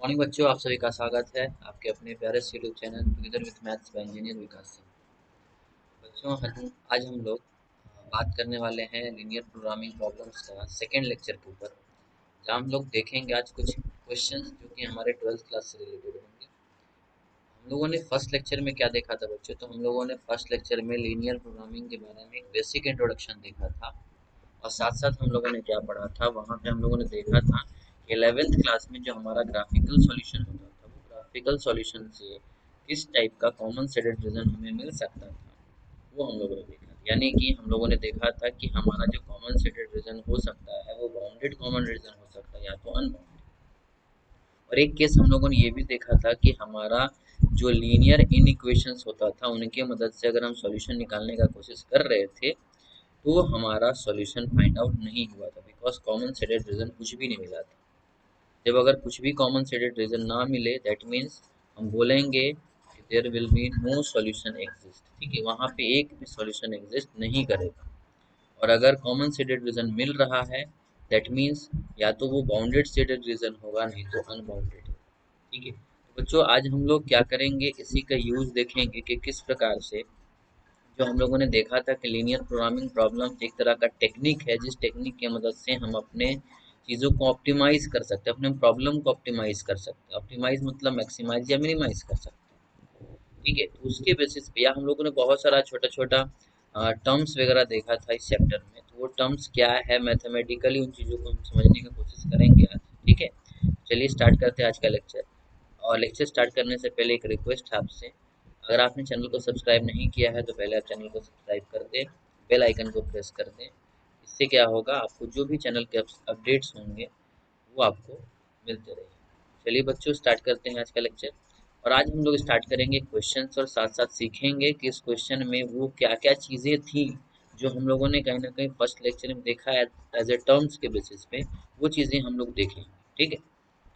Morning बच्चों, आप सभी का स्वागत है आपके अपने प्यारे से YouTube channel together with maths by engineer Vikas से। बच्चों, आज हम लोग बात करने वाले हैं लीनियर प्रोग्रामिंग प्रॉब्लम्स का सेकेंड लेक्चर के ऊपर, जहाँ हम लोग देखेंगे आज कुछ क्वेश्चंस जो कि हमारे 12th क्लास से रिलेटेड होंगे। हम लोगों ने फर्स्ट लेक्चर में क्या देखा था बच्चों? तो हम लोगों ने फर्स्ट लेक्चर में लीनियर प्रोग्रामिंग के बारे में एक बेसिक इंट्रोडक्शन देखा था, और साथ साथ हम लोगों ने क्या पढ़ा था, वहाँ पे हम लोगों ने देखा था कि 11th क्लास में जो हमारा ग्राफिकल सॉल्यूशन होता था, वो ग्राफिकल सॉल्यूशन से किस टाइप का कॉमन सेडेड रीजन हमें मिल सकता था, वो हम लोगों ने देखा। यानी कि हम लोगों ने देखा था कि हमारा जो कॉमन सेडेड रीजन हो सकता है वो बाउंडेड कॉमन रीजन हो सकता है या तो अनबाउंडेड। और एक केस हम लोगों ने ये भी देखा था कि हमारा जो लीनियर इन इक्वेशंस होता था, उनके मदद से अगर हम सॉल्यूशन निकालने का कोशिश कर रहे थे तो हमारा सॉल्यूशन फाइंड आउट नहीं हुआ था, बिकॉज कॉमन सेडेड रीजन कुछ भी नहीं मिला था। जब अगर कुछ भी कॉमन सेडेड रीजन ना मिले, दैट मीन्स हम बोलेंगे कि there will be no solution exist. ठीक है, वहाँ पे एक भी सॉल्यूशन एग्जिस्ट नहीं करेगा। और अगर कॉमन सेडेड रीजन मिल रहा है, दैट मीन्स या तो वो बाउंडेड सेडेड रीजन होगा, नहीं तो अनबाउंडेड। ठीक है, तो बच्चों आज हम लोग क्या करेंगे, इसी का यूज देखेंगे कि किस प्रकार से जो हम लोगों ने देखा था कि लीनियर प्रोग्रामिंग प्रॉब्लम एक तरह का टेक्निक है, जिस टेक्निक की मदद से हम अपने चीज़ों को ऑप्टिमाइज कर सकते हैं, अपने प्रॉब्लम को ऑप्टिमाइज कर सकते हैं। ऑप्टिमाइज मतलब मैक्सिमाइज या मिनिमाइज कर सकते हैं। ठीक है, तो उसके बेसिस पे या हम लोगों ने बहुत सारा छोटा छोटा टर्म्स वगैरह देखा था इस चैप्टर में, तो वो टर्म्स क्या है मैथमेटिकली, उन चीज़ों को हम समझने की कोशिश करेंगे आज। ठीक है, चलिए स्टार्ट करते हैं आज का लेक्चर। और लेक्चर स्टार्ट करने से पहले एक रिक्वेस्ट है आपसे, अगर आपने चैनल को सब्सक्राइब नहीं किया है तो पहले आप चैनल को सब्सक्राइब कर दें, बेल आइकन को प्रेस कर दें। इससे क्या होगा, आपको जो भी चैनल के अपडेट्स होंगे वो आपको मिलते रहेंगे। चलिए बच्चों स्टार्ट करते हैं आज का लेक्चर। और आज हम लोग स्टार्ट करेंगे क्वेश्चंस, और साथ साथ सीखेंगे कि इस क्वेश्चन में वो क्या क्या चीज़ें थी जो हम लोगों ने कहीं ना कहीं फर्स्ट लेक्चर में देखा है एज ए टर्म्स के बेसिस पे, वो चीज़ें हम लोग देखेंगे। ठीक है,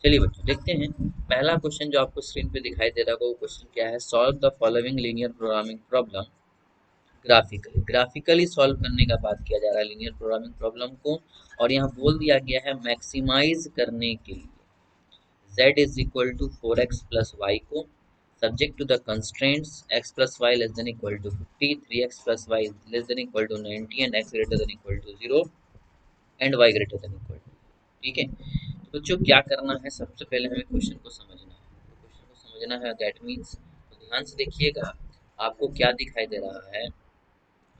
चलिए बच्चों देखते हैं। पहला क्वेश्चन जो आपको स्क्रीन पे दिखाई दे रहा होगा, वो क्वेश्चन क्या है, solve the following linear programming problem graphically. Graphically solve करने का बात किया जा रहा है लीनियर प्रोग्रामिंग प्रॉब्लम को, और यहाँ बोल दिया गया है मैक्सिमाइज करने के लिए z is equal to 4x plus y को, subject to the constraints x plus y less than equal to 50, 3x plus y less than equal to 90 and x greater than equal to 0 and y greater than equal to. ठीक है, तो बच्चों क्या करना है, सबसे पहले हमें क्वेश्चन को समझना है। तो क्वेश्चन को समझना है, दैट मीन्स, तो ध्यान से देखिएगा आपको क्या दिखाई दे रहा है।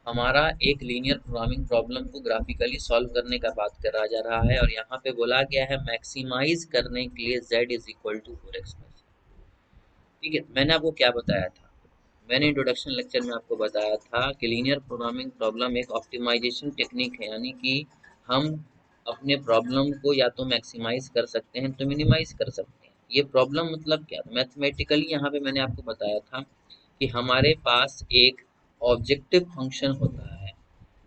हमारा एक लीनियर प्रोग्रामिंग प्रॉब्लम को ग्राफिकली सॉल्व करने का बात करा जा रहा है, और यहाँ पे बोला गया है मैक्सिमाइज करने के लिए z is equal to 4x plus. ठीक है, मैंने आपको क्या बताया था, मैंने इंट्रोडक्शन लेक्चर में आपको बताया था कि लीनियर प्रोग्रामिंग प्रॉब्लम एक ऑप्टिमाइजेशन टेक्निक है, यानी कि हम अपने प्रॉब्लम को या तो मैक्सिमाइज कर सकते हैं तो मिनिमाइज कर सकते हैं। ये प्रॉब्लम मतलब क्या, मैथमेटिकली यहाँ पे मैंने आपको बताया था कि हमारे पास एक ऑब्जेक्टिव फंक्शन होता है,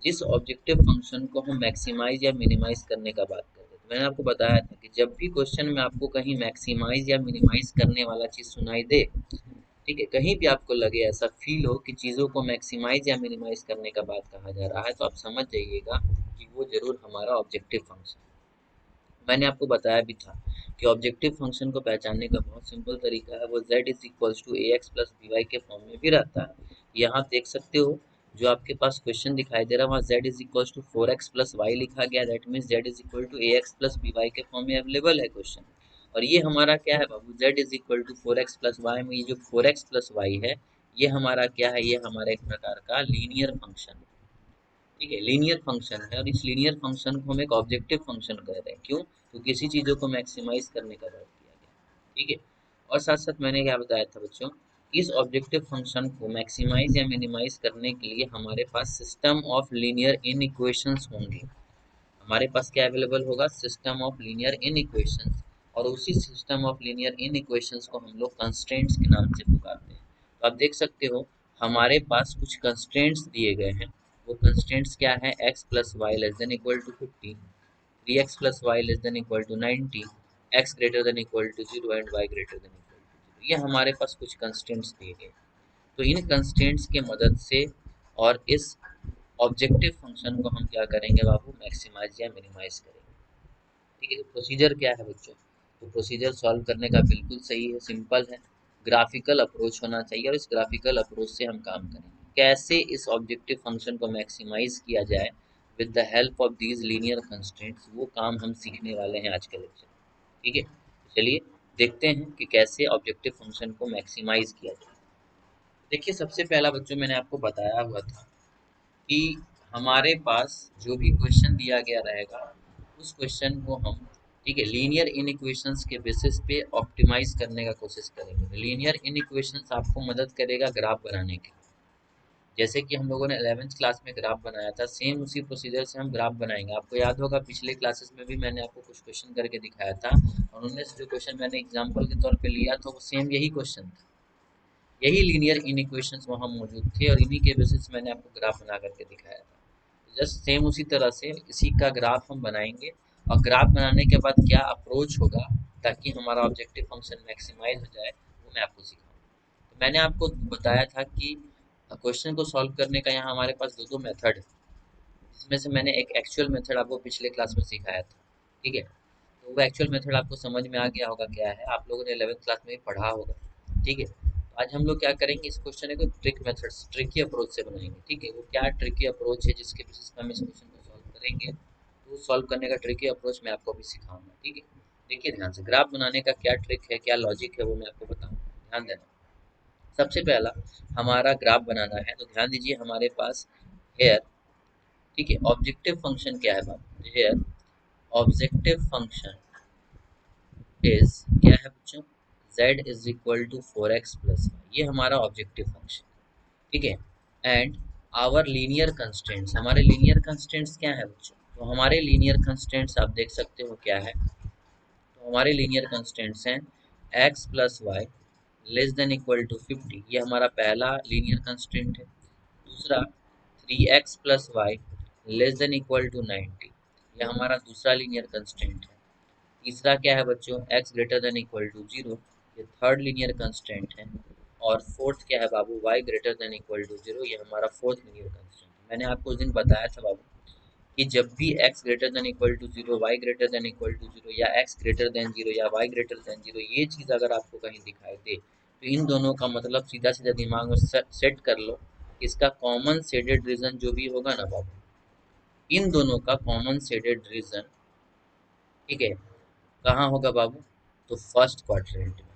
जिस ऑब्जेक्टिव फंक्शन को हम मैक्सिमाइज या मिनिमाइज करने का बात करते हैं। तो मैंने आपको बताया था कि जब भी क्वेश्चन में आपको कहीं मैक्सिमाइज या मिनिमाइज करने वाला चीज़ सुनाई दे, ठीक है, कहीं भी आपको लगे, ऐसा फील हो कि चीज़ों को मैक्सिमाइज या मिनिमाइज करने का बात कहा जा रहा है, तो आप समझ जाइएगा कि वो जरूर हमारा ऑब्जेक्टिव फंक्शन। मैंने आपको बताया भी था कि ऑब्जेक्टिव फंक्शन को पहचानने का बहुत सिंपल तरीका है, वो z is equals to a x plus b y के फॉर्म में भी रहता है। यहाँ आप देख सकते हो, जो आपके पास क्वेश्चन दिखाई दे रहा है वहाँ z is equals to 4x plus y लिखा गया, that means z is equal to a x plus b y के फॉर्म में अवेलेबल है क्वेश्चन। और ये हमारा क्या है बाबू, z is equal to 4x plus y में ये जो 4x प्लस वाई है, ये हमारा क्या है, ये हमारा एक प्रकार का लीनियर फंक्शन है। ठीक है, लीनियर फंक्शन है, और इस लीनियर फंक्शन को हम एक ऑब्जेक्टिव फंक्शन कह रहे हैं। क्यों, तो किसी चीज़ों को मैक्सिमाइज करने का बात किया गया। ठीक है, और साथ साथ मैंने क्या बताया था बच्चों, इस ऑब्जेक्टिव फंक्शन को मैक्सिमाइज या मिनिमाइज करने के लिए हमारे पास system of linear inequations होंगे। हमारे पास क्या अवेलेबल होगा, system of linear inequations, और उसी system of linear inequations को हम लोग कंस्ट्रेंट्स के नाम से पुकारते हैं। तो आप देख सकते हो हमारे पास कुछ कंस्ट्रेंट्स दिए गए हैं। वो कंस्ट्रेंट्स क्या है, x plus y less than equal to 50, 3x plus y less than equal to 90, x greater than equal to 0 and y greater than equal to 0। ये हमारे पास कुछ कंस्ट्रेंट्स दिए गए। तो इन कंस्ट्रेंट्स के मदद से और इस ऑब्जेक्टिव फंक्शन को हम क्या करेंगे बाबू, मैक्सिमाइज या मिनिमाइज करेंगे। ठीक है, तो प्रोसीजर क्या है बच्चों, तो प्रोसीजर सॉल्व करने का बिल्कुल सही है, सिंपल है। ग्राफिकल अप्रोच होना चाहिए और इस ग्राफिकल अप्रोच से हम काम करेंगे। कैसे इस ऑब्जेक्टिव फंक्शन को मैक्सिमाइज किया जाए with the help of these linear constraints, वो काम हम सीखने वाले हैं आज के लेक्चर में। ठीक है, तो चलिए देखते हैं कि कैसे ऑब्जेक्टिव फंक्शन को मैक्सिमाइज किया जाए। देखिए, सबसे पहला बच्चों मैंने आपको बताया हुआ था कि हमारे पास जो भी क्वेश्चन दिया गया रहेगा उस क्वेश्चन को हम, ठीक है, लीनियर इन इक्वेशंस के बेसिस पे ऑप्टिमाइज करने का कोशिश करेंगे। लीनियर इन इक्वेशंस आपको मदद करेगा ग्राफ बनाने के। जैसे कि हम लोगों ने 11th क्लास में ग्राफ बनाया था, सेम उसी प्रोसीजर से हम ग्राफ बनाएंगे। आपको याद होगा पिछले क्लासेस में भी मैंने आपको कुछ क्वेश्चन करके दिखाया था, और उनमें से जो क्वेश्चन मैंने एग्जाम्पल के तौर पे लिया था वो सेम यही क्वेश्चन था। यही लीनियर इन इक्वेशंस वहाँ मौजूद थे और इन्हीं के बेसिस मैंने आपको ग्राफ बना करके दिखाया था। जस्ट सेम उसी तरह से इसी का ग्राफ हम बनाएंगे, और ग्राफ बनाने के बाद क्या अप्रोच होगा ताकि हमारा ऑब्जेक्टिव फंक्शन मैक्सिमाइज हो जाए, वो मैं आपको सिखाऊंगा। तो मैंने आपको बताया था कि क्वेश्चन को सॉल्व करने का यहाँ हमारे पास दो दो मेथड है, जिसमें से मैंने एक एक्चुअल मेथड आपको पिछले क्लास में सिखाया था। ठीक है, तो वो एक्चुअल मेथड आपको समझ में आ गया होगा क्या है, आप लोगों ने 11th क्लास में भी पढ़ा होगा। ठीक है, तो आज हम लोग क्या करेंगे, इस क्वेश्चन को ट्रिक मेथड, ट्रिकी अप्रोच से बनाएंगे। ठीक है, वो क्या ट्रिकी अप्रोच है जिसके बेसिस पर हम इस क्वेश्चन को सॉल्व करेंगे, तो सॉल्व करने का ट्रिकी अप्रोच मैं आपको अभी सिखाऊंगा। ठीक है, देखिए ध्यान से, ग्राफ बनाने का क्या ट्रिक है, क्या लॉजिक है, वो मैं आपको बताऊंगा, ध्यान देना। सबसे पहला हमारा ग्राफ बनाना है, तो ध्यान दीजिए हमारे पास हेयर, ठीक है, ऑब्जेक्टिव फंक्शन क्या है बात, हेयर ऑब्जेक्टिव फंक्शन इज क्या है बच्चों, z is equal to 4x plus y, ये हमारा ऑब्जेक्टिव फंक्शन। ठीक है, एंड आवर लीनियर कंस्टेंट्स, हमारे लीनियर कंस्टेंट्स क्या है बच्चों, तो हमारे लीनियर कंस्टेंट्स आप देख सकते हो क्या है, तो हमारे लीनियर कंस्टेंट्स हैं x plus y less than equal to 50, ये हमारा पहला लीनियर कंस्टेंट है। दूसरा 3x plus y less than equal to 90, ये हमारा दूसरा लीनियर कंस्टेंट है। तीसरा क्या है बच्चों, x greater than equal to 0, ये थर्ड लीनियर कंस्टेंट है। और फोर्थ क्या है बाबू, y greater than equal to 0, ये हमारा फोर्थ लीनियर कंस्टेंट है। मैंने आपको उस दिन बताया था बाबू कि जब भी x greater than equal to 0, y greater than equal to 0, या x ग्रेटर देन 0 या y ग्रेटर देन 0, ये चीज़ अगर आपको कहीं दिखाई दे तो इन दोनों का मतलब सीधा सीधा दिमाग में सेट कर लो, इसका कॉमन शेडेड रीजन जो भी होगा ना बाबू, इन दोनों का कॉमन शेडेड रीजन, ठीक है, कहाँ होगा बाबू, तो फर्स्ट क्वाड्रेंट में।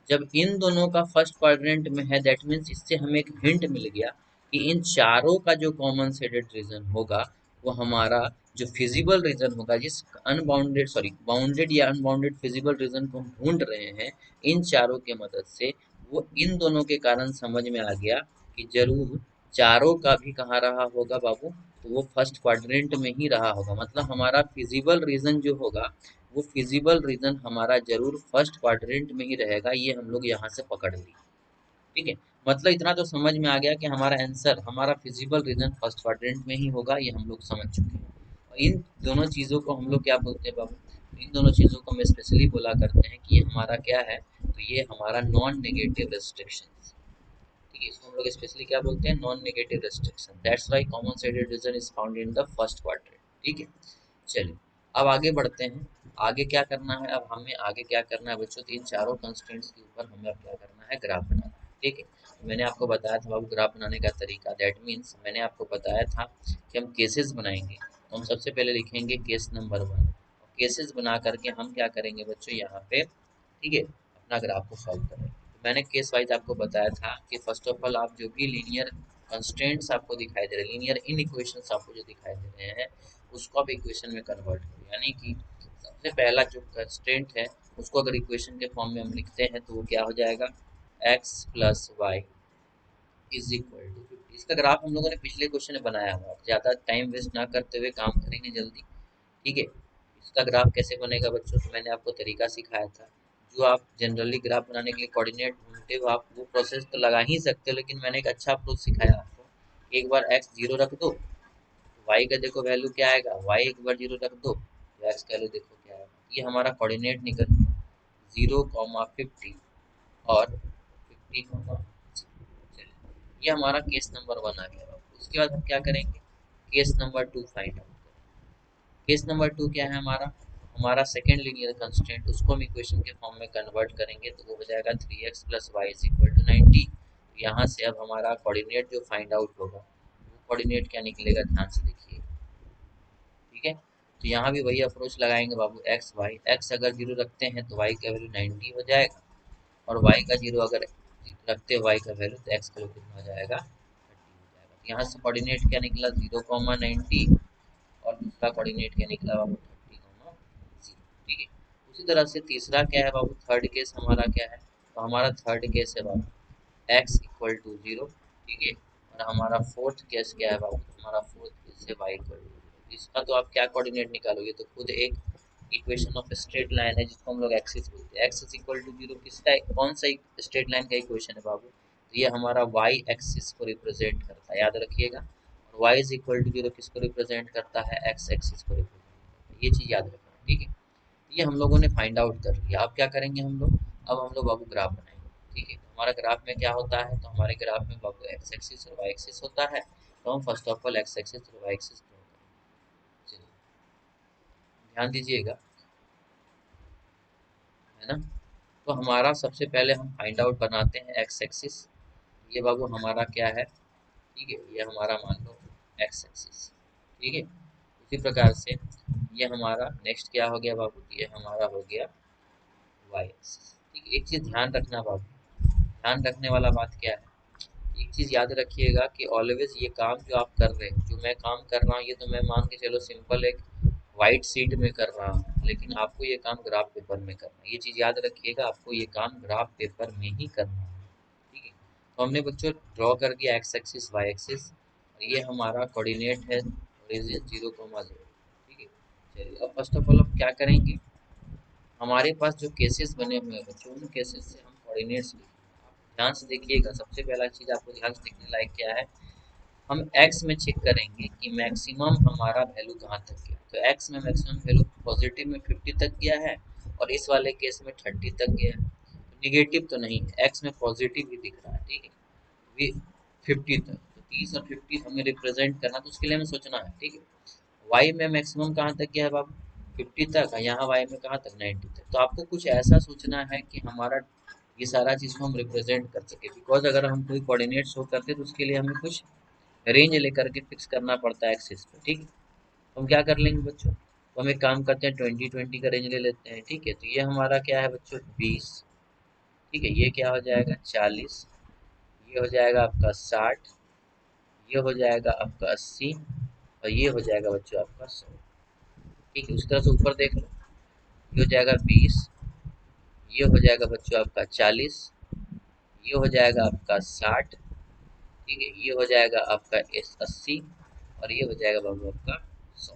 जब इन दोनों का फर्स्ट क्वाड्रेंट में है, दैट मीन्स इससे हमें एक हिंट मिल गया कि इन चारों का जो कॉमन शेडेड रीजन होगा वो हमारा जो फिजिबल रीजन होगा, जिस अनबाउंडेड सॉरी बाउंडेड या अनबाउंडेड फिजिबल रीजन को हम ढूंढ रहे हैं इन चारों के मदद से, वो इन दोनों के कारण समझ में आ गया कि जरूर चारों का भी कहाँ रहा होगा बाबू, तो वो फर्स्ट क्वाड्रेंट में ही रहा होगा। मतलब हमारा फिजिबल रीजन जो होगा वो फिजिबल रीजन हमारा जरूर फर्स्ट क्वाड्रेंट में ही रहेगा, ये हम लोग यहाँ से पकड़ लिए। ठीक है, मतलब इतना तो समझ में आ गया कि हमारा आंसर, हमारा फिजिबल रीजन फर्स्ट क्वाड्रेंट में ही होगा, ये हम लोग समझ चुके हैं। और इन दोनों चीज़ों को हम लोग क्या बोलते हैं बाबू, इन दोनों चीज़ों को हम स्पेशली बोला करते हैं कि ये हमारा क्या है, तो ये हमारा नॉन नेगेटिव रेस्ट्रिक्शन। ठीक है, इसको हम लोग स्पेशली क्या बोलते हैं, non negative restriction. That's why common shaded region is found in the first quadrant. ठीक है, चलिए अब आगे बढ़ते हैं। आगे क्या करना है, अब हमें आगे क्या करना है बच्चों, तो इन चारों कंस्ट्रेंट्स के ऊपर हमें अब क्या करना है, ग्राफ बनाना है। ठीक है, तो मैंने आपको बताया था बाबू ग्राफ बनाने का तरीका, दैट मीन्स मैंने आपको बताया था कि हम केसेस बनाएंगे, तो हम सबसे पहले लिखेंगे केस नंबर 1। केसेस बना करके हम क्या करेंगे बच्चों यहाँ पे, ठीक है, अपना ग्राफ को सॉल्व करेंगे। तो मैंने केस वाइज आपको बताया था कि फर्स्ट ऑफ ऑल आप जो भी लीनियर कंस्ट्रेंट्स आपको दिखाई दे रहे हैं, लीनियर इन इक्वेशंस आपको जो दिखाई दे रहे हैं, उसको आप इक्वेशन में कन्वर्ट करो। यानी कि सबसे पहला जो कंस्ट्रेंट है उसको अगर इक्वेशन के फॉर्म में हम लिखते हैं तो वो क्या हो जाएगा, x plus y is equal to 50। इसका ग्राफ हम लोगों ने पिछले क्वेश्चन में बनाया हुआ, ज़्यादा टाइम वेस्ट ना करते हुए काम करेंगे जल्दी। ठीक है, इसका ग्राफ कैसे बनेगा बच्चों, तो मैंने आपको तरीका सिखाया था। जो आप जनरली ग्राफ बनाने के लिए कोऑर्डिनेट ढूंढते हो, आप वो प्रोसेस तो लगा ही सकते हो, लेकिन मैंने एक अच्छा अप्रोच सिखाया आपको। एक बार x 0 रख दो, y का देखो वैल्यू क्या आएगा, y एक बार 0 रख दो तो x का वैल्यू देखो क्या आएगा। ये हमारा कोऑर्डिनेट निकल गया 0,50 और 50,0। चलिए, ये हमारा केस नंबर 1 आ गया। उसके बाद हम क्या करेंगे, केस नंबर 2 फाइंड आउट करेंगे। केस नंबर 2 क्या है हमारा, हमारा सेकेंड लीनियर कंस्ट्रेंट उसको हम इक्वेशन के फॉर्म में कन्वर्ट करेंगे तो वो हो जाएगा 3x plus y is equal to 90। यहाँ से अब हमारा कोऑर्डिनेट जो फाइंड आउट होगा वो कोऑर्डिनेट क्या निकलेगा, ध्यान से देखिए। ठीक है, तो यहाँ भी वही अप्रोच लगाएंगे बाबू, एक्स वाई, एक्स अगर जीरो रखते हैं तो वाई का वैल्यू 90 हो जाएगा, और वाई का जीरो अगर रखते हैं वाई का वैल्यू तो एक्स का वैल्यू कितना हो जाएगा, 30 हो जाएगा। तो यहाँ से कोऑर्डिनेट क्या निकला, 0,90, और दूसरा कोऑर्डिनेट क्या निकला बाबू, 30,0। ठीक है, उसी तरह से तीसरा क्या है बाबू, थर्ड केस हमारा क्या है, तो हमारा थर्ड केस है बाबू x इक्वल टू 0। ठीक है, और हमारा फोर्थ केस क्या है बाबू, हमारा फोर्थ केस है y इक्वल टू 0। इसका तो आप क्या कोऑर्डिनेट निकालोगे, तो खुद एक इक्वेशन ऑफ स्ट्रेट लाइन है जिसको हम लोग एक्सिस बोलते हैं। एक्सिस इक्वल टू 0 किसका, कौन सा स्ट्रेट लाइन का इक्वेशन है बाबू, तो ये हमारा y एक्सिस को रिप्रेजेंट करता है, याद रखिएगा। और y इज इक्वल टू 0 किसको रिप्रेजेंट करता है, x एक्सिस को रिप्रेजेंट करता है, ये चीज़ याद रखना। ठीक है, ये हम लोगों ने फाइंड आउट कर लिया। अब क्या करेंगे हम लोग, अब हम लोग बाबू ग्राफ बनाएंगे। ठीक है, तो हमारा ग्राफ में क्या होता है, तो हमारे ग्राफ में बाबू एक्स एक्सिस और वाई एक्सिस होता है, तो हम first of all x axis और वाई एक्सिस ड्रॉ करेंगे। चलिए ध्यान दीजिएगा, है ना। तो हमारा सबसे पहले हम फाइंड आउट बनाते हैं एक्स एक्सिस। ये बाबू हमारा क्या है, ठीक है, ये हमारा मान लो एक्स एक्सिस। ठीक है, उसी प्रकार से ये हमारा नेक्स्ट क्या हो गया बाबू, ये हमारा हो गया वाई एक्सिस। ठीक है, एक चीज़ ध्यान रखना बाबू, ध्यान रखने वाला बात क्या है, एक चीज़ याद रखिएगा कि ऑलवेज ये काम जो आप कर रहे हैं, जो मैं काम कर रहा हूँ, ये तो मैं मान के चलो सिंपल एक वाइट शीट में कर रहा हूँ, लेकिन आपको ये काम ग्राफ पेपर में करना है। ये चीज़ याद रखिएगा, आपको ये काम ग्राफ पेपर में ही करना है। ठीक है, तो हमने बच्चों ड्रॉ कर दिया एक्स एक्सिस वाई एक्सिस, और ये हमारा कोऑर्डिनेट है 0,0। ठीक है, चलिए अब फर्स्ट ऑफ ऑल हम क्या करेंगे, हमारे पास जो केसेस बने हुए हैं बच्चों, उन केसेस से हम कोऑर्डिनेट्स लिखेंगे। आप ध्यान से देखिएगा, सबसे पहला चीज़ आपको ध्यान से देखने लायक क्या है, हम x में चेक करेंगे कि मैक्सिमम हमारा वैल्यू कहाँ तक गया। तो x में मैक्सिमम वैल्यू पॉजिटिव में 50 तक गया है, और इस वाले केस में 30 तक गया है। तो निगेटिव तो नहीं है, x में पॉजिटिव भी दिख रहा है। ठीक है, वी 50 तक, तो 30 और 50 हमें रिप्रेजेंट करना, तो उसके लिए हमें सोचना है। ठीक है, वाई में मैक्सिमम कहाँ तक गया है बाबू, 50 तक, यहाँ वाई में कहाँ तक, 90 तक। तो आपको कुछ ऐसा सोचना है कि हमारा ये सारा चीज़ को हम रिप्रेजेंट कर सके, बिकॉज अगर हम कोई कोऑर्डिनेट शो करते हैं तो उसके लिए हमें कुछ रेंज लेकर के फिक्स करना पड़ता है एक्सिस पे। ठीक है, तो हम क्या कर लेंगे बच्चों, तो हम एक काम करते हैं 20-20 का रेंज ले लेते हैं। ठीक है, तो ये हमारा क्या है बच्चों, 20। ठीक है, ये क्या हो जाएगा, 40, ये हो जाएगा आपका 60, ये हो जाएगा आपका 80, और ये हो जाएगा बच्चों आपका 100। ठीक है, उस तरह से ऊपर देख लो, ये हो जाएगा 20, ये हो जाएगा बच्चों आपका 40, ये हो जाएगा आपका 60। ठीक है, ये हो जाएगा आपका 80, और ये हो जाएगा बाबू आपका 100।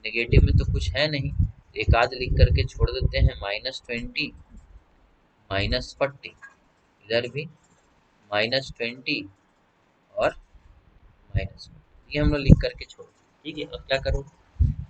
नेगेटिव में तो कुछ है नहीं, तो एक आध लिख करके छोड़ देते हैं, -20, -40, इधर भी -20 और -40, ये हम लोग लिख करके छोड़ दें। ठीक है, अब क्या करूँ,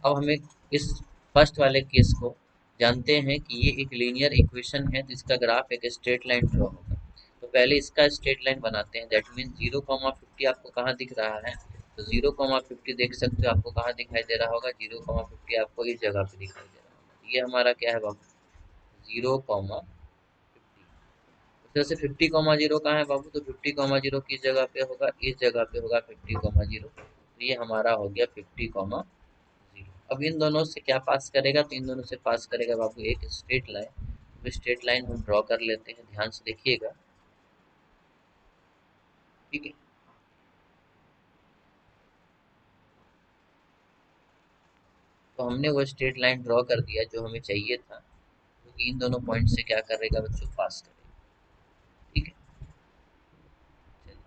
अब हमें इस फर्स्ट वाले केस को जानते हैं कि ये एक लीनियर इक्वेशन है जिसका ग्राफ एक स्ट्रेट लाइन ड्रॉ होगा। तो पहले इसका स्ट्रेट लाइन बनाते हैं, दैट मीन्स 0,50 आपको कहाँ दिख रहा है, तो 0,50 देख सकते हो, आपको कहाँ दिखाई दे रहा होगा, 0,50 आपको इस जगह पे दिखाई दे रहा होगा। ये हमारा क्या है बाबू, 0,50। उस तरह से 50,0 कहाँ है बाबू, तो 50,0 किस जगह पे होगा, इस जगह पे होगा 50,0। तो ये हमारा हो गया 50,0। अब इन दोनों से क्या पास करेगा, तो इन दोनों से पास करेगा बाबू एक स्ट्रेट लाइन। तो स्ट्रेट लाइन हम ड्रॉ कर लेते हैं, ध्यान से देखिएगा। ठीक है, तो हमने वो स्ट्रेट लाइन ड्रॉ कर दिया जो हमें चाहिए था, क्योंकि इन दोनों पॉइंट से क्या करेगा बच्चों, पास करेगा। ठीक है, चलिए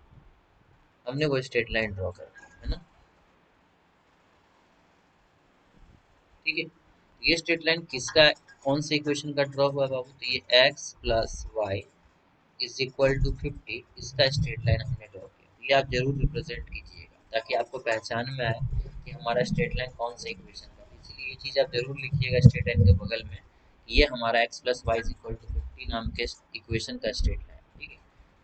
हमने वो स्ट्रेट लाइन ड्रॉ कर दी है ना। ठीक है, ये स्ट्रेट लाइन किसका, कौन से इक्वेशन का ड्रॉ हुआ बाबू, तो ये x plus y is equal to 50, इसका स्ट्रेट लाइन हमने ड्रॉ किया। ये आप जरूर रिप्रेजेंट कीजिएगा ताकि आपको पहचान में आए कि हमारा स्ट्रेट लाइन कौन से इक्वेशन का है। इसलिए ये चीज़ आप जरूर लिखिएगा स्ट्रेट लाइन के बगल में, कि ये हमारा x plus y is equal to 50 नाम के इक्वेशन का स्ट्रेट लाइन। ठीक है,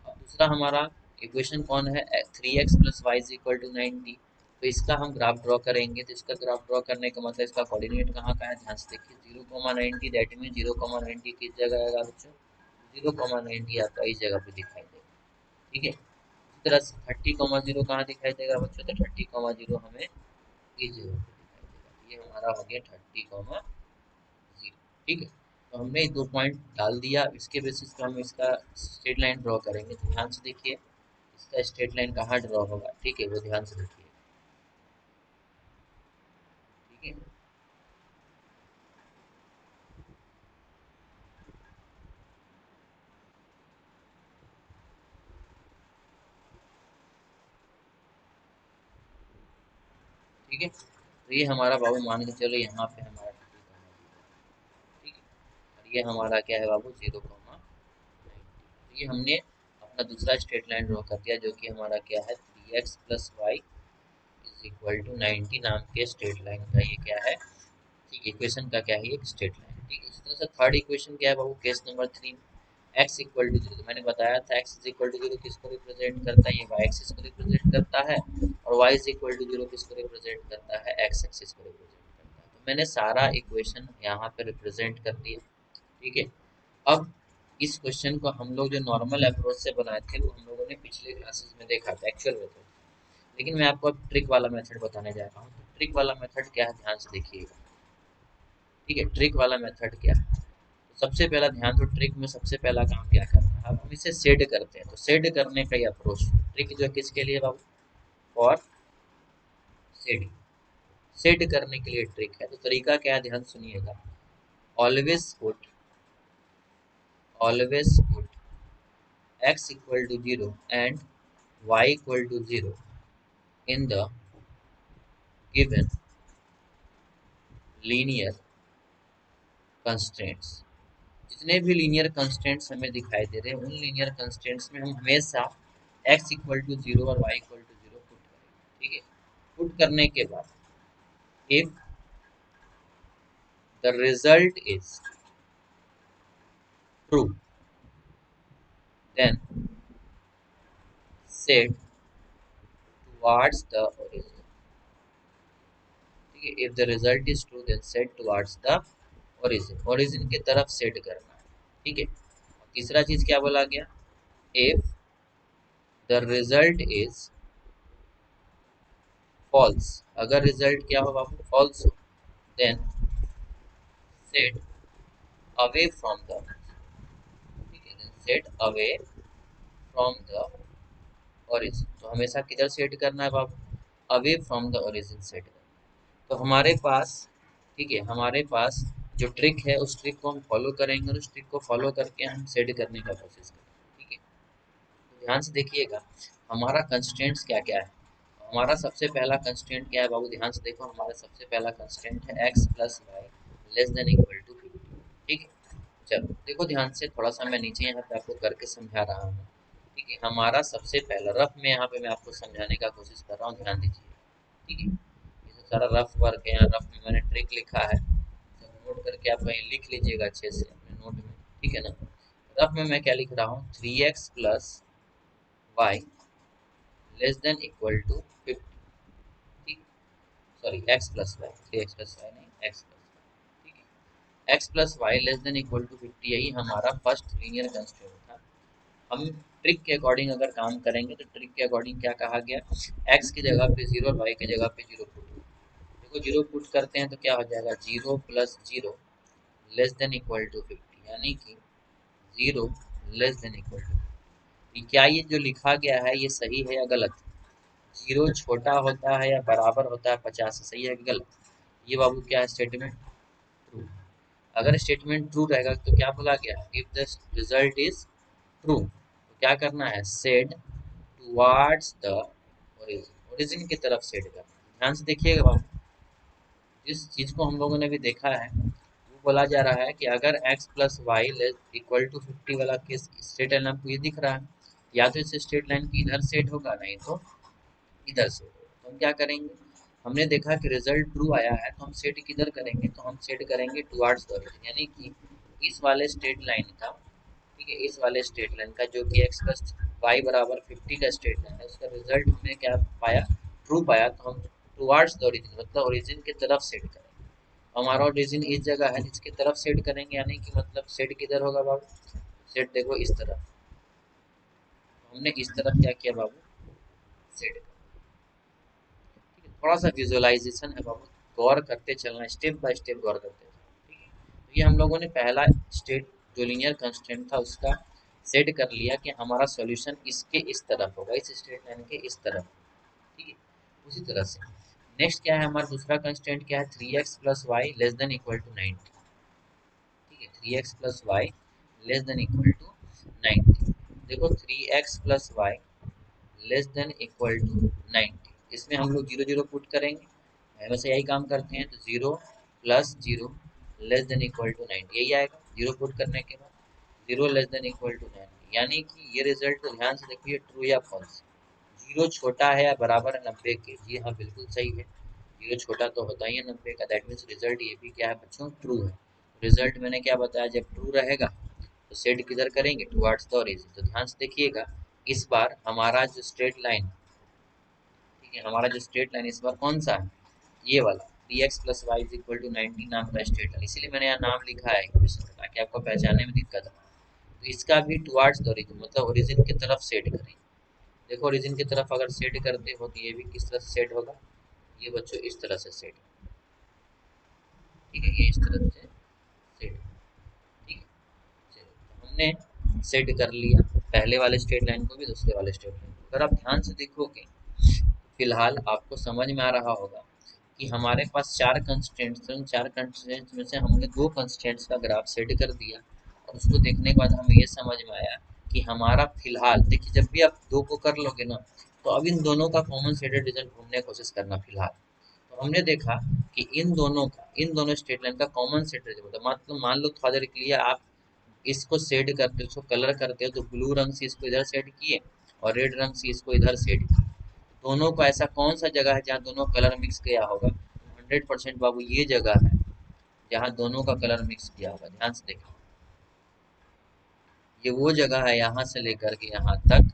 अब दूसरा हमारा इक्वेशन कौन है, 3x plus y is equal to 90। तो इसका हम ग्राफ ड्रॉ करेंगे। तो इसका ग्राफ ड्रॉ करने का मतलब इसका कोऑर्डिनेट कहाँ का है, ध्यान से देखिए 0,90, दैट मीन 0,90 किस जगह आएगा बच्चों, 0,90 आपका इस जगह पे दिखाई देगा। ठीक है, इसी तरह से 30,0 कहाँ दिखाई देगा बच्चों, तो 30,0 हमें इस जगह पे दिखाई देगा। ये हमारा हो गया 30,0। ठीक है, तो हमने दो पॉइंट डाल दिया, इसके बेसिस पे हम इसका स्ट्रेट लाइन ड्रॉ करेंगे। तो ध्यान से देखिए इसका स्ट्रेट लाइन कहाँ ड्रॉ होगा, ठीक है, वो ध्यान से देखिए। ठीक है, ठीक है, तो ये हमारा बाबू मान के चलो यहाँ पे हमारा 30,0, ठीक है, और ये हमारा क्या है बाबू 0,90। ये हमने अपना दूसरा स्ट्रेट लाइन ड्रॉ कर दिया, जो कि हमारा क्या है 3x+y इज इक्वल टू 90 नाम के स्ट्रेट लाइन का ये क्या है, ठीक, इक्वेशन का क्या है एक स्ट्रेट लाइन। ठीक है, इस तरह से थर्ड इक्वेशन क्या है बाबू, case number 3, x equal to zero. तो मैंने बताया था x is equal to zero किसको रिप्रेजेंट करता है, ये y एक्सिस को रिप्रेजेंट करता है, और y is equal to zero किसको रिप्रेजेंट करता है, x एक्सिस को रिप्रेजेंट करता है। तो मैंने सारा इक्वेशन यहाँ पे रिप्रेजेंट कर दिया। ठीक है, अब इस क्वेश्चन को हम लोग जो नॉर्मल अप्रोच से बनाए थे वो हम लोगों ने पिछले क्लासेस में देखा था एक्चुअल मेथड, लेकिन मैं आपको अब ट्रिक वाला मेथड बताने जा रहा हूँ। तो ट्रिक वाला मेथड क्या है, ध्यान से देखिएगा। ठीक है, ट्रिक वाला मेथड क्या है, तो सबसे पहला ध्यान दो, ट्रिक में सबसे पहला काम क्या करना है, अब हम इसे सेड करते हैं। तो सेड करने का ये अप्रोच, ट्रिक जो है किसके लिए बाबू, फॉर सेडिंग, सेड करने के लिए ट्रिक है। तो तरीका क्या है, ध्यान सुनिएगा। Always put, always put x equal to zero and y equal to zero in the given linear constraints. जितने भी लीनियर कंस्टेंट्स हमें दिखाई दे रहे हैं उन लीनियर कंस्टेंट्स में हम हमेशा x इक्वल टू जीरो और y equal to zero put करेंगे। ठीक है, पुट करने के बाद if the result is true then set towards the origin. ठीक है, if the result is true then set towards the origin, origin की तरफ सेट करना है। ठीक है, तीसरा चीज क्या बोला गया, if the result is false, अगर रिजल्ट क्या हो बाबू फॉल्स हो, then set away from the, ठीक है, then set away from the origin. तो हमेशा किधर सेट करना है बाबू, away from the origin set करना है। तो हमारे पास, ठीक है, हमारे पास जो ट्रिक है उस ट्रिक को हम फॉलो करेंगे और उस ट्रिक को फॉलो करके हम सेट करने का कोशिश करेंगे। ठीक है, तो ध्यान से देखिएगा हमारा कंस्ट्रेंट्स क्या क्या है। हमारा सबसे पहला कंस्ट्रेंट क्या है बाबू, ध्यान से देखो, हमारा सबसे पहला कंस्ट्रेंट है x plus y less than equal to 50। ठीक है, चलो देखो ध्यान से, थोड़ा सा मैं नीचे यहाँ पे आपको करके समझा रहा हूँ। ठीक है, हमारा सबसे पहला रफ में यहाँ पे मैं आपको समझाने का कोशिश कर रहा हूँ, ध्यान दीजिए। ठीक है, ये सब सारा रफ वर्क है, यहाँ रफ में मैंने ट्रिक लिखा है, सब नोट करके आप कहीं लिख लीजिएगा अच्छे से अपने नोट में। ठीक है ना, रफ में मैं क्या लिख रहा हूँ, 3x plus y less than equal to 50। ठीक, sorry x plus Y, 3x+y नहीं, एक्स प्लस वाई। ठीक है, x plus y less than equal to 50, यही हमारा फर्स्ट लीनियर कंस्ट्रेंट था। हम ट्रिक के अकॉर्डिंग अगर काम करेंगे तो ट्रिक के अकॉर्डिंग क्या कहा गया, एक्स की जगह पे जीरो और वाई की जगह पे जीरो पुट। देखो जीरो पुट करते हैं तो क्या हो जाएगा, zero plus zero less than equal to 50, यानी कि zero less than equal to. क्या ये जो लिखा गया है ये सही है या गलत, जीरो छोटा होता है या बराबर होता है 50 से, सही है कि गलत, ये बाबू क्या है स्टेटमेंट, ट्रू। अगर स्टेटमेंट ट्रू रहेगा तो क्या बोला गया, if the result is true तो क्या करना है, said towards the origin, origin की तरफ सेट करना है। ध्यान से देखिएगा बाबू, जिस चीज को हम लोगों ने भी देखा है वो बोला जा रहा है कि अगर x plus y equal to 50 वाला केस स्ट्रेट लाइन आपको ये दिख रहा है, या तो इस स्ट्रेट लाइन की इधर सेट होगा, नहीं तो इधर से। तो हम क्या करेंगे, हमने देखा कि रिजल्ट ट्रू आया है तो हम सेट किधर करेंगे, तो हम सेट करेंगे टुवर्ड्स द ओरिजिन, यानी कि इस वाले स्ट्रेट लाइन का, ठीक है, इस वाले स्ट्रेट लाइन का जो कि x प्लस वाई बराबर 50 का स्ट्रेट लाइन है, उसका रिजल्ट हमने क्या पाया, ट्रू पाया, तो हम टुवर्ड्स द ओरिजिन, मतलब ओरिजिन की तरफ सेट करेंगे। हमारा ओरिजिन इस जगह है, इसकी तरफ सेट करेंगे, यानी कि मतलब सेट किधर होगा बाबू, सेट देखो इस तरफ। तो हमने इस तरफ क्या किया बाबू, सेट कर। ठीक है, थोड़ा सा विजुअलाइजेशन है बाबू, गौर करते चलना, स्टेप बाय स्टेप गौर करते चलना। ठीक है, तो ये हम लोगों ने पहला स्टेट जो लीनियर कंस्ट्रेंट था उसका सेट कर लिया कि हमारा सॉल्यूशन इसके इस तरफ होगा, इस स्ट्रेट लाइन के इस तरफ। ठीक है, उसी तरह से नेक्स्ट क्या है हमारा दूसरा कंस्ट्रेंट, क्या है, 3x plus y less than equal to 90। ठीक है, 3x plus y less than equal to 90। देखो 3x plus y less than equal to 90, इसमें हम लोग जीरो जीरो पुट करेंगे, वैसे यही काम करते हैं। तो zero plus zero less than equal to 90 यही आएगा, जीरो पुट करने के बाद zero less than equal to 90, यानी कि ये रिजल्ट तो ध्यान से देखिए ट्रू या फॉल्स। जीरो छोटा है या बराबर है 90 के, जी हाँ बिल्कुल सही है, जीरो छोटा तो होता ही है 90 का, दैट मीन्स रिजल्ट ये भी क्या है बच्चों, ट्रू है। रिजल्ट मैंने क्या बताया, जब ट्रू रहेगा तो सेट किधर करेंगे, टुवर्ड्स द ओरिजिन। तो ध्यान से देखिएगा, इस बार हमारा जो स्ट्रेट लाइन, ठीक है, हमारा जो स्ट्रेट लाइन इस बार कौन सा है, ये वाला, D x plus y is equal to 90 नाम का स्ट्रेट लाइन, इसीलिए मैंने यहाँ नाम लिखा है इक्वेशन में, ताकि आपको पहचानने में दिक्कत हो। तो इसका भी टुवर्ड्स द ओरिजिन, मतलब ओरिजिन की तरफ सेट करें। देखो ओरिजिन की तरफ अगर सेट करते हो तो ये भी किस तरह से सेट होगा, ये बच्चों इस तरह से सेट, ठीक है, ये इस तरह से सेट। ठीक है, चलिए तो हमने सेट कर लिया पहले वाले स्ट्रेट लाइन को भी, दूसरे वाले स्ट्रेट लाइन को। अगर आप ध्यान से देखोगे, फिलहाल आपको समझ में आ रहा होगा कि हमारे पास चार कंस्ट्रेंट्स हैं, उन चार कंस्ट्रेंट्स में से हमने दो कंस्ट्रेंट्स का ग्राफ सेट कर दिया, और उसको देखने के बाद हमें ये समझ में आया कि हमारा फिलहाल, देखिए जब भी आप दो को कर लोगे ना, तो अब इन दोनों का कॉमन सेटेड रीजन ढूंढने की कोशिश करना फिलहाल। तो हमने देखा कि इन दोनों स्टेट लाइन का कॉमन सेट रीजन, मतलब मतलब मान लो थोड़ा देर के लिए आप इसको सेट करते हो, इसको कलर करते हो, तो ब्लू रंग से इसको इधर सेट किए और रेड रंग से इसको इधर सेट किए, दोनों को ऐसा कौन सा जगह है जहाँ दोनों कलर मिक्स किया होगा, 100% बाबू ये जगह है जहाँ दोनों का कलर मिक्स किया होगा। ध्यान से देखो, ये वो जगह है, यहाँ से लेकर के यहाँ तक,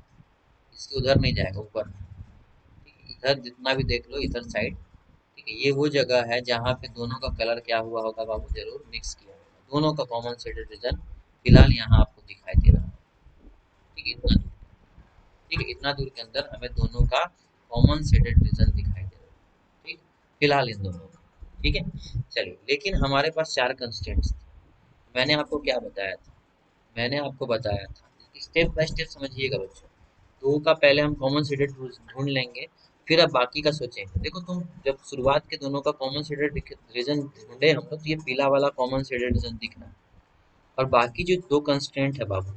इसके उधर नहीं जाएगा ऊपर, ठीक है, इधर जितना भी देख लो इधर साइड। ठीक है, ये वो जगह है जहाँ पे दोनों का कलर क्या हुआ होगा बाबू, जरूर मिक्स किया होगा, दोनों का कॉमन सेटेड रीजन फिलहाल यहाँ आपको दिखाई दे रहा है। ठीक है, इतना दूर, ठीक है, इतना दूर के अंदर हमें दोनों का कॉमन सेटेड रीजन दिखाई दे रहा है। ठीक, फिलहाल इन दोनों का। ठीक है, चलिए, लेकिन हमारे पास चार कंस्टेंट्स थे। मैंने आपको क्या बताया था, मैंने आपको बताया था, स्टेप बाय स्टेप समझिएगा बच्चों। दो का पहले हम कॉमन सीडेड ढूंढ लेंगे, फिर अब बाकी का सोचेंगे। देखो तुम जब शुरुआत के दोनों का कॉमन सीडेड रीजन ढूंढे हम लोग, तो ये पीला वाला कॉमन सीडेड रीजन दिखना, और बाकी जो दो कंस्ट्रेंट है बाबू,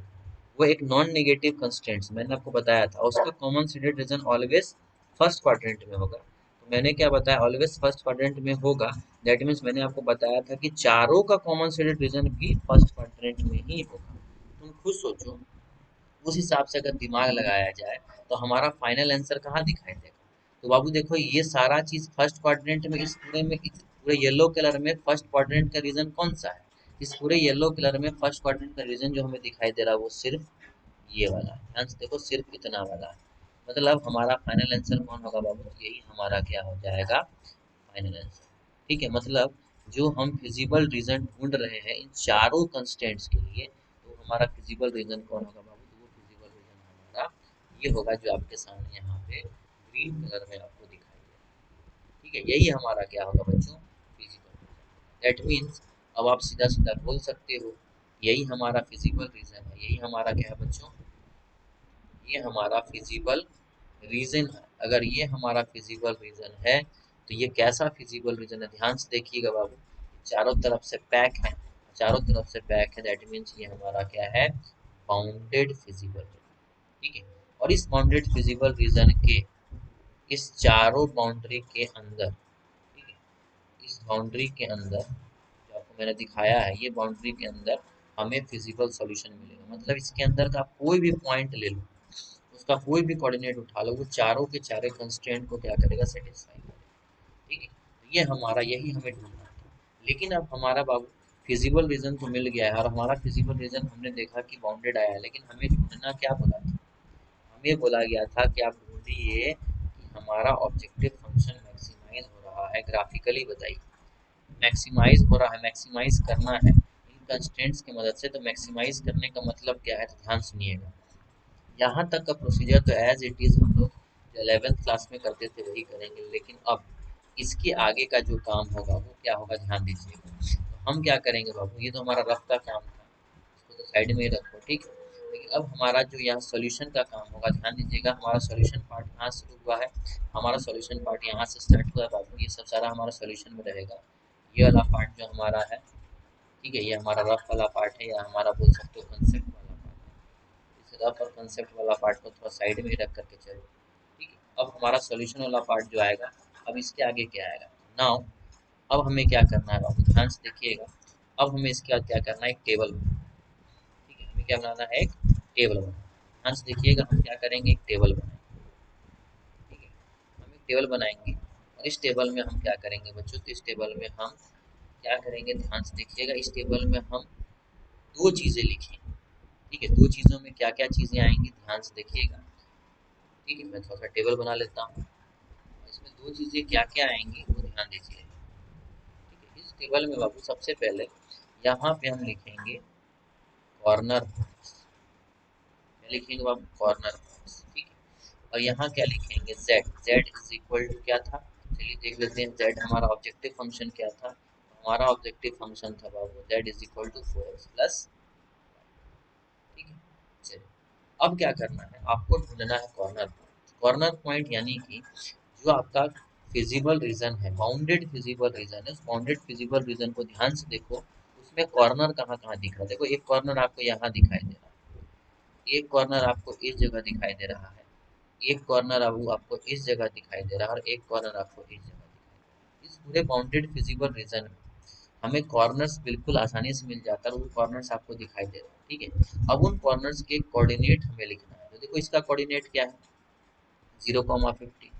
वो एक नॉन नेगेटिव कंस्ट्रेंट्स मैंने आपको बताया था, उसका common shaded region always first quadrant में होगा। तो मैंने क्या बताया, ऑलवेज फर्स्ट क्वाड्रेंट में होगा, दैट मीन्स मैंने आपको बताया था कि चारों का कॉमन सीडेड रीजन भी फर्स्ट क्वाड्रेंट में ही होगा। तुम खुद सोचो, उस हिसाब से अगर दिमाग लगाया जाए तो हमारा फाइनल आंसर कहाँ दिखाई देगा। तो बाबू देखो, ये सारा चीज फर्स्ट क्वाड्रेंट में, इस पूरे येलो कलर में फर्स्ट क्वाड्रेंट का रीजन कौन सा है, इस पूरे येलो कलर में फर्स्ट क्वाड्रेंट का रीजन जो हमें दिखाई दे रहा है वो सिर्फ ये वाला है। ध्यान से देखो, सिर्फ इतना वाला है, मतलब हमारा फाइनल आंसर कौन होगा बाबू, यही हमारा क्या हो जाएगा, फाइनल आंसर। ठीक है, मतलब जो हम फिजिबल रीजन ढूंढ रहे हैं इन चारों कंस्टेंट्स के लिए, तो हमारा फिजिबल रीजन कौन होगा बाबू, तो वो फिजिबल रीजन हमारा ये होगा जो आपके सामने यहाँ पे ग्रीन कलर में आपको दिखाई दे रहा है। ठीक है, यही हमारा क्या होगा बच्चों, फिजिबल रीजन। दैट मीन्स अब आप सीधा सीधा बोल सकते हो, यही हमारा फिजिबल रीजन है, यही हमारा क्या है बच्चों, ये हमारा फिजिबल रीजन है। अगर ये हमारा फिजिबल रीजन है, तो ये कैसा फिजिबल रीजन है, ध्यान से देखिएगा बाबू, चारों तरफ से पैक है, चारों तरफ से पैक है, दैट मीन्स ये हमारा क्या है, बाउंडेड फिजिबल रीजन। ठीक है, और इस बाउंडेड फिजिबल रीजन के इस चारों बाउंड्री के अंदर, ठीक है, इस बाउंड्री के अंदर जो आपको मैंने दिखाया है, ये बाउंड्री के अंदर हमें फिजिबल सॉल्यूशन मिलेगा, मतलब इसके अंदर का कोई भी पॉइंट ले लो, उसका कोई भी कोऑर्डिनेट उठा लो, वो चारों के चारे कंस्ट्रेंट को क्या करेगा, सेटिस्फाई करेगा। ठीक है, तो ये हमारा, यही हमें ढूंढना था। लेकिन अब हमारा बाबू फिजिबल रीजन तो मिल गया है, और हमारा फिजिबल रीजन हमने देखा कि बाउंडेड आया है, लेकिन हमें ढूंढना क्या बोला था, हमें बोला गया था कि आप ढूंढिए कि हमारा ऑब्जेक्टिव फंक्शन मैक्सिमाइज रहा है ग्राफिकली बताइए। मैक्सिमाइज हो रहा है, मैक्सिमाइज करना है इन कंस्ट्रेंट्स की मदद से। तो मैक्सिमाइज करने का मतलब क्या है, तो ध्यान सुनिएगा। यहाँ तक का प्रोसीजर तो एज इट इज हम लोग जो 11th क्लास में करते थे वही करेंगे, लेकिन अब इसके आगे का जो काम होगा वो क्या होगा, ध्यान दीजिएगा। तो हम क्या करेंगे बाबू, ये तो हमारा रफ का काम था, इसको तो साइड में ही रखो, ठीक है। लेकिन अब हमारा जो यहाँ सॉल्यूशन का काम होगा, ध्यान दीजिएगा, हमारा सॉल्यूशन पार्ट यहाँ शुरू हुआ है, हमारा सॉल्यूशन पार्ट यहाँ से स्टार्ट हुआ है बाबू। ये सब सारा हमारा सॉल्यूशन में रहेगा। ये वाला पार्ट जो हमारा है, ठीक है, ये हमारा रफ वाला पार्ट है, या हमारा बोल सकते हो कंसेप्ट वाला पार्ट है। इस रफ और कंसेप्ट वाला पार्ट को थोड़ा साइड में ही रख करके चलो, ठीक है। अब हमारा सॉल्यूशन वाला पार्ट जो आएगा, अब इसके आगे क्या आएगा नाउ। अब हमें क्या करना है बाबू, ध्यान से देखिएगा। अब हमें इसके बाद क्या करना है, एक टेबल बनाना, ठीक है। हमें क्या बनाना है, एक टेबल बनाना। ध्यान से देखिएगा, हम क्या करेंगे, एक टेबल बनाएंगे, ठीक है। हम एक टेबल बनाएंगे, और इस टेबल में हम क्या करेंगे बच्चों, तो इस टेबल में हम क्या करेंगे, ध्यान से देखिएगा। इस टेबल में हम दो चीज़ें लिखेंगे, ठीक है। दो चीज़ों में क्या क्या चीज़ें आएंगी, ध्यान से देखिएगा, ठीक है। मैं थोड़ा सा टेबल बना लेता हूँ, इसमें दो चीज़ें क्या क्या आएंगी वो ध्यान दीजिए, ठीक है। इस टेबल में बाबू सबसे पहले यहाँ पे हम लिखेंगे कॉर्नर पॉइंट्स। क्या लिखेंगे बाबू, कॉर्नर पॉइंट्स, ठीक है। और यहाँ क्या लिखेंगे, z. Z is equal to क्या था, चलिए देख लेते हैं। जेड हमारा ऑब्जेक्टिव फंक्शन क्या था, हमारा ऑब्जेक्टिव फंक्शन था बाबू z is equal to 4x plus, ठीक है। चलिए अब क्या करना है, आपको ढूंढना है कॉर्नर पॉइंट। कॉर्नर पॉइंट यानी कि जो आपका फिजिबल रीजन है, बाउंडेड फिजिबल रीजन है, उस बाउंडेड फिजिबल रीजन को ध्यान से देखो, उसमें कॉर्नर कहाँ कहाँ दिख रहा है। देखो एक कॉर्नर आपको यहाँ दिखाई दे रहा है, एक कॉर्नर आपको इस जगह दिखाई दे रहा है, एक कॉर्नर आपको इस जगह दिखाई दे रहा है, और एक कॉर्नर आपको इस जगह दिखाई दे रहा है। इस पूरे बाउंडेड फिजिबल रीजन में हमें कॉर्नर्स बिल्कुल आसानी से मिल जाता है, और वो कॉर्नर्स आपको दिखाई दे रहे हैं, ठीक है। अब उन कॉर्नर्स के कोऑर्डिनेट हमें लिखना है। तो देखो इसका कोऑर्डिनेट क्या है, 0,50।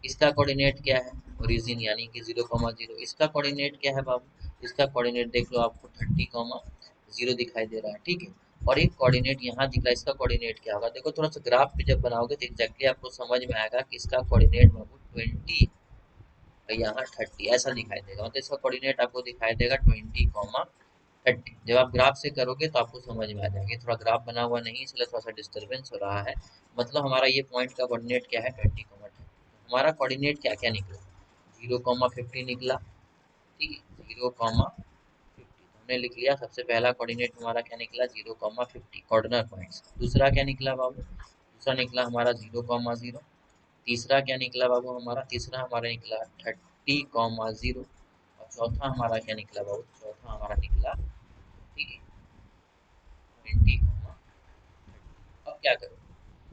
इसका कोऑर्डिनेट क्या है, ओरिजिन यानी कि 0,0। इसका कोऑर्डिनेट क्या है बाबू, इसका कोऑर्डिनेट देख लो, आपको 30,0 दिखाई दे रहा है, ठीक है। और एक कोऑर्डिनेट यहाँ दिख रहा है, इसका कोऑर्डिनेट क्या होगा, देखो थोड़ा सा ग्राफ पे जब बनाओगे तो एग्जैक्टली आपको समझ में आएगा कि इसका कोऑर्डिनेट बाबू 20 और यहाँ 30 ऐसा दिखाई देगा। मतलब इसका कोऑर्डिनेट आपको दिखाई देगा 20,30। जब आप ग्राफ से करोगे तो आपको समझ में आ जाएगा। थोड़ा ग्राफ बना हुआ नहीं, इसलिए थोड़ा सा डिस्टर्बेंस हो रहा है। मतलब हमारा ये पॉइंट का कोऑर्डिनेट क्या है, 20,30। हमारा कोऑर्डिनेट क्या क्या निकला, 0,50 निकला, ठीक है। 0,50 तो हमने लिख लिया। सबसे पहला कोऑर्डिनेट हमारा क्या निकला, 0,50 कॉर्नर पॉइंट्स। दूसरा क्या निकला बाबू, दूसरा निकला हमारा 0,0। तीसरा क्या निकला बाबू हमारा, तीसरा हमारा निकला 30,0। और चौथा हमारा क्या निकला बाबू, चौथा हमारा निकला, ठीक है, 20,30। अब क्या करो,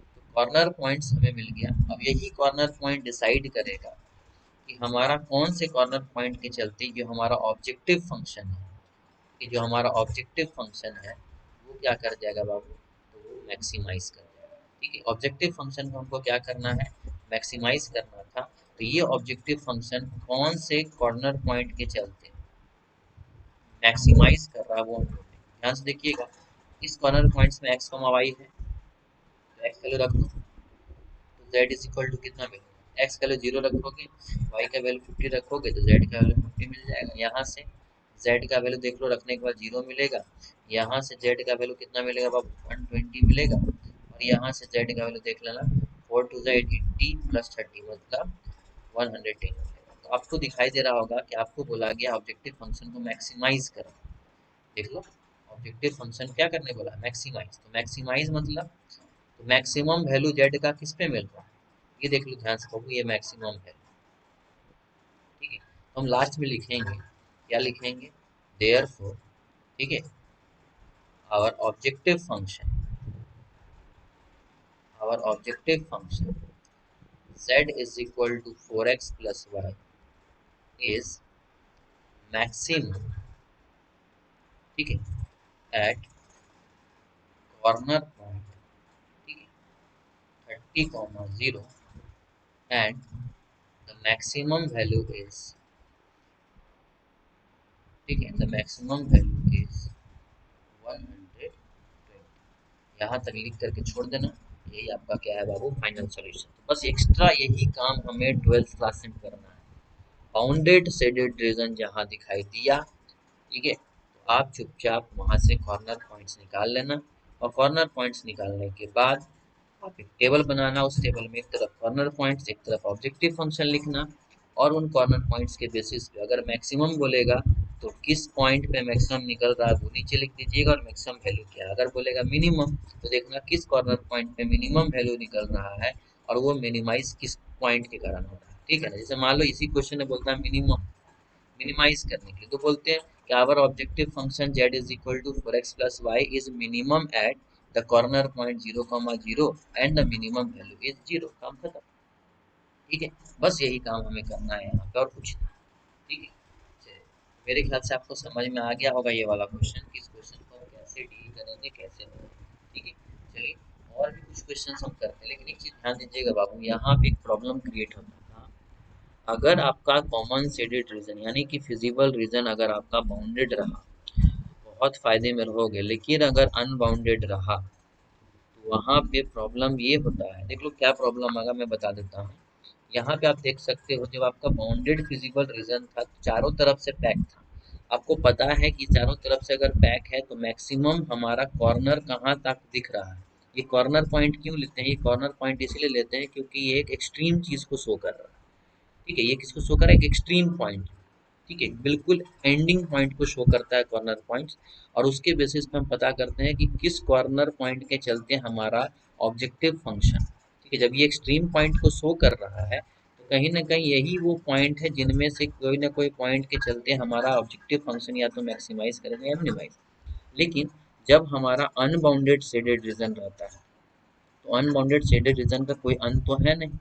तो कॉर्नर पॉइंट्स हमें मिल गया। अब यही कॉर्नर पॉइंट डिसाइड करेगा कि हमारा कौन से कॉर्नर पॉइंट के चलते जो हमारा ऑब्जेक्टिव फंक्शन है, कि जो हमारा ऑब्जेक्टिव फंक्शन है वो क्या कर जाएगा बाबू, तो वो मैक्सिमाइज कर जाएगा, ठीक है। ऑब्जेक्टिव फंक्शन को हमको क्या करना है, मैक्सिमाइज करना था। तो ये ऑब्जेक्टिव फंक्शन कौन से कॉर्नर पॉइंट के चलते मैक्सिमाइज कर रहा है वो हम ढूंढेंगे। ध्यान से देखिएगा, इस कॉर्नर पॉइंट्स में एक्स कॉमा वाई है, तो एक्स वैल्यू रख दो, तो जेड इज इक्वल टू कितना मिलेगा, एक्स का वैल्यू 0 रखोगे, वाई का वैल्यू 50 रखोगे, तो जेड का वैल्यू 50 मिल जाएगा। यहाँ से जेड का वैल्यू देख लो, रखने के बाद 0 मिलेगा। यहाँ से जेड का वैल्यू कितना मिलेगा बाबू, 120 मिलेगा। और यहाँ से जेड का वैल्यू देख लेना, 4 टू जेड 80 प्लस 30 मतलब 110 मिलेगा। तो आपको दिखाई दे रहा होगा कि आपको बोला गया ऑब्जेक्टिव फंक्शन को मैक्सिमाइज करना। देख लो, ऑब्जेक्टिव फंक्शन क्या करने बोला, मैक्सिमाइज। तो मैक्सिमाइज मतलब तो मैक्सिमम वैल्यू जेड का किस पे मिल रहा है, ये देख लो ध्यान से बबू, ये मैक्सिमम है, ठीक है। तो हम लास्ट में लिखेंगे, क्या लिखेंगे, देयरफॉर, ठीक है, our objective function, our objective function z is equal to 4x plus y is maximum, ठीक है, एट कॉर्नर पॉइंट, ठीक है, 30,0 and the maximum value is, ठीक है, द मैक्सिमम वैल्यू इज 120। यहाँ तक लिख करके छोड़ देना। यही आपका क्या है बाबू, फाइनल सॉल्यूशन। तो बस एक्स्ट्रा यही काम हमें 12th क्लास में करना है। बाउंडेड शेडेड रीजन जहाँ दिखाई दिया, ठीक है, तो आप चुपचाप वहां से कॉर्नर पॉइंट्स निकाल लेना। और कॉर्नर पॉइंट्स निकालने के बाद आप एक टेबल बनाना, उस टेबल में एक तरफ कॉर्नर पॉइंट्स एक तरफ ऑब्जेक्टिव फंक्शन लिखना। और उन कॉर्नर पॉइंट्स के बेसिस पे अगर मैक्सिमम बोलेगा तो किस पॉइंट पे मैक्सिमम निकल रहा है वो नीचे लिख दीजिएगा और मैक्सिमम वैल्यू क्या है। अगर बोलेगा मिनिमम तो देखना किस कॉर्नर पॉइंट पे मिनिमम वैल्यू निकल रहा है और वो मिनिमाइज किस पॉइंट के कारण हो रहा है। ठीक है ना, जैसे मान लो इसी क्वेश्चन में बोलता है मिनिमम मिनिमाइज करने के लिए, तो बोलते हैं कि our objective function z is equal to 4x plus y is minimum at the corner point 0, 0 and the minimum value is 0। काम खत्म। ठीक है, बस यही काम हमें करना है यहाँ पे और कुछ नहीं। ठीक है, चलिए, मेरे ख्याल से आपको समझ में आ गया होगा ये वाला क्वेश्चन कि इस क्वेश्चन को हम कैसे डील करेंगे कैसे नहीं। ठीक है, चलिए और भी कुछ क्वेश्चन हम करते हैं, लेकिन एक चीज ध्यान दीजिएगा बाबू, यहाँ पे एक प्रॉब्लम क्रिएट होता था। अगर आपका कॉमन शेडेड रीजन यानी कि फिजिबल रीजन अगर आपका बाउंडेड रहा बहुत फायदे में रहोगे, लेकिन अगर अनबाउंडेड रहा तो वहाँ पे प्रॉब्लम ये होता है। देख लो क्या प्रॉब्लम आएगा, मैं बता देता हूँ। यहाँ पे आप देख सकते हो जब आपका बाउंडेड फिजिबल रीजन था तो चारों तरफ से पैक था। आपको पता है कि चारों तरफ से अगर पैक है तो मैक्सिमम हमारा कॉर्नर कहाँ तक दिख रहा है। ये कॉर्नर पॉइंट क्यों लेते हैं, ये कॉर्नर पॉइंट इसलिए लेते हैं क्योंकि ये एक एक्सट्रीम चीज को शो कर रहा है। ठीक है, ये किसको शो कर रहा है, एक एक्सट्रीम पॉइंट। ठीक है, बिल्कुल एंडिंग पॉइंट को शो करता है कॉर्नर पॉइंट्स। और उसके बेसिस पे हम पता करते हैं कि किस कॉर्नर पॉइंट के चलते हमारा ऑब्जेक्टिव फंक्शन, ठीक है, जब ये एक्सट्रीम पॉइंट को शो कर रहा है तो कहीं ना कहीं यही वो पॉइंट है जिनमें से कोई ना कोई पॉइंट के चलते हमारा ऑब्जेक्टिव फंक्शन या तो मैक्सिमाइज करेगा या मिनिमाइज। लेकिन जब हमारा अनबाउंडेड शेडेड रीजन रहता है तो अनबाउंडेड शेडेड रीजन का कोई अंत तो है नहीं,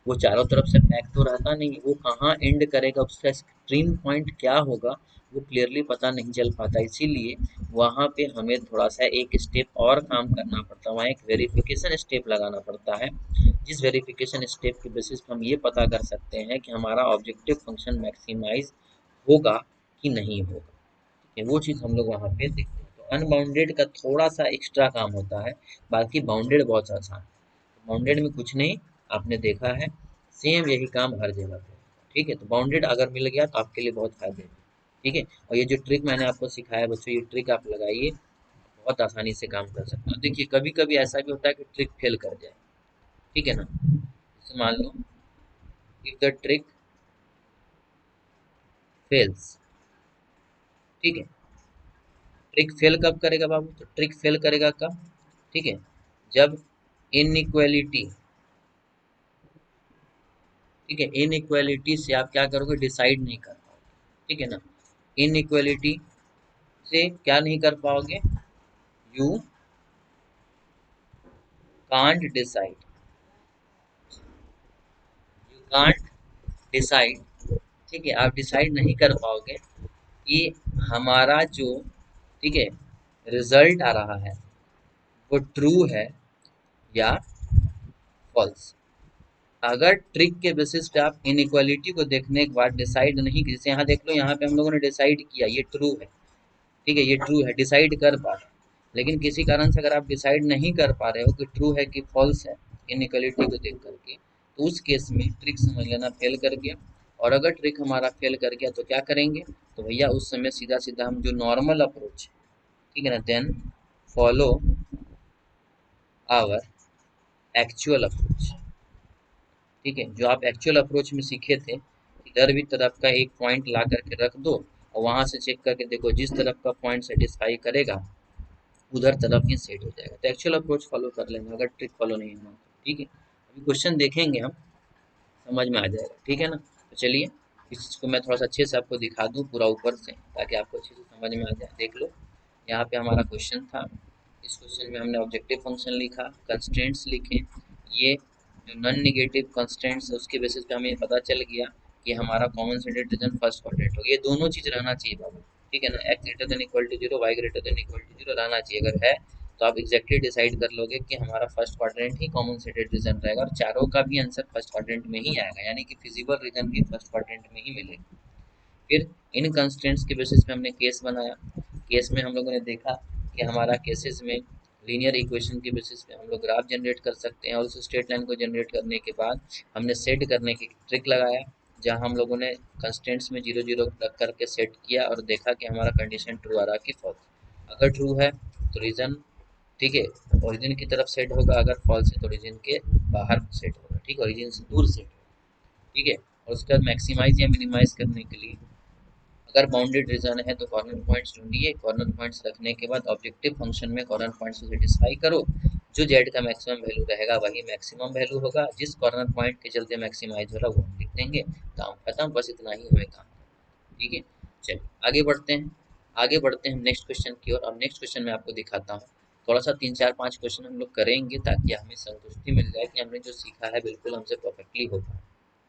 वो चारों तरफ से पैक तो रहता नहीं, वो कहाँ एंड करेगा, उसका एक्सट्रीम पॉइंट क्या होगा वो क्लियरली पता नहीं चल पाता। इसीलिए वहाँ पे हमें थोड़ा सा एक स्टेप और काम करना पड़ता है, वहाँ एक वेरिफिकेशन स्टेप लगाना पड़ता है। जिस वेरिफिकेशन स्टेप के बेसिस पे हम ये पता कर सकते हैं कि हमारा ऑब्जेक्टिव फंक्शन मैक्सिमाइज होगा कि नहीं होगा। ठीक है, वो चीज़ हम लोग वहाँ पे देखते हैं। तो अनबाउंडेड का थोड़ा सा एक्स्ट्रा काम होता है, बाकी बाउंडेड बहुत आसान है। बाउंडेड में कुछ नहीं, आपने देखा है, सेम यही काम हर जगह पे। ठीक है, तो बाउंडेड अगर मिल गया तो आपके लिए बहुत फायदे में। ठीक है, और ये जो ट्रिक मैंने आपको सिखाया बच्चों, ये ट्रिक आप लगाइए, बहुत आसानी से काम कर सकते हो। देखिए कभी कभी ऐसा भी होता है कि ट्रिक फेल कर जाए। ठीक है ना, जैसे मान लो इफ द ट्रिक फेल्स। ठीक है, ट्रिक फेल कब करेगा बाबू, तो ट्रिक फेल करेगा कब, ठीक है, जब इनइक्वालिटी, ठीक है, इनइक्वालिटी से आप क्या करोगे, डिसाइड नहीं कर पाओगे। ठीक है ना, इनइक्वालिटी से क्या नहीं कर पाओगे, you can't decide, you can't decide. ठीक है, आप डिसाइड नहीं कर पाओगे कि हमारा जो, ठीक है, रिजल्ट आ रहा है वो ट्रू है या फॉल्स। अगर ट्रिक के बेसिस पे आप इनइक्वालिटी को देखने के बाद डिसाइड नहीं, जैसे यहाँ देख लो, यहाँ पे हम लोगों ने डिसाइड किया ये ट्रू है। ठीक है, ये ट्रू है, डिसाइड कर पा रहे हैं। लेकिन किसी कारण से अगर आप डिसाइड नहीं कर पा रहे हो कि ट्रू है कि फॉल्स है इनइक्वालिटी को देख करके, तो उस केस में ट्रिक समझ लेना फेल कर गया। और अगर ट्रिक हमारा फेल कर गया तो क्या करेंगे, तो भैया उस समय सीधा सीधा हम जो नॉर्मल अप्रोच, ठीक है ना, then follow our actual approach. ठीक है, जो आप एक्चुअल अप्रोच में सीखे थे, इधर भी तरफ का एक पॉइंट ला करके रख दो और वहां से चेक करके देखो जिस तरफ का पॉइंट सेटिस्फाई करेगा उधर तरफ ही सेट हो जाएगा। तो एक्चुअल अप्रोच फॉलो कर लेना अगर ट्रिक फॉलो नहीं होना तो। ठीक है, अभी क्वेश्चन देखेंगे हम, समझ में आ जाएगा। ठीक है ना, तो चलिए इस चीज़ को मैं थोड़ा सा अच्छे से आपको दिखा दूँ पूरा ऊपर से, ताकि आपको अच्छे से समझ में आ जाए। देख लो, यहाँ पे हमारा क्वेश्चन था, इस क्वेश्चन में हमने ऑब्जेक्टिव फंक्शन लिखा, कंस्ट्रेंट्स लिखे, ये जो नॉन निगेटिव कंस्ट्रेंट्स है उसके बेसिस पे हमें पता चल गया कि हमारा common shaded region first quadrant हो। ये दोनों चीज़ रहना चाहिए बाबू। ठीक है ना, x greater than equal to zero, y greater than equal to zero रहना चाहिए। अगर है तो आप एग्जैक्टली डिसाइड कर लोगे कि हमारा फर्स्ट क्वाड्रेंट ही कॉमन सेटेड रीजन रहेगा और चारों का भी आंसर फर्स्ट क्वाड्रेंट में ही आएगा, यानी कि फिजिबल रीजन भी फर्स्ट क्वाड्रेंट में ही मिलेगा। फिर इन कंस्ट्रेंट्स के बेसिस पे हमने केस बनाया। केस में हम लोगों ने देखा कि हमारा केसेस में लीनियर इक्वेशन के बेसिस पे हम लोग ग्राफ जनरेट कर सकते हैं और उस स्ट्रेट लाइन को जनरेट करने के बाद हमने सेट करने की ट्रिक लगाया। जहाँ हम लोगों ने कंस्टेंट्स में 0 0 रख करके सेट किया और देखा कि हमारा कंडीशन ट्रू आ रहा कि फॉल्स। अगर ट्रू है तो रीजन, ठीक है, ओरिजिन की तरफ सेट होगा, अगर फॉल्स है तो ओरिजिन के बाहर सेट होगा, ठीक है, ओरिजिन से दूर सेट होगा, ठीक है। और उसके बाद मैक्सिमाइज या मिनिमाइज करने के लिए अगर बाउंडेड रीजन है तो कॉर्नर पॉइंट्स ढूंढिए, कॉर्नर पॉइंट्स रखने के बाद ऑब्जेक्टिव फंक्शन में कॉर्नर पॉइंट्स को सेटिस्फाई करो, जो जेड का मैक्सिमम वैल्यू रहेगा वही मैक्सिमम वैल्यू होगा, जिस कॉर्नर पॉइंट के चलते मैक्सिमाइज हो रहा वो हम लिख देंगे, काम खत्म, बस इतना ही हमें काम, ठीक है। चलिए आगे बढ़ते हैं, आगे बढ़ते हैं नेक्स्ट क्वेश्चन की ओर। अब नेक्स्ट क्वेश्चन में आपको दिखाता हूँ, थोड़ा सा 3 4 5 क्वेश्चन हम लोग करेंगे ताकि हमें संतुष्टि मिल जाए कि हमने जो सीखा है बिल्कुल हमसे परफेक्टली हो पाए,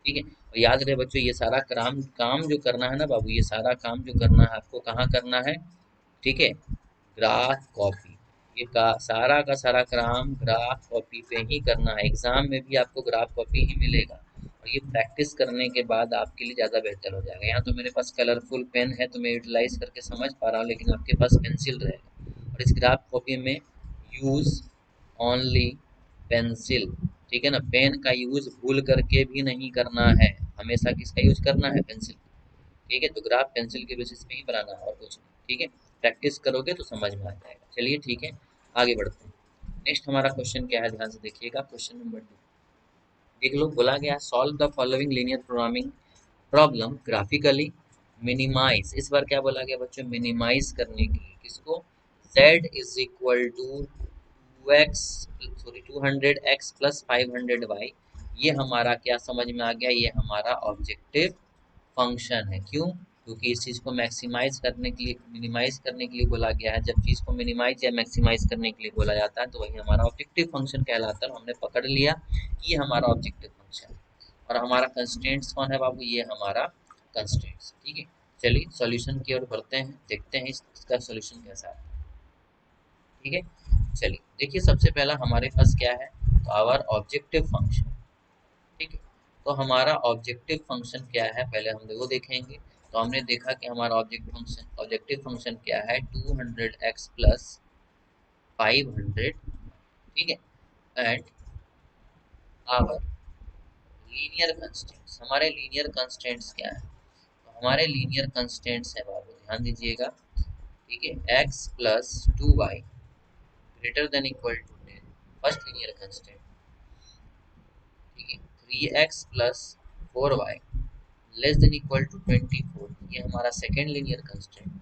ठीक है। और याद रहे बच्चों, ये सारा काम काम जो करना है ना बाबू, ये सारा काम जो करना है आपको कहाँ करना है, ठीक है, ग्राफ कॉपी। ये सारा का सारा काम ग्राफ कॉपी पे ही करना है, एग्जाम में भी आपको ग्राफ कॉपी ही मिलेगा, और ये प्रैक्टिस करने के बाद आपके लिए ज़्यादा बेहतर हो जाएगा। यहाँ तो मेरे पास कलरफुल पेन है तो मैं यूटिलाइज करके समझ पा रहा हूँ, लेकिन आपके पास पेंसिल रहेगा, और इस ग्राफ कॉपी में यूज ओनली पेंसिल, ठीक है ना, पेन का यूज भूल करके भी नहीं करना है, हमेशा किसका यूज करना है, पेंसिल, ठीक है। तो ग्राफ पेंसिल के बेसिस पे ही बनाना है और कुछ नहीं, ठीक है। प्रैक्टिस करोगे तो समझ में आ जाएगा। चलिए ठीक है, आगे बढ़ते हैं। नेक्स्ट हमारा क्वेश्चन क्या है, ध्यान से देखिएगा, क्वेश्चन नंबर 2 देख लो, बोला गया solve the following linear programming problem graphically minimize. इस बार क्या बोला गया बच्चों, मिनिमाइज करने के लिए किसको, z is equal to 2x, sorry 200x plus 500y। ये हमारा क्या समझ में आ गया, ये हमारा ऑब्जेक्टिव फंक्शन है। क्यों, क्योंकि इस चीज़ को मैक्सिमाइज करने के लिए, मिनिमाइज करने के लिए बोला गया है। जब चीज़ को मिनिमाइज या मैक्सिमाइज करने के लिए बोला जाता है तो वही हमारा ऑब्जेक्टिव फंक्शन कहलाता है। हमने पकड़ लिया कि ये हमारा ऑब्जेक्टिव फंक्शन है, और हमारा कंस्ट्रेंट्स कौन है बाबू, ये हमारा कंस्ट्रेंट्स, ठीक है। चलिए सॉल्यूशन की ओर बढ़ते हैं, देखते हैं इसका सॉल्यूशन कैसा है, ठीक है। चलिए देखिए, सबसे पहला हमारे पास क्या है, तो आवर ऑब्जेक्टिव फंक्शन, ठीक है। तो हमारा ऑब्जेक्टिव फंक्शन क्या है, पहले हम वो देखेंगे। तो हमने देखा कि हमारा ऑब्जेक्टिव फंक्शन क्या है, 200x प्लस 500, ठीक है, एंड आवर लीनियर कंस्टेंट्स। हमारे लीनियर कंस्टेंट्स क्या है, तो हमारे लीनियर कंस्टेंट्स है बाबू, ध्यान दीजिएगा, ठीक है, x plus 2y greater than equal to 10, first linear constant, ठीक है। 3x plus 4y less than equal to 24, ये हमारा सेकेंड लीनियर कंस्टेंट।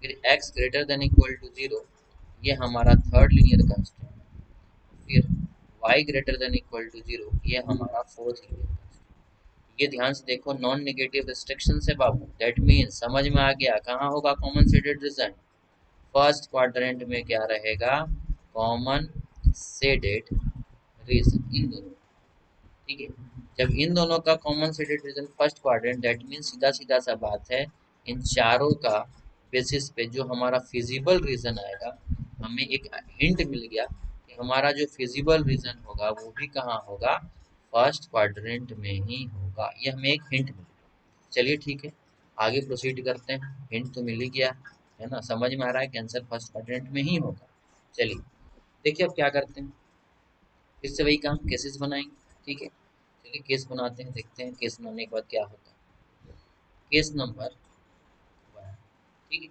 फिर x greater than equal to 0, ये हमारा थर्ड लीनियर कंस्टेंट। फिर y greater than equal to 0, ये हमारा फोर्थ लीनियर कंस्टेंट। ये ध्यान से देखो, नॉन नेगेटिव रिस्ट्रिक्शन है बाबू, दैट मीन्स समझ में आ गया कहाँ होगा common shaded region, first quadrant में क्या रहेगा, कॉमन शेडेड रीजन, इन दोनों, ठीक है। जब इन दोनों का common shaded region first quadrant, that mean सीधा सीधा सा बात है, इन चारों का बेसिस पे जो हमारा फिजिबल रीजन आएगा, हमें एक हिंट मिल गया कि हमारा जो फिजिबल रीजन होगा वो भी कहाँ होगा, फर्स्ट क्वाड्रेंट में ही होगा। ये हमें एक हिंट मिल गया। चलिए ठीक है, आगे प्रोसीड करते हैं, हिंट तो मिल ही गया है ना, समझ में आ रहा है कि आंसर फर्स्ट क्वाड्रेंट में ही होगा। चलिए देखिए अब क्या करते हैं, फिर से वही काम, केसेस बनाएंगे, ठीक है। चलिए केस बनाते हैं, देखते हैं केस बनाने के बाद क्या होता है। केस नंबर 1, ठीक है।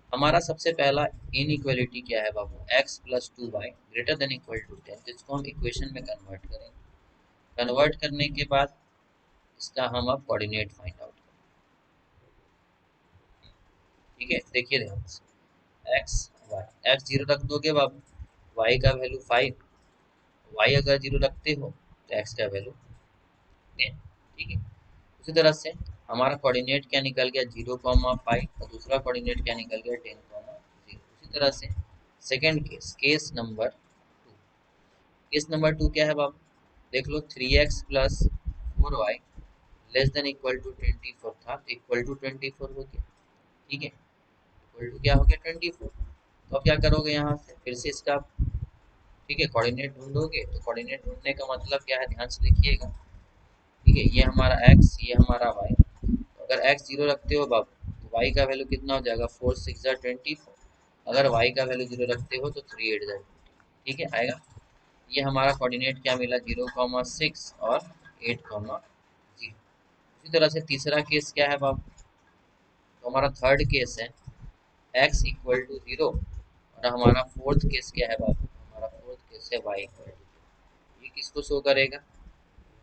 हमारा सबसे पहला इनइक्वालिटी क्या है बाबू, x plus 2y greater than equal to 10, जिसको हम इक्वेशन में कन्वर्ट करेंगे। कन्वर्ट करने के बाद इसका हम अब कोऑर्डिनेट फाइंड आउट करेंगे, ठीक है। देखिए ध्यान से, x y, x 0 रख दोगे बाबू, y का वैल्यू 5, y अगर 0 रखते हो तो x का वैल्यू 10, ठीक है। उसी तरह से हमारा कोऑर्डिनेट क्या निकल गया, 0,5, और दूसरा कोऑर्डिनेट क्या निकल गया, 10,0। उसी तरह से second case, case number 2, case number 2 क्या है बाबू, देख लो, 3x plus 4y less than equal to 24 था, इक्वल टू 24 हो गया, ठीक है, इक्वल टू क्या हो गया, 24। तो अब क्या करोगे, यहाँ से फिर से इसका, ठीक है, कोऑर्डिनेट ढूंढोगे। तो कोऑर्डिनेट ढूंढने का मतलब क्या है, ध्यान से देखिएगा, ठीक है, ये हमारा x, ये हमारा y। तो अगर x 0 रखते हो बाबू तो y का वैल्यू कितना हो जाएगा, 4 6 जा 24। अगर y का वैल्यू 0 रखते हो तो 3 8 जा 20, ठीक है, आएगा। ये हमारा कोऑर्डिनेट क्या मिला, 0,6 और 8,0। उसी इसी तरह से तीसरा केस क्या है बाबू, तो हमारा थर्ड केस है x इक्वल टू 0, और हमारा फोर्थ केस क्या है बाबू, हमारा फोर्थ केस है y इक्वल टू। ये किसको शो करेगा,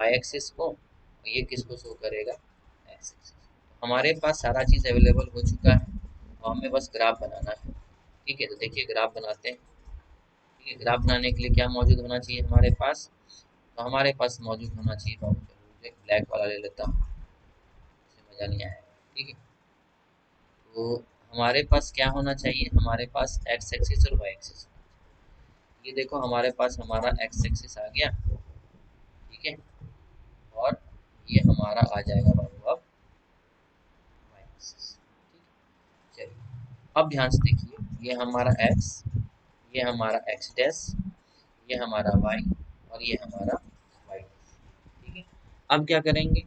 y एक्सिस को, और ये किसको शो करेगा, x एक्सिस। हमारे पास सारा चीज़ अवेलेबल हो चुका है, और हमें बस ग्राफ बनाना है। ठीक है, तो देखिए ग्राफ बनाते हैं। ठीक है, ग्राफ बनाने के लिए क्या मौजूद होना चाहिए हमारे पास, तो हमारे पास मौजूद होना चाहिए बाबू, चलो एक ब्लैक वाला ले लेता हूँ, इससे मज़ा नहीं आएगा। ठीक है, तो हमारे पास क्या होना चाहिए, हमारे पास एक्स एक्सिस और वाई एक्सिस। ये देखो हमारे पास हमारा एक्स एक्सिस आ गया। ठीक है, और ये हमारा आ जाएगा बाबू अब वाई एक्सिस। चलिए अब ध्यान से देखिए, ये हमारा एक्स, ये हमारा एक्स डैश, ये हमारा वाई, और ये हमारा वाई। ठीक है, अब क्या करेंगे,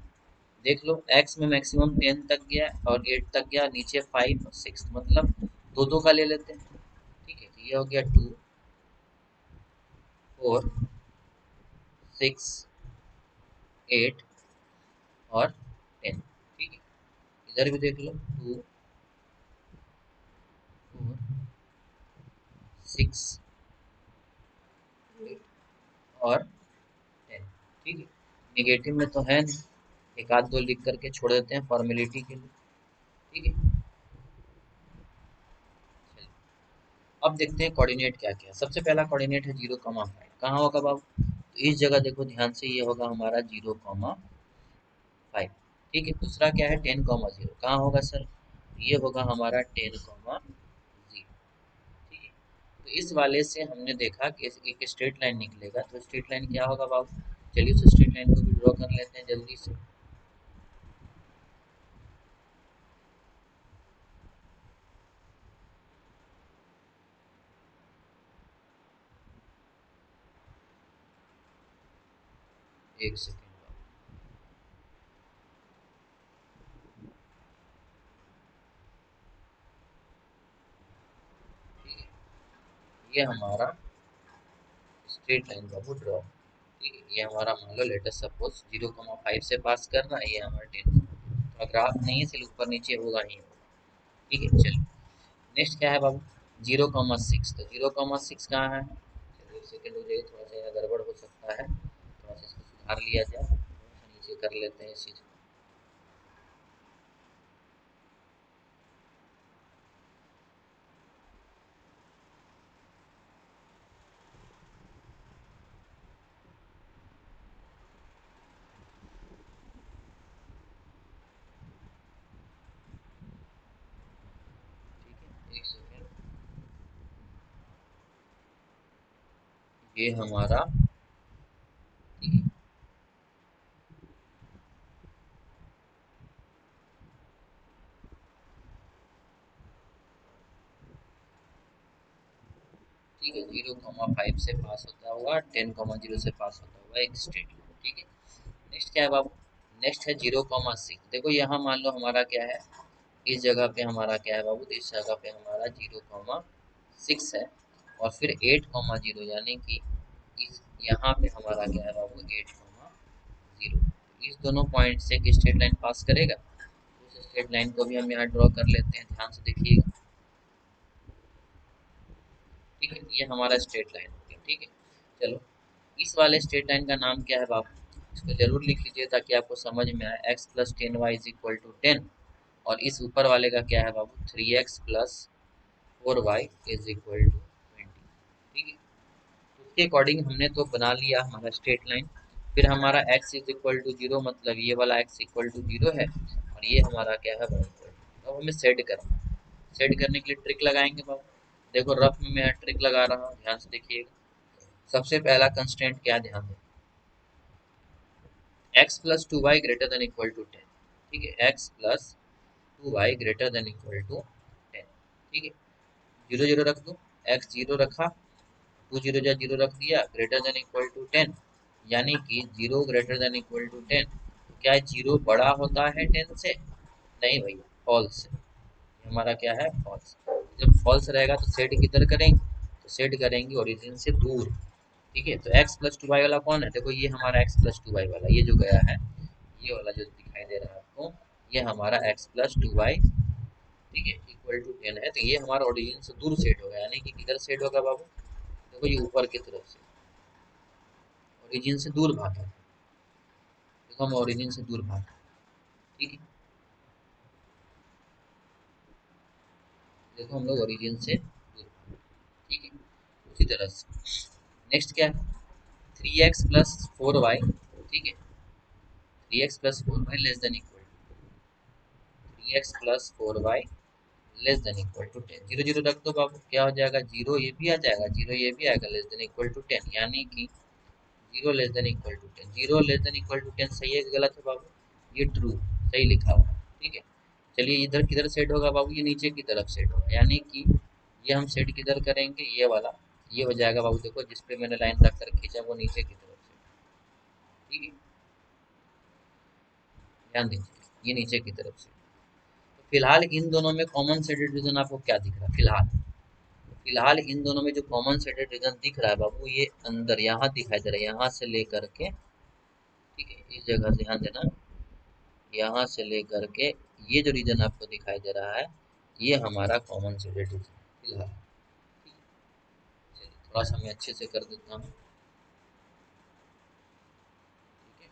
देख लो एक्स में मैक्सिमम 10 तक गया और 8 तक गया, नीचे 5 और 6, मतलब दो दो का ले लेते हैं। ठीक है, तो ये हो गया 2 4 6 8 और 10। ठीक है, इधर भी देख लो 2 4 6 8 और 10। ठीक है, निगेटिव में तो है नहीं, एक आध दो लिख करके छोड़ देते हैं फॉर्मेलिटी के लिए। ठीक है, चलिए अब देखते हैं कोऑर्डिनेट क्या क्या है। सबसे पहला कोऑर्डिनेट है 0,5, कहाँ होगा बाबू, तो इस जगह देखो ध्यान से, ये होगा हमारा 0,5। ठीक है, दूसरा क्या है 10,0, कहाँ होगा सर, ये होगा हमारा 10,0। ठीक है, तो इस वाले से हमने देखा कि एक स्ट्रेट लाइन निकलेगा, तो स्ट्रेट लाइन क्या होगा बाबू, चलिए उस स्ट्रेट लाइन को भी ड्रॉ कर लेते हैं जल्दी से। एक सेकेंड, ठीक है, ये हमारा स्ट्रेट लाइन बाबू ड्रॉ। ठीक है, ये हमारा मान लो लेटेस्ट सपोज 0,5 से पास कर रहा है, ये हमारा 10, तो ग्राफ नहीं है सिर्फ ऊपर नीचे होगा ही होगा। ठीक है, चलिए नेक्स्ट क्या है बाबू, 0,6, तो 0,6 कहाँ है, चलिए एक सेकेंड हो जाइए, थोड़ा सा यहाँ गड़बड़ हो सकता है, थोड़ा सा इसको सुधार लिया जाए, थोड़ा सा नीचे कर लेते हैं इस चीज़ को। ठीक है, एक सेकेंड, ये हमारा, ठीक है, ठीक है, 0,5 से पास होता हुआ 10,0 से पास होता हुआ एक स्ट्रेट लाइन। ठीक है, नेक्स्ट क्या है बाबू, नेक्स्ट है 0,6, देखो यहाँ मान लो हमारा क्या है, इस जगह पे हमारा क्या है बाबू, तो इस जगह पे हमारा 0,6 है, और फिर 8,0, यानी कि इस यहाँ पे हमारा क्या है बाबू 8,0। इस दोनों पॉइंट से एक स्ट्रेट लाइन पास करेगा, उस स्ट्रेट लाइन को भी हम यहाँ ड्रॉ कर लेते हैं, ध्यान से देखिएगा। ठीक है, ये हमारा स्ट्रेट लाइन हो गया। ठीक है, चलो इस वाले स्ट्रेट लाइन का नाम क्या है बाबू, इसको जरूर लिख लीजिए ताकि आपको समझ में आए, x plus 10y is equal to 10, और इस ऊपर वाले का क्या है बाबू, 3x plus 4y is equal to 20। ठीक है, उसके अकॉर्डिंग हमने तो बना लिया हमारा स्ट्रेट लाइन। फिर हमारा x इज इक्वल टू 0, मतलब ये वाला x इक्वल टू 0 है, और ये हमारा क्या है y इक्वल टू। अब हमें सेट करना है, सेट करने के लिए ट्रिक लगाएंगे बाबू। देखो रफ में मैं ट्रिक लगा रहा हूँ, ध्यान से देखिएगा। सबसे पहला कंस्टेंट क्या, ध्यान दें, x plus 2y greater than equal to 10। ठीक है, x plus 2y greater than equal to 10। ठीक है, जीरो जीरो रख दो, x जीरो रखा, टू जीरो जा जीरो रख दिया, ग्रेटर देन इक्वल टू 10, यानी कि zero greater than equal to 10, तो क्या जीरो बड़ा होता है 10 से, नहीं भैया, फॉल्स है, ये हमारा क्या है, फॉल्स। जब फॉल्स रहेगा तो सेट किधर करेंगे, तो सेट करेंगे ओरिजिन से दूर। ठीक है, तो x प्लस टू वाई वाला कौन है, देखो ये हमारा x प्लस टू वाई वाला, ये जो गया है, ये वाला जो दिखाई दे रहा है, ये हमारा x प्लस 2y, ठीक है, इक्वल टू 10 है। तो ये हमारा ओरिजिन से दूर सेट होगा, यानी कि किधर सेट होगा बाबू, देखो ये ऊपर की तरफ से, ओरिजिन से दूर भागा। देखो हम ओरिजिन से दूर भागा, ठीक है, देखो हम लोग ओरिजिन से दूर भागे, ठीक है। उसी तरह से नेक्स्ट क्या है, 3x प्लस 4y, ठीक है, 3x plus 4y less than equal, 3x plus 4y less than equal to 10, zero zero रख दो बाबू, क्या हो जाएगा, जीरो ये भी आ जाएगा, जीरो ये भी आएगा, लेस देन इक्वल टू 10, यानी कि zero less than equal to 10, zero less than equal to 10 सही है कि गलत है बाबू, ये ट्रू सही लिखा हुआ है, ठीक है। चलिए इधर किधर सेट होगा बाबू, ये नीचे की तरफ सेट होगा, यानी कि ये हम सेट किधर करेंगे, ये वाला, ये हो जाएगा बाबू, देखो जिस पे मैंने लाइन रख कर खींचा वो नीचे की तरफ से, ठीक है, ध्यान दीजिए, ये नीचे की तरफ से। तो फिलहाल इन दोनों में कॉमन सेटेड रीजन आपको क्या दिख रहा है, फिलहाल, फिलहाल इन दोनों में जो कॉमन सेटेड रीजन दिख रहा है बाबू, ये अंदर यहाँ दिखाई दे रहा है, यहाँ से लेकर के, ठीक है, इस जगह से ध्यान देना, यहाँ से लेकर के ये जो रीजन आपको दिखाई दे रहा है, ये हमारा कॉमन सेटेड रीजन फिलहाल। चलिए थोड़ा सा मैं अच्छे से कर देता हूँ, ठीक है,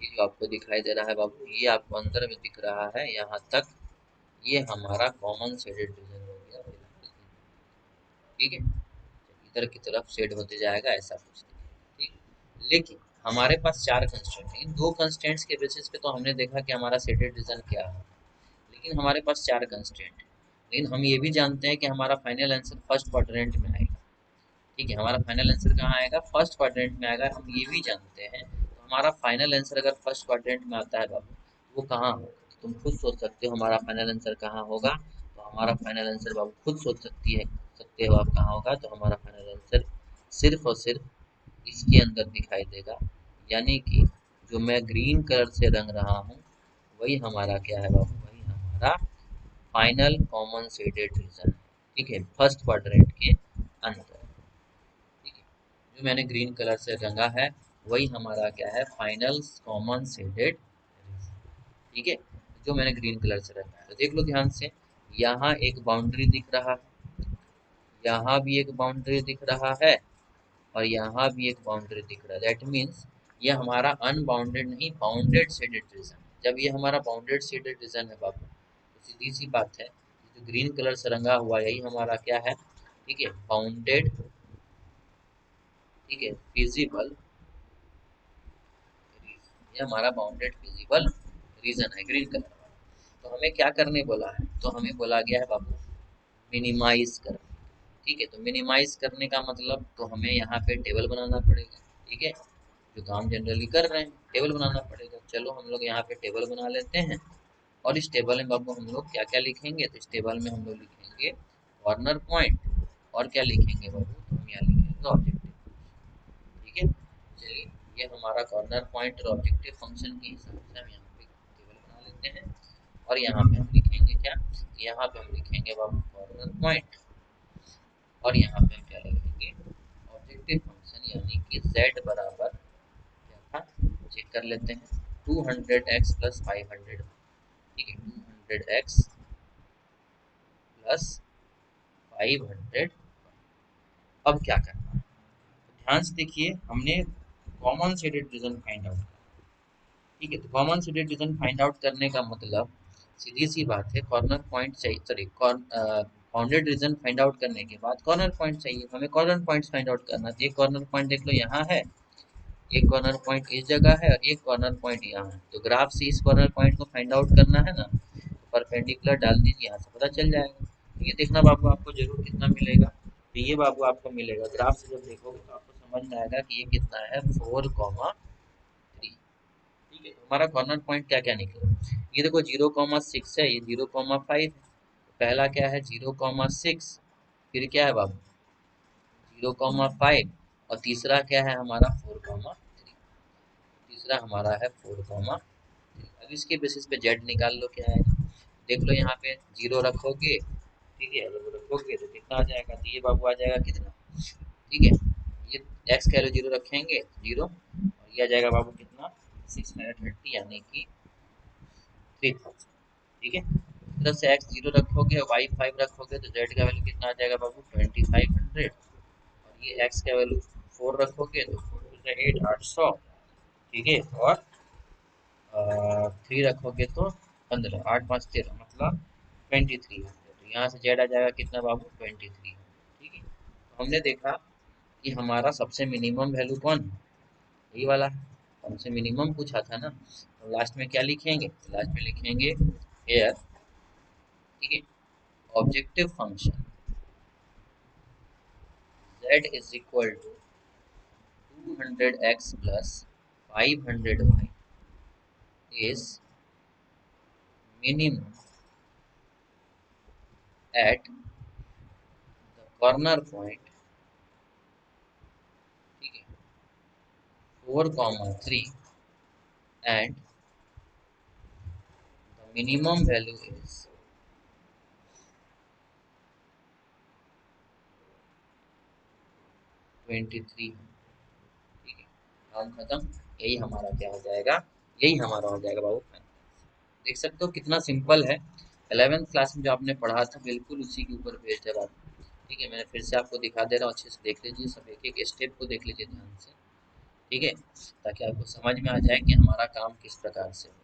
ये जो आपको दिखाई दे रहा है बाबू, ये आपको अंदर में दिख रहा है यहाँ तक, ये हमारा कॉमन शेडेड रीजन हो गया फिलहाल, ठीक है। इधर की तरफ शेड होते जाएगा, ऐसा कुछ नहीं, ठीक। लेकिन हमारे पास चार कंस्टेंट हैं, इन दो कंस्टेंट्स के बेसिस पे तो हमने देखा कि हमारा शेडेड रीजन क्या है, लेकिन हमारे पास चार कंस्टेंट है, लेकिन हम ये भी जानते हैं कि हमारा फाइनल आंसर फर्स्ट क्वाड्रेंट में आएगा, ठीक है, हमारा फाइनल आंसर कहाँ आएगा, फर्स्ट क्वाड्रेंट में आएगा, हम ये भी जानते हैं। तो हमारा फाइनल आंसर अगर फर्स्ट क्वाड्रेंट में आता है बाबू, तो वो कहाँ होगा, तो तुम खुद सोच सकते हो हमारा फाइनल आंसर कहाँ होगा। तो हमारा फाइनल आंसर बाबू खुद सोच सकते हो आप कहाँ होगा, तो हमारा फाइनल आंसर सिर्फ और सिर्फ इसके अंदर दिखाई देगा, यानी कि जो मैं ग्रीन कलर से रंग रहा हूँ, वही हमारा क्या है बाबू, वही हमारा फाइनल कॉमन शेडेड रीजन है, ठीक है, फर्स्ट क्वाड्रेंट के अंदर, ठीक है, जो मैंने ग्रीन कलर से रंगा है, वही हमारा क्या है, फाइनल कॉमन शेडेड रीजन, ठीक है, जो मैंने ग्रीन कलर से रंगा है। तो देख लो ध्यान से, यहाँ एक बाउंड्री दिख रहा है, यहाँ भी एक बाउंड्री दिख रहा है, और यहाँ भी एक बाउंड्री दिख रहा है, दैट मीन्स ये हमारा अनबाउंडेड नहीं, बाउंडेड शेडेड रीजन है। जब ये हमारा बाउंडेड शेडेड रीजन है बाबू, तो सीधी सी बात है, जो ग्रीन कलर से रंगा हुआ है, यही हमारा क्या है, ठीक है, बाउंडेड, ठीक है, फिजिबल, ये हमारा बाउंडेड फिजिबल रीजन है ग्रीन कलर वाला। तो हमें क्या करने बोला है, तो हमें बोला गया है बाबू मिनिमाइज कर, ठीक है, तो मिनिमाइज करने का मतलब, तो हमें यहाँ पे टेबल बनाना पड़ेगा, ठीक है, जो काम जनरली कर रहे हैं, टेबल बनाना पड़ेगा। चलो हम लोग यहाँ पे टेबल बना लेते हैं, और इस टेबल में बाबू हम लोग क्या क्या लिखेंगे, तो इस टेबल में हम लोग लिखेंगे कॉर्नर पॉइंट, और क्या लिखेंगे बाबू, तो हम यहाँ लिखेंगे ऑब्जेक्टिव, ठीक है। चलिए, ये हमारा कॉर्नर पॉइंट और ऑब्जेक्टिव फंक्शन के हिसाब से हम यहाँ पे टेबल बना लेते हैं, और यहाँ पे हम लिखेंगे क्या, यहाँ पे हम लिखेंगे बाबू कॉर्नर पॉइंट, और यहाँ पे हम क्या लिखेंगे, ऑब्जेक्टिव फंक्शन, यानी कि z बराबर क्या था, चेक कर लेते हैं, 200x प्लस 500, ठीक है, 200x प्लस 500। अब क्या करना है, ध्यान से देखिए, हमने common shaded region find out, ठीक है, तो common shaded region find out करने का मतलब सीधी सी बात है, कॉर्नर पॉइंट चाहिए, sorry, bounded reason find out करने के बाद कॉर्नर पॉइंट चाहिए, हमें कॉर्नर पॉइंट्स फाइंड आउट करना है। तो एक कॉर्नर पॉइंट देख लो यहाँ है, एक कॉर्नर पॉइंट इस जगह है, और एक कॉर्नर पॉइंट यहाँ है। तो ग्राफ से इस कॉर्नर पॉइंट को फाइंड आउट करना है ना, तो परपेंडिकुलर डाल दीजिए, यहाँ से पता चल जाएगा। तो ये देखना बाबू आपको जरूर कितना मिलेगा, तो ये बाबू आपको मिलेगा, ग्राफ से जब देखोगे तो आपको समझ में आएगा कि ये कितना है, 4,3, ठीक है। तो हमारा कॉर्नर पॉइंट क्या क्या निकला, ये देखो 0,6 है, ये 0,5 है, पहला क्या है 0,6, फिर क्या है बाबू 0,5, और तीसरा क्या है हमारा 4,3, तीसरा हमारा है 4,3। अब इसके बेसिस पे जेड निकाल लो क्या है, देख लो यहाँ पे जीरो रखोगे, ठीक है, अगर रखोगे तो कितना आ जाएगा, तो ये बाबू आ जाएगा कितना, ठीक है, ये एक्स का वैल्यू जीरो रखेंगे जीरो, और ये आ जाएगा बाबू कितना 6 है 30 यानी कि 3000। ठीक है, इधर से x 0 रखोगे, y 5 रखोगे तो z का वैल्यू कितना आ जाएगा बाबू 2500। और ये x का वैल्यू 4 रखोगे तो 4 टू 8 800। ठीक है, और 3 रखोगे तो 15, 8 5 13 मतलब 2300। यहाँ से z आ जाएगा कितना बाबू 2300। ठीक है, तो हमने देखा कि हमारा सबसे मिनिमम वैल्यू कौन है, यही वाला है। हमसे मिनिमम पूछा था ना, तो लास्ट में क्या लिखेंगे, लास्ट में लिखेंगे हेयर। ठीक है, objective function z is equal to 200x plus 500y is minimum at the corner point. ठीक है, 4, 3 and the minimum value is 23। ठीक है, काम खत्म। यही हमारा क्या हो जाएगा, यही हमारा हो जाएगा बाबू फाइनल। देख सकते हो कितना सिंपल है। 11th क्लास में जो आपने पढ़ा था बिल्कुल उसी के ऊपर बेस्ड है बात। ठीक है, मैंने फिर से आपको दिखा दे रहा हूँ, अच्छे से देख लीजिए, सब एक एक स्टेप को देख लीजिए ध्यान से। ठीक है, ताकि आपको समझ में आ जाए कि हमारा काम किस प्रकार से हो।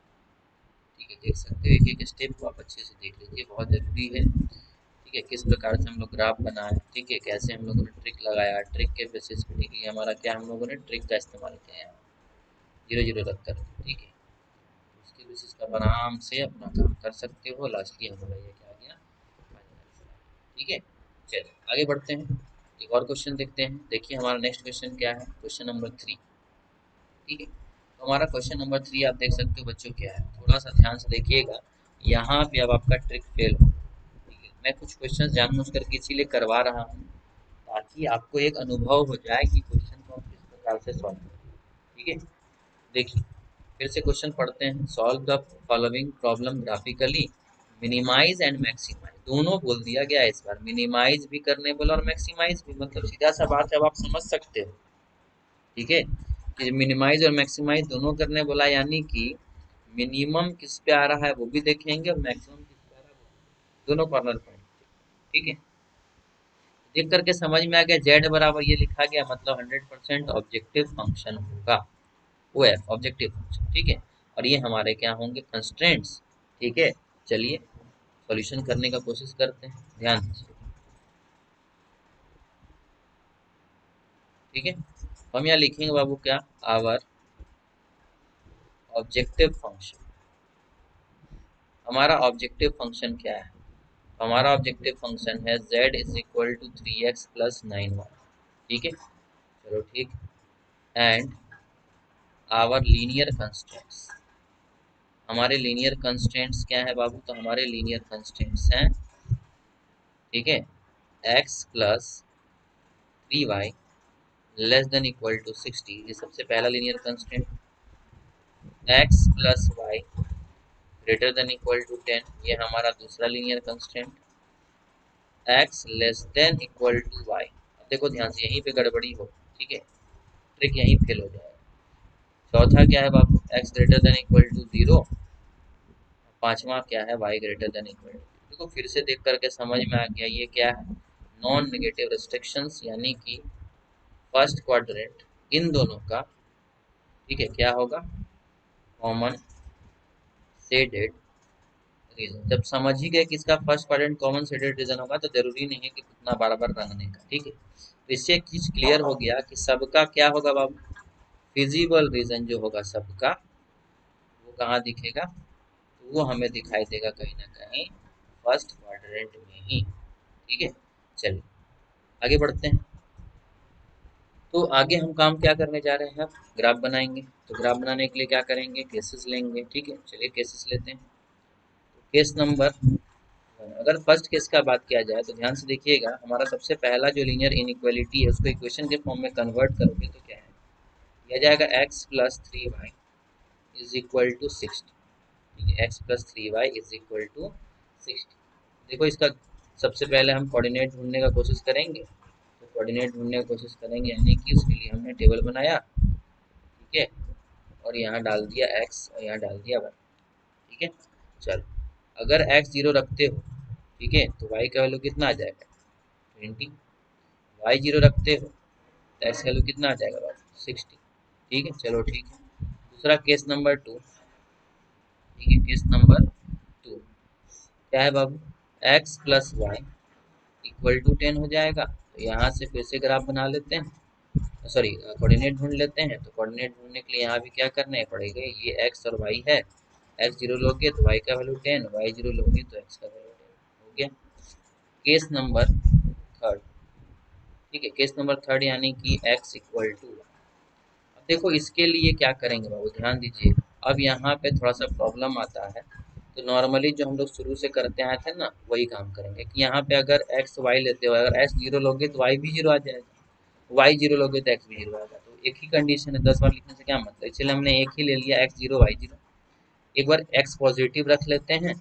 ठीक है, देख सकते हो एक एक स्टेप को आप अच्छे से देख लीजिए, बहुत ज़रूरी है। ठीक है, किस प्रकार से हम लोग ग्राफ बनाए, ठीक है, कैसे हम लोगों ने ट्रिक लगाया, ट्रिक के बेसिस पे। ठीक है, हमारा क्या, हम लोगों ने ट्रिक का इस्तेमाल किया है, 0 0 रख कर। ठीक है, उसके बेसिस पर आराम से अपना काम कर सकते हो। लास्टली हमारा ये क्या आ गया, ठीक है। चलिए आगे बढ़ते हैं, एक और क्वेश्चन देखते हैं। देखिए हमारा नेक्स्ट क्वेश्चन क्या है, क्वेश्चन नंबर 3। ठीक है, तो हमारा क्वेश्चन नंबर 3 आप देख सकते हो बच्चों क्या है, थोड़ा सा ध्यान से देखिएगा। यहाँ पे अब आपका ट्रिक फेल हो। ठीक है, मैं कुछ क्वेश्चन जानबूझ करके इसीलिए करवा रहा हूँ ताकि आपको एक अनुभव हो जाए कि क्वेश्चन को हम किस प्रकार से सॉल्व करें। ठीक है, देखिए फिर से क्वेश्चन पढ़ते हैं। Solve the following problem graphically, minimize and maximize दोनों बोल दिया गया है इस बार, मिनिमाइज भी करने बोला और मैक्सिमाइज भी, मतलब सीधा सा बात है, अब आप समझ सकते हो। ठीक है, कि मिनिमाइज और मैक्सिमाइज दोनों करने बोला, यानी कि मिनिमम किस पे आ रहा है वो भी देखेंगे और मैक्सिमम किस पे आ रहा है वो भी। दोनों कॉर्नर पॉइंट। ठीक है, देख करके समझ में आ गया, जेड बराबर ये लिखा गया मतलब 100% ऑब्जेक्टिव फंक्शन होगा, वो है ऑब्जेक्टिव फंक्शन। ठीक है, और ये हमारे क्या होंगे, कंस्ट्रेंट्स। ठीक है, चलिए सॉल्यूशन करने का कोशिश करते हैं, ध्यान दीजिए। ठीक है, तो हम यहाँ लिखेंगे बाबू क्या, आवर ऑब्जेक्टिव फंक्शन। हमारा ऑब्जेक्टिव फंक्शन क्या है, हमारा ऑब्जेक्टिव फंक्शन है z is equal to 3x plus 9y। ठीक है, चलो ठीक, एंड आवर लीनियर कंस्ट्रेंट्स। हमारे लीनियर कंस्ट्रेंट्स क्या है बाबू, तो हमारे लीनियर कंस्ट्रेंट्स हैं, ठीक है, x plus 3y less than equal to 60, ये सबसे पहला linear constraint. x plus y greater than equal to 10, ये हमारा दूसरा linear constraint. x less than equal to y, अब देखो ध्यान से यहीं पे गड़बड़ी हो, ठीक है, ट्रिक यहीं फेल हो जाएगा। चौथा क्या है बाबू, x greater than equal to 0। पांचवा क्या है, y greater than equal to. देखो फिर से देख करके समझ में आ गया ये क्या है, नॉन नेगेटिव रिस्ट्रिक्शंस, यानी कि फर्स्ट क्वाड्रेंट इन दोनों का, ठीक है, क्या होगा, कॉमन शेडेड रीजन। जब समझ ही गए कि इसका first quadrant common shaded region होगा तो जरूरी नहीं है कि कितना बार बार रंगने का। ठीक है, तो इससे एक चीज क्लियर हो गया कि सबका क्या होगा बाबू, फिजिबल रीजन जो होगा सबका, वो कहाँ दिखेगा, तो वो हमें दिखाई देगा कहीं ना कहीं फर्स्ट क्वाड्रेंट में ही। ठीक है, चलिए आगे बढ़ते हैं। तो आगे हम काम क्या करने जा रहे हैं, अब ग्राफ बनाएंगे। तो ग्राफ बनाने के लिए क्या करेंगे, केसेस लेंगे। ठीक है, चलिए केसेस लेते हैं। तो केस नंबर, अगर फर्स्ट केस का बात किया जाए तो ध्यान से देखिएगा, हमारा सबसे पहला जो लीनियर इनइक्वालिटी है उसको इक्वेशन के फॉर्म में कन्वर्ट करोगे तो क्या है, दिया जाएगा x plus 3y is equal to 60। ठीक है, x plus 3y is equal to 60। देखो इसका सबसे पहले हम कोऑर्डिनेट ढूंढने का कोशिश करेंगे, तो कोऑर्डिनेट ढूंढने की कोशिश करेंगे, यानी कि उसके लिए हमने टेबल बनाया। ठीक है, और यहाँ डाल दिया x और यहाँ डाल दिया 1। ठीक है, चलो अगर x 0 रखते हो, ठीक है, तो y का वैल्यू कितना आ जाएगा 20। y 0 रखते हो तो x का वैल्यू कितना आ जाएगा बाबू 60। ठीक है, चलो ठीक है। दूसरा केस नंबर 2। ठीक है, केस नंबर 2 क्या है बाबू, x plus y equal to 10 हो जाएगा। तो यहाँ से फिर से ग्राफ बना लेते हैं, सॉरी कोऑर्डिनेट ढूंढ लेते हैं। तो कोऑर्डिनेट ढूंढने के लिए यहाँ भी क्या करना पड़ेगा, ये x और y है, x 0 लोगे तो y का वैल्यू 10, y 0 लोगे तो x का वैल्यू 10 हो गया। Case number third. ठीक है, केस नंबर थर्ड यानी कि x इक्वल टू, अब देखो इसके लिए क्या करेंगे बाबू, ध्यान दीजिए। अब यहाँ पे थोड़ा सा प्रॉब्लम आता है। तो नॉर्मली जो हम लोग शुरू से करते आए थे ना, वही काम करेंगे कि यहाँ पे अगर x y लेते हो, अगर x 0 लोगे तो y भी 0 आ जाएगा, y 0 लोगे तो x भी 0 आएगा। तो एक ही कंडीशन है, 10 बार लिखने से क्या मतलब, इसलिए हमने एक ही ले लिया x 0 y 0। एक बार x पॉजिटिव रख लेते हैं।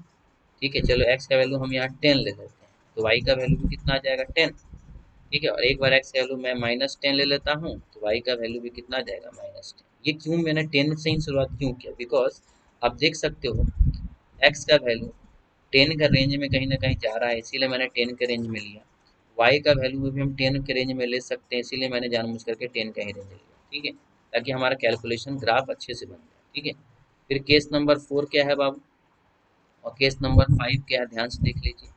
ठीक है, चलो x का वैल्यू हम यहाँ 10 ले लेते हैं, तो y का वैल्यू भी कितना आ जाएगा 10। ठीक है, और एक बार x का वैल्यू मैं -10 ले लेता हूँ, तो y का वैल्यू भी कितना आ जाएगा -10। ये क्यों मैंने 10 से ही शुरुआत क्यों किया, बिकॉज आप देख सकते हो x का वैल्यू 10 का रेंज में कहीं ना कहीं जा रहा है, इसीलिए मैंने 10 के रेंज में लिया। y का वैल्यू भी हम 10 के रेंज में ले सकते हैं, इसीलिए मैंने जानबूझ करके 10 का ही रेंज लिया। ठीक है, ताकि हमारा कैलकुलेशन ग्राफ अच्छे से बन जाए। ठीक है, फिर केस नंबर 4 क्या है बाबू, और केस नंबर 5 क्या है, ध्यान से देख लीजिए।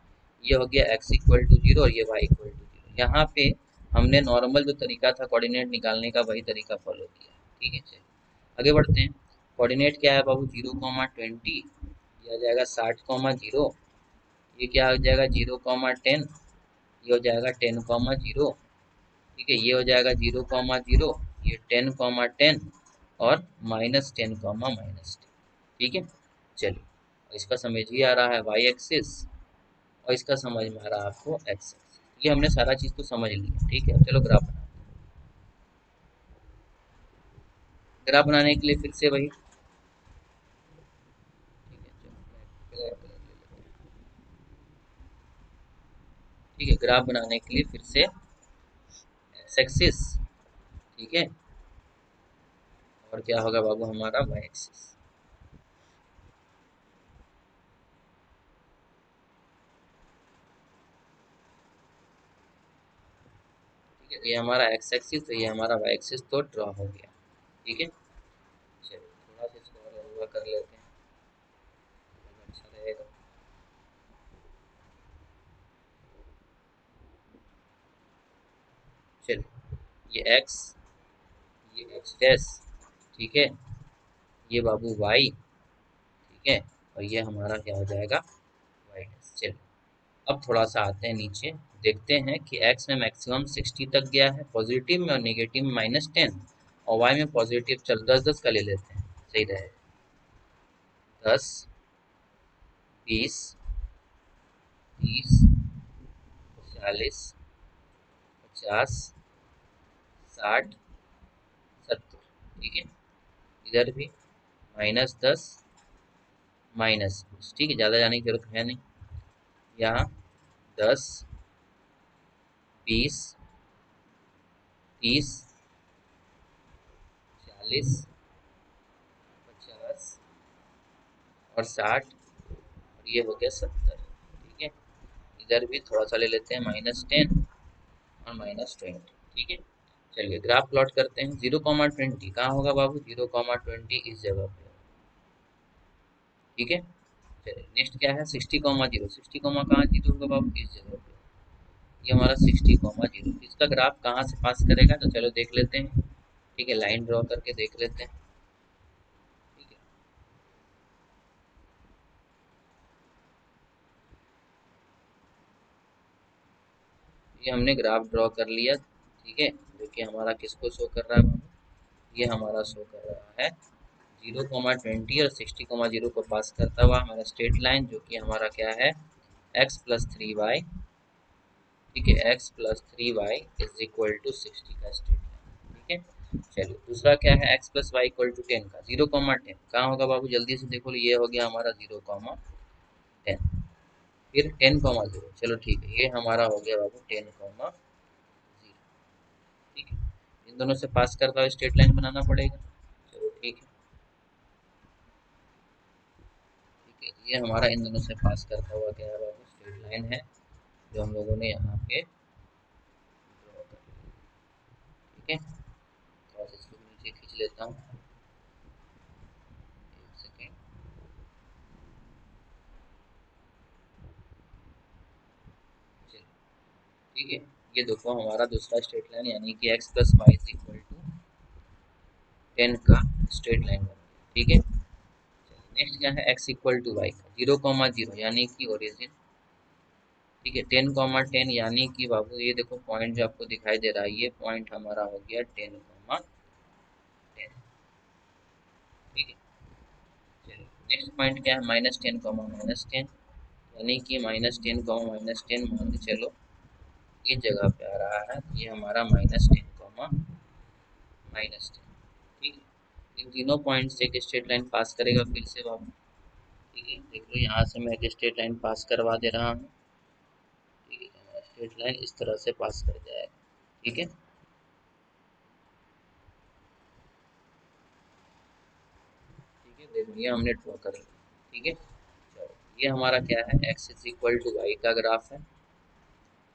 ये हो गया x इक्वल टू 0 और ये y इक्वल टू 0। यहाँ पे हमने नॉर्मल जो तरीका था कोऑर्डिनेट निकालने का, वही तरीका फॉलो किया। ठीक है, चलिए आगे बढ़ते हैं। कोऑर्डिनेट क्या है बाबू, 0,20, ये आ जाएगा 60,0। ये क्या हो जाएगा 0,10, ये हो जाएगा 10,0। ठीक है, ये हो जाएगा 0,0, ये 10,10 और -10,-10। ठीक है, चलिए इसका समझ ही आ रहा है y एक्सिस, और इसका समझ में आ रहा है आपको x एक्सिस। ये हमने सारा चीज़ तो समझ लिया। ठीक है, चलो ग्राफ बनाते हैं। ग्राफ बनाने के लिए फिर से वही, ठीक है, चलो ब्लैक कलर ले लेते हैं। ठीक है, ग्राफ बनाने के लिए फिर से x एक्सिस। ठीक है, और क्या होगा बाबू हमारा y एक्सिस। ठीक है, ये हमारा x एक्सिस, तो ये हमारा y एक्सिस तो ड्रॉ हो गया। ठीक है, चलिए थोड़ा सा इसको और लंबा कर लेते हैं, अच्छा रहेगा। चलिए ये x, ये x डैश, ठीक है, ये बाबू y, ठीक है, और ये हमारा क्या हो जाएगा y डैश। चलिए अब थोड़ा सा आते हैं नीचे, देखते हैं कि x में मैक्सिमम 60 तक गया है पॉजिटिव में, और नेगेटिव में -10, और y में पॉजिटिव, चल 10-10 का ले लेते हैं, सही रहेगा। 10, 20, 30, 40, 50, 60, 70। ठीक है, इधर भी -10, -20। ठीक है, ज़्यादा जाने की जरूरत है नहीं। यहाँ 10, 20, 30, 40, 50 और 60, और ये हो गया 70। ठीक है, इधर भी थोड़ा सा ले लेते हैं, -10 और -20। ठीक है, चलिए ग्राफ प्लॉट करते हैं। 0,20 कहाँ होगा बाबू, 0,20 इस जगह पे। ठीक है, चलिए नेक्स्ट क्या है, 60,0। 60, कहाँ जीरो होगा बाबू, इस जगह पे। ये हमारा 60,0। इसका ग्राफ कहाँ से पास करेगा, तो चलो देख लेते हैं। ठीक है, लाइन ड्रॉ करके देख लेते हैं। ठीक है, ये हमने ग्राफ ड्रॉ कर लिया। ठीक है, जो कि हमारा किसको शो कर रहा है बाबू, ये हमारा शो कर रहा है 0,20 और 60,0 को पास करता हुआ हमारा स्ट्रेट लाइन, जो कि हमारा क्या है x+3y। ठीक है, x+3y इज इक्वल टू 60 का स्ट्रेट लाइन। ठीक है, चलिए दूसरा क्या है, x+y इक्वल टू 10 का। 0,10 कहाँ होगा बाबू, जल्दी से देखो, ये हो गया हमारा 0,10। फिर 10,0, चलो ठीक है, ये हमारा हो गया बाबू 10,0। ठीक है, इन दोनों से पास करता हुआ स्ट्रेट लाइन बनाना पड़ेगा। चलो ठीक है, ये हमारा इन दोनों से पास करता हुआ क्या है बाबू, स्ट्रेट लाइन है जो हम लोगों ने यहाँ पे ड्रॉ कर ली। ठीक है, थोड़ा सा इसको नीचे खींच लेता हूँ, एक सेकेंड। चलिए, ठीक है, ये देखो हमारा दूसरा स्ट्रेट लाइन यानी कि x plus y is equal to 10 का स्ट्रेट लाइन बन गया। ठीक है, नेक्स्ट क्या है, x इक्वल टू वाई का 0,0 यानी कि ओरिजिन। ठीक है, 10,10 यानी कि बाबू ये देखो पॉइंट जो आपको दिखाई दे रहा है, ये पॉइंट हमारा हो गया 10,10। ठीक है, चलिए नेक्स्ट पॉइंट क्या है, -10,-10 यानी कि -10,-10 मान के चलो इस जगह पे आ रहा है, ये हमारा -10,-10। ठीक है, इन तीनों पॉइंट से एक स्ट्रेट लाइन पास करेगा फिर से बाबू। ठीक है, देख लो यहाँ से मैं एक स्ट्रेट लाइन पास करवा दे रहा हूँ। ठीक है, स्ट्रेट लाइन इस तरह से पास कर जाएगा। ठीक है, ठीक है, देखो ये हमने ड्रॉ कर लिया। ठीक है, चलो ये हमारा क्या है, x is equal to y का ग्राफ है।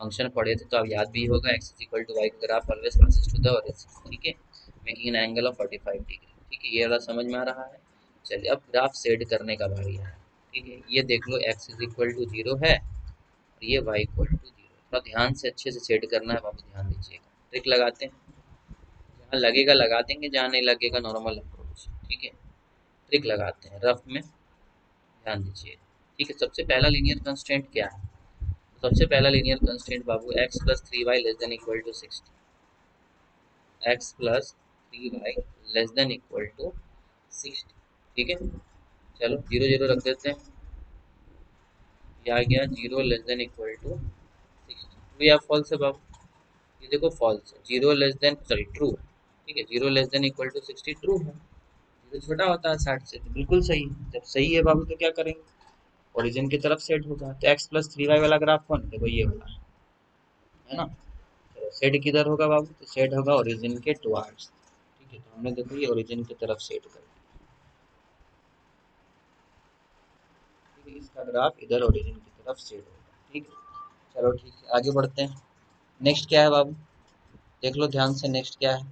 फंक्शन पढ़े थे तो अब याद भी होगा, x is equal to y का graph always passes to the origin. ठीक है, making an angle of 45 degree. ठीक है, ये वाला समझ में आ रहा है। चलिए अब ग्राफ सेट करने का बारी है। ठीक है, ये देख लो एक्स इज इक्वल टू 0 है और ये वाई इक्वल टू 0। थोड़ा ध्यान से अच्छे से सेट करना है बाबू, ध्यान दीजिएगा। ट्रिक लगाते हैं, जहाँ लगेगा लगा देंगे, जहाँ नहीं लगेगा नॉर्मल अप्रोच। ठीक है, ट्रिक लगाते हैं रफ में, ध्यान दीजिए। ठीक है, सबसे पहला लीनियर कंस्ट्रेंट क्या है, सबसे पहला लीनियर कंस्ट्रेंट बाबू x plus 3y less than equal to 60। X plus 3y less than equal to 60। ठीक है, चलो 0 0 रख देते हैं, ये आ गया 0 less than equal to 60। True या फॉल्स है बाबू, ये देखो फॉल्स है, 0 लेस देन सॉरी ट्रू है। ठीक है, 0 less than equal to 60 true है, 0 छोटा होता है 60 से, तो बिल्कुल सही है। जब सही है बाबू तो क्या करेंगे, ओरिजिन की तरफ सेट होगा। तो एक्स प्लस 3y वाला ग्राफ कौन है, देखो ये वाला है ना। चलो सेट किधर होगा बाबू, तो सेट होगा ओरिजिन के टुवर्ड्स। ठीक है, तो हमने देखो ये ओरिजिन की तरफ सेट कर दिया। ठीक है, इसका ग्राफ इधर ओरिजिन की तरफ सेट होगा। ठीक है, चलो ठीक है आगे बढ़ते हैं। नेक्स्ट क्या है बाबू, देख लो ध्यान से नेक्स्ट क्या है।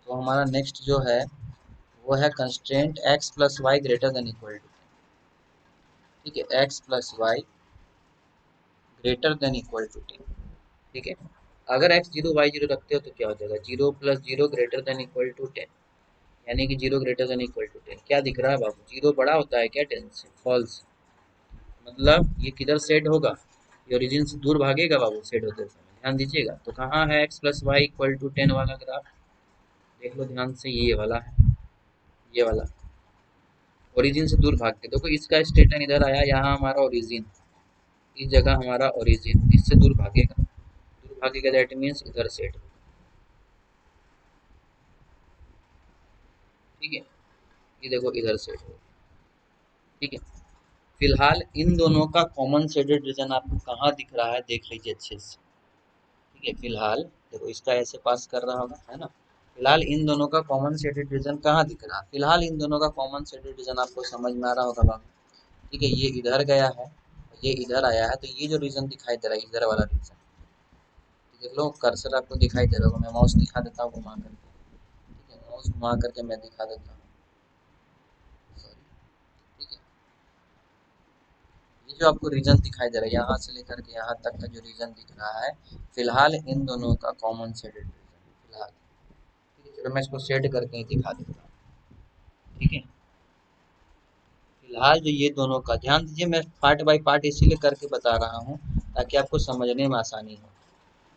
तो हमारा नेक्स्ट जो है वो है constraint x plus y greater than equal to. ठीक है, x plus y greater than equal to 10। ठीक है, अगर एक्स 0 वाई 0 रखते हो तो क्या हो जाएगा, 0 plus 0 greater than equal to 10, यानी कि 0 ग्रेटर देन इक्वल टू 10। क्या दिख रहा है बाबू, 0 बड़ा होता है क्या 10 से, फॉल्स। मतलब ये किधर सेट होगा, ये ओरिजिन से दूर भागेगा बाबू सेट होते समय, ध्यान दीजिएगा। तो कहाँ है x plus y equal to 10 वाला ग्राफ, देख लो ध्यान से, ये वाला है, ये वाला ओरिजिन से दूर भाग के देखो, इसका स्ट्रेट लाइन इधर आया, यहाँ हमारा ओरिजिन, इस जगह हमारा ओरिजिन, इससे दूर भागेगा, दूर भागेगा दैट मीन्स इधर सेट होगा। ठीक है, ये देखो इधर सेट होगा। ठीक है, फिलहाल इन दोनों का कॉमन शेडेड रीजन आपको कहाँ दिख रहा है, देख लीजिए अच्छे से। ठीक है, फिलहाल देखो इसका ऐसे पास कर रहा होगा है ना। फिलहाल इन दोनों का कॉमन शेडेड रीजन कहाँ दिख रहा है, फिलहाल इन दोनों का कॉमन शेडेड रीजन आपको समझ में आ रहा होगा बाबू। ठीक है, ये इधर गया है, ये इधर आया है, तो ये जो रीजन दिखाई दे रहा है इधर वाला रीजन, देख लो कर्सर आपको दिखाई दे रहा होगा, मैं माउस दिखा देता हूँ घुमा करके। ठीक है, माउस घुमा करके मैं दिखा देता हूँ, सॉरी। ठीक है, ये जो आपको रीजन दिखाई दे रहा है यहाँ से लेकर के यहाँ तक का जो रीजन दिख रहा है, फिलहाल इन दोनों का कॉमन शेडेड रीजन फिलहाल। ठीक है, चलो मैं इसको शेड करके ही दिखा देता हूँ। ठीक है, फिलहाल जो ये दोनों का ध्यान दीजिए, मैं पार्ट बाय पार्ट इसीलिए करके बता रहा हूँ ताकि आपको समझने में आसानी हो।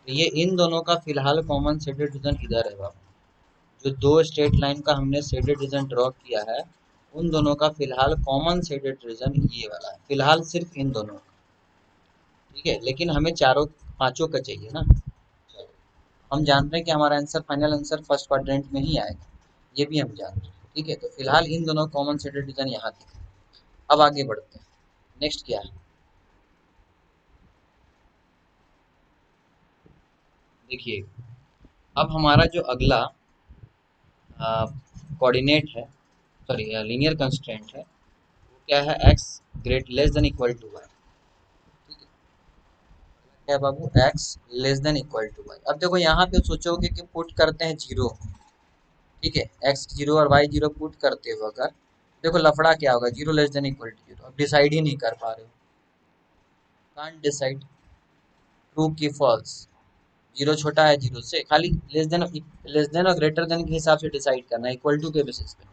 तो ये इन दोनों का फिलहाल कॉमन शेडेड रीजन इधर है बाबू, जो दो स्ट्रेट लाइन का हमने शेडेड रीजन ड्रॉ किया है, उन दोनों का फिलहाल कॉमन शेडेड रीजन ये वाला है, फिलहाल सिर्फ इन दोनों का। ठीक है, लेकिन हमें चारों पांचों का चाहिए ना। चलो, हम जानते हैं कि हमारा answer final answer first quadrant में ही आएगा, ये भी हम जानते हैं। ठीक है, तो फिलहाल इन दोनों कॉमन शेडेड रीजन यहाँ दिखे। अब आगे बढ़ते हैं, नेक्स्ट क्या है, देखिए अब हमारा जो अगला कोऑर्डिनेट है, सॉरी लीनियर कंस्ट्रेंट है, वो क्या है, x great less than equal to y. ठीक है, क्या है बाबू, x less than equal to y. अब देखो यहाँ पे सोचोगे कि पुट करते हैं जीरो, ठीक है, एक्स जीरो और वाई जीरो पुट करते हो अगर, देखो लफड़ा क्या होगा, zero less than equal to zero. अब डिसाइड ही नहीं कर पा रहे हो, कांट डिसाइड, ट्रू की फॉल्स, जीरो छोटा है जीरो से, खाली लेस देन और ग्रेटर देन के हिसाब से डिसाइड करना है, इक्वल टू के बेसिस पे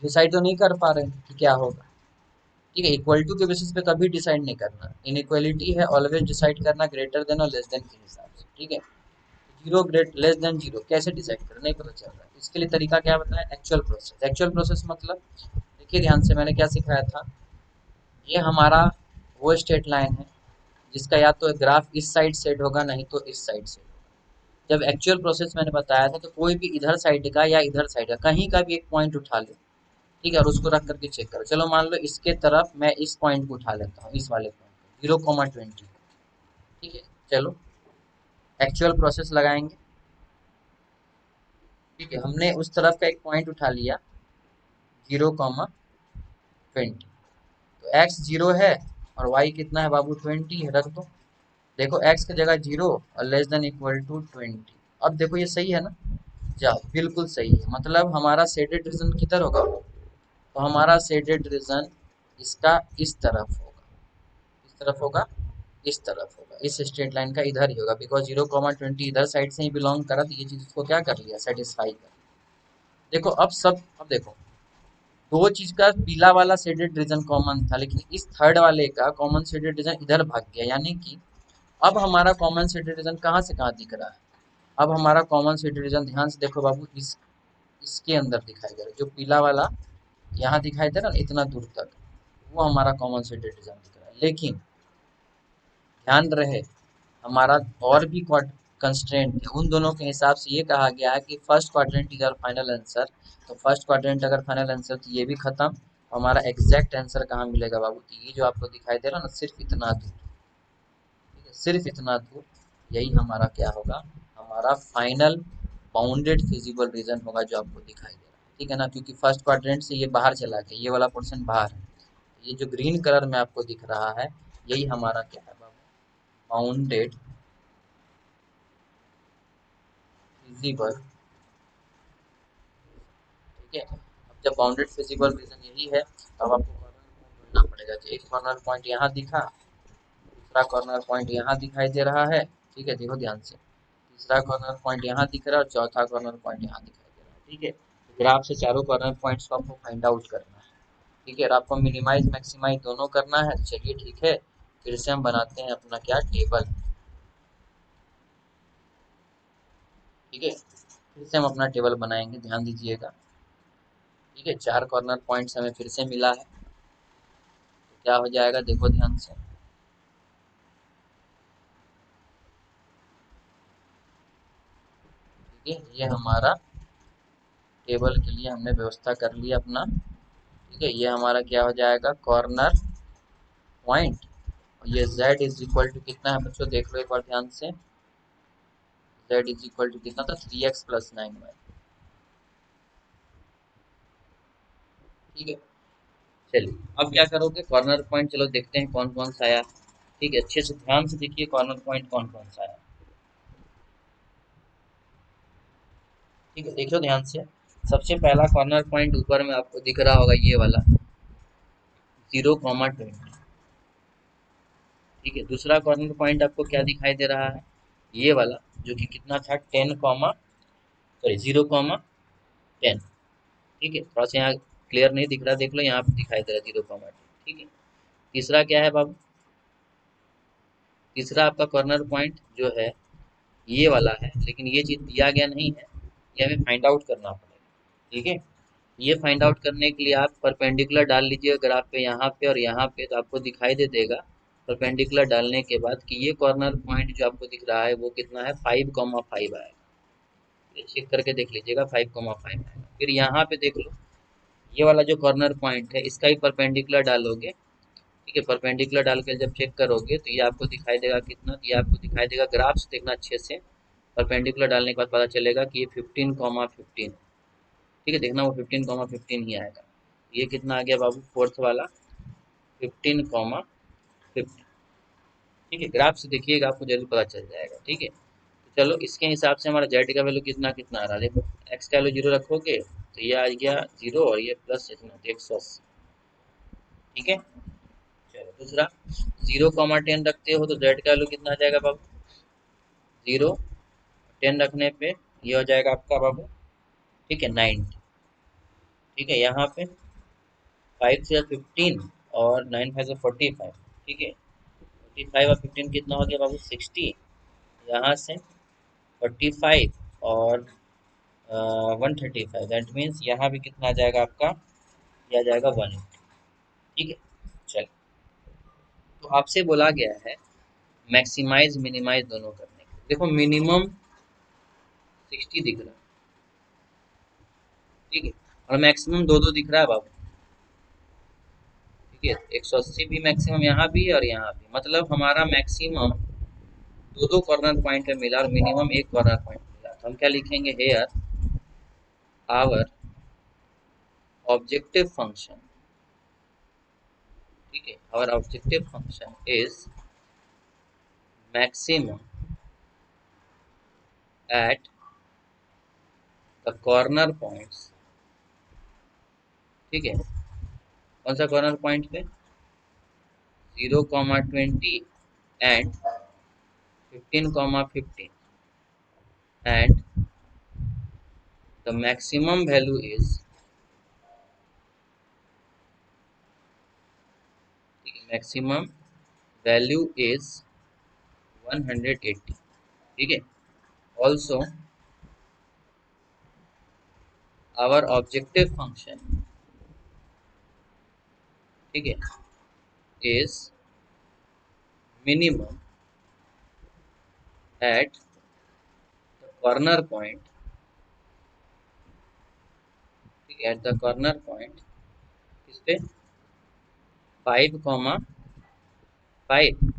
डिसाइड तो नहीं कर पा रहे हैं कि क्या होगा। ठीक है, इक्वल टू के बेसिस पे कभी डिसाइड नहीं करना, इनइक्वालिटी है ऑलवेज डिसाइड करना ग्रेटर देन और लेस देन के हिसाब से। ठीक है, zero great less than zero कैसे डिसाइड करें, नहीं पता चल रहा है, इसके लिए तरीका क्या बताया, एक्चुअल प्रोसेस। एक्चुअल प्रोसेस मतलब देखिए ध्यान से, मैंने क्या सिखाया था, ये हमारा वो स्ट्रेट लाइन है जिसका या तो ग्राफ इस साइड सेट होगा, नहीं तो इस साइड से। जब एक्चुअल प्रोसेस मैंने बताया था तो कोई भी इधर साइड का या इधर साइड का कहीं का भी एक पॉइंट उठा लो, ठीक है, और उसको रख करके चेक करो। चलो मान लो इसके तरफ मैं इस पॉइंट को उठा लेता हूँ, इस वाले पॉइंट 0,20। ठीक है, चलो एक्चुअल प्रोसेस लगाएंगे। ठीक है, हमने उस तरफ का एक पॉइंट उठा लिया 0,20, तो एक्स जीरो है और वाई कितना है बाबू, 20 है, रख दो। देखो एक्स की जगह जीरो और लेस देन इक्वल टू 20। अब देखो ये सही है ना, जाओ बिल्कुल सही है, मतलब हमारा शेडेड रीजन किधर होगा, तो हमारा शेडेड रीजन इसका इस तरफ होगा, इस तरफ होगा, इस तरफ होगा, इस स्ट्रेट लाइन का इधर ही होगा, बिकॉज 0,20 इधर साइड से ही बिलोंग करा, तो ये चीज इसको क्या कर लिया, सेटिस्फाई कर। देखो अब देखो दो चीज का पीला वाला शेडेड रीजन कॉमन था, लेकिन इस थर्ड वाले का कॉमन शेडेड रीजन इधर भाग गया, यानी कि अब हमारा कॉमन शेडेड रीजन कहाँ से कहाँ दिख रहा है, अब हमारा कॉमन शेडेड रीजन ध्यान से देखो बाबू, इसके अंदर दिखाई दे रहा है, जो पीला वाला यहाँ दिखाई दे रहा है इतना दूर तक, वो हमारा कॉमन शेडेड रीजन दिख रहा है। लेकिन ध्यान रहे हमारा और भी कंस्ट्रेंट है, उन दोनों के हिसाब से ये कहा गया है कि first quadrant is our final answer. तो फर्स्ट क्वाड्रेंट अगर फाइनल आंसर तो ये भी खत्म, हमारा एग्जैक्ट आंसर कहाँ मिलेगा बाबू, तो ये जो आपको दिखाई दे रहा है ना, सिर्फ इतना दूर, ठीक है, सिर्फ इतना दूर, यही हमारा क्या होगा, हमारा फाइनल बाउंडेड फिजिबल रीजन होगा जो आपको दिखाई दे रहा है। ठीक है ना, क्योंकि फर्स्ट क्वाड्रेंट से ये बाहर चला गया, ये वाला पोर्शन बाहर है, ये जो ग्रीन कलर में आपको दिख रहा है यही हमारा क्या है बाबू, बाउंडेड फिजिबल। ठीक है, अब जब बाउंडेड फिजिबल रीजन यही है, तब आपको कॉर्नर पॉइंट ढूंढना पड़ेगा। तो एक कॉर्नर पॉइंट यहाँ दिखा, दूसरा कॉर्नर पॉइंट यहाँ दिखाई दे रहा है, ठीक है, देखो ध्यान से, तीसरा कॉर्नर पॉइंट यहाँ दिख रहा है और चौथा कॉर्नर पॉइंट यहाँ दिखाई दे रहा है। ठीक है, तो ग्राफ से चारों कॉर्नर पॉइंट्स को आपको फाइंड आउट करना है। ठीक है, और आपको मिनिमाइज मैक्सिमाइज दोनों करना है। चलिए ठीक है, फिर से हम बनाते हैं अपना क्या, टेबल। ठीक है, फिर से हम अपना टेबल बनाएंगे, ध्यान दीजिएगा। ठीक है, चार कॉर्नर पॉइंट्स हमें फिर से मिला है, तो क्या हो जाएगा, देखो ध्यान से। ठीक है, ये हमारा टेबल के लिए हमने व्यवस्था कर लिया अपना। ठीक है, ये हमारा क्या हो जाएगा, कॉर्नर पॉइंट, और ये z इज इक्वल टू कितना है बच्चों, देख लो एक बार ध्यान से, z इज इक्वल टू कितना था, 3x प्लस 9y। ठीक है, चलिए अब क्या करोगे, कॉर्नर पॉइंट चलो देखते हैं कौन कौन सा आया। ठीक है, अच्छे से ध्यान से देखिए कॉर्नर पॉइंट कौन कौन सा आया। ठीक है, देखियो ध्यान से, सबसे पहला कॉर्नर पॉइंट ऊपर में आपको दिख रहा होगा, ये वाला 0,20। ठीक है, दूसरा कॉर्नर पॉइंट आपको क्या दिखाई दे रहा है, ये वाला, जो कि कितना था, 0,10। ठीक है, थोड़ा सा यहाँ क्लियर नहीं दिख रहा, देख लो यहाँ पे दिखाई दे रहा है 0,10। ठीक है, तीसरा क्या है बाबू, तीसरा आपका कॉर्नर पॉइंट जो है ये वाला है, लेकिन ये चीज दिया गया नहीं है, ये हमें फाइंड आउट करना पड़ेगा। ठीक है, ये फाइंड आउट करने के लिए आप परपेंडिकुलर डाल लीजिए ग्राफ पे, यहाँ पे और यहाँ पे, तो आपको दिखाई दे देगा परपेंडिकुलर डालने के बाद कि ये कॉर्नर पॉइंट जो आपको दिख रहा है वो कितना है, 5,5 आएगा। ये चेक करके देख लीजिएगा, 5,5 आएगा। फिर यहाँ पे देख लो, ये वाला जो कॉर्नर पॉइंट है इसका ही परपेंडिकुलर डालोगे। ठीक है, परपेंडिकुलर डाल के जब चेक करोगे तो ये आपको दिखाई देगा कितना, तो ये आपको दिखाई देगा, ग्राफ से देखना अच्छे से, परपेंडिकुलर डालने के बाद पता चलेगा कि ये 15,15। ठीक है, देखना वो 15,15 ही आएगा। ये कितना आ गया बाबू, फोर्थ वाला, 15,50। ठीक है, ग्राफ से देखिएगा आपको जल्दी पता चल जाएगा। ठीक है, तो चलो इसके हिसाब से हमारा जेड का वैल्यू कितना कितना आ रहा है, देखो एक्स का वैल्यू जीरो रखोगे तो ये आ गया जीरो और ये प्लस इतना तो 180। ठीक है, चलो दूसरा 0,10 रखते हो तो जेड का वैल्यू कितना आ जाएगा बाबू, 0 10 रखने पे ये हो जाएगा आपका बाबू, ठीक है 90। ठीक है, यहाँ पे 5 से 15 और 9 5 से 45। ठीक है, 45 और 15 कितना हो गया बाबू 60। यहाँ से 45 और 135, दैट मीन्स यहाँ भी कितना आ जाएगा आपका, ये आ जाएगा 180। ठीक है, चल तो आपसे बोला गया है मैक्सिमाइज मिनिमाइज दोनों करने के। देखो मिनिमम 60 दिख रहा है, ठीक है, और मैक्सिमम दो दो दिख रहा है बाबू। ठीक है, 180 भी मैक्सिमम यहाँ भी और यहाँ भी, मतलब हमारा मैक्सिमम दो दो कॉर्नर पॉइंट पे मिला और मिनिमम एक कॉर्नर पॉइंट मिला, तो हम क्या लिखेंगे, हेयर आवर ऑब्जेक्टिव फंक्शन। ठीक है, our objective function is maximum at the corner points. ठीक है, कौन सा कॉर्नर पॉइंट पे, 0,20 and 15,15 and the maximum value is, maximum value is 180। ठीक है, ऑल्सो आवर ऑब्जेक्टिव फंक्शन, ठीक है, is minimum at the corner point. ठीक है, एट द कॉर्नर पॉइंट किस पे, 5,5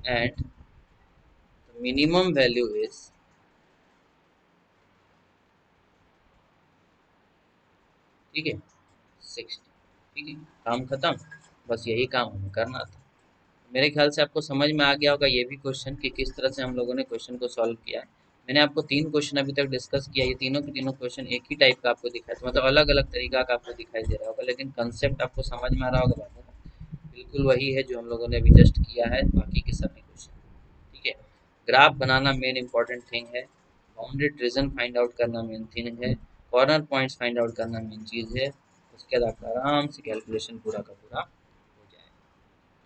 एंड मिनिमम वैल्यू इज, ठीक है 60। ठीक है, काम खत्म, बस यही काम हमें करना था। मेरे ख्याल से आपको समझ में आ गया होगा ये भी क्वेश्चन कि किस तरह से हम लोगों ने क्वेश्चन को सॉल्व किया है। मैंने आपको तीन क्वेश्चन अभी तक डिस्कस किया, ये तीनों के तीनों क्वेश्चन एक ही टाइप का आपको दिखाया था, मतलब अलग अलग तरीका का आपको दिखाई दे रहा होगा, लेकिन कंसेप्ट आपको समझ में आ रहा होगा बाबू, बिल्कुल वही है जो हम लोगों ने अभी जस्ट किया है बाकी के सभी क्वेश्चन। ठीक है, ग्राफ बनाना मेन इंपॉर्टेंट थिंग है, बाउंडेड रीजन फाइंड आउट करना मेन थिंग है, कॉर्नर पॉइंट्स फाइंड आउट करना मेन चीज़ है, उसके बाद आपका आराम से कैलकुलेशन पूरा का पूरा हो जाएगा।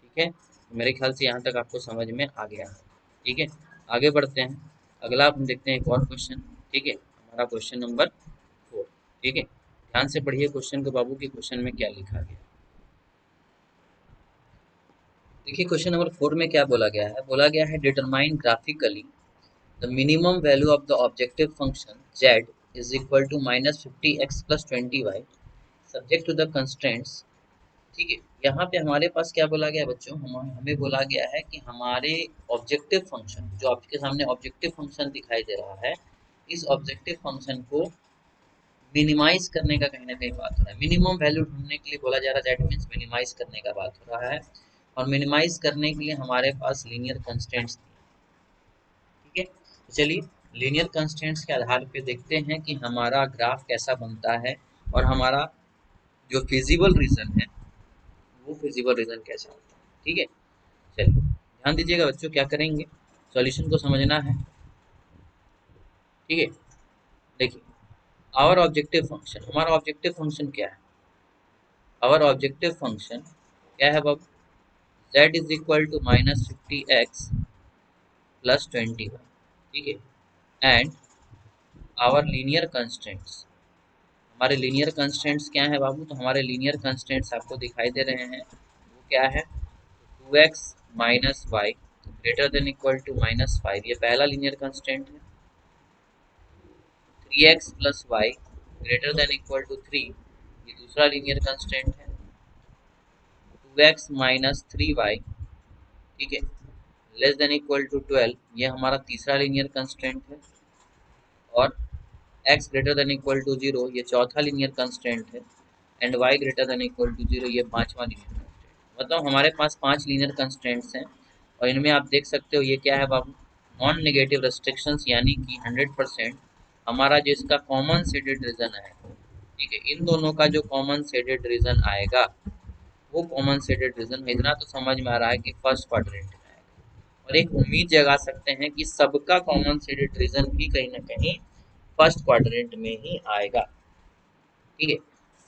ठीक है, तो मेरे ख्याल से यहाँ तक आपको समझ में आ गया है। ठीक है, आगे बढ़ते हैं, अगला हम देखते हैं एक और क्वेश्चन। ठीक है, हमारा क्वेश्चन नंबर 4। ठीक है, ध्यान से पढ़िए क्वेश्चन को बाबू, की क्वेश्चन में क्या लिखा गया। देखिए क्वेश्चन नंबर 4 में क्या बोला गया है, बोला गया है determine graphically the minimum value of the objective function z is equal to -50x plus 20y subject to the constraints. ठीक है, यहाँ पे हमारे पास क्या बोला गया है बच्चों, हमें बोला गया है कि हमारे ऑब्जेक्टिव फंक्शन, जो आपके सामने ऑब्जेक्टिव फंक्शन दिखाई दे रहा है, इस ऑब्जेक्टिव फंक्शन को मिनिमाइज करने का कहीं ना कहीं बात हो रहा है। मिनिमम वैल्यू ढूंढने के लिए बोला जा रहा है, दैट मीन्स मिनिमाइज करने का बात हो रहा है, और मिनिमाइज करने के लिए हमारे पास लीनियर कंस्ट्रेंट्स। ठीक है, तो चलिए लीनियर कंस्ट्रेंट्स के आधार पे देखते हैं कि हमारा ग्राफ कैसा बनता है और हमारा जो फिजिबल रीजन है वो फिजिबल रीजन कैसा होता है। ठीक है, चलिए ध्यान दीजिएगा बच्चों, क्या करेंगे, सॉल्यूशन को समझना है। ठीक है, देखिए आवर ऑब्जेक्टिव फंक्शन, हमारा ऑब्जेक्टिव फंक्शन क्या है, आवर ऑब्जेक्टिव फंक्शन क्या है बाबू, z is equal to -50x plus 20। ठीक है, एंड आवर लीनियर कंस्टेंट्स, हमारे लीनियर कंस्टेंट्स क्या है बाबू, तो हमारे लीनियर कंस्टेंट्स आपको दिखाई दे रहे हैं, वो क्या है, 2x minus y greater than equal to -5, ये पहला लीनियर कंस्टेंट है। 3x plus y greater than equal to 3, ये दूसरा लीनियर कंस्टेंट है। 2x माइनस 3y, ठीक है, लेस देन इक्वल टू 12, ये हमारा तीसरा लीनियर कंस्टेंट है। और x greater than equal to 0, ये चौथा लीनियर कंस्टेंट है। And y greater than equal to 0, ये पांचवा लीनियर कंस्टेंट। मतलब हमारे पास 5 लीनियर कंस्ट्रेंट्स हैं और इनमें आप देख सकते हो ये क्या है बाबू, नॉन नेगेटिव रेस्ट्रिक्शंस, यानी कि 100% हमारा जो इसका कॉमन शेडेड रीजन है, ठीक है, इन दोनों का जो कॉमन शेडेड रीजन आएगा वो कॉमन शेडेड रीजन में इतना तो समझ में आ रहा है कि फर्स्ट क्वाड्रेंट में आएगा। और एक उम्मीद जगा सकते हैं कि सबका कॉमन शेडेड रीजन भी कहीं ना कहीं फर्स्ट क्वाड्रेंट में ही आएगा, ठीक है।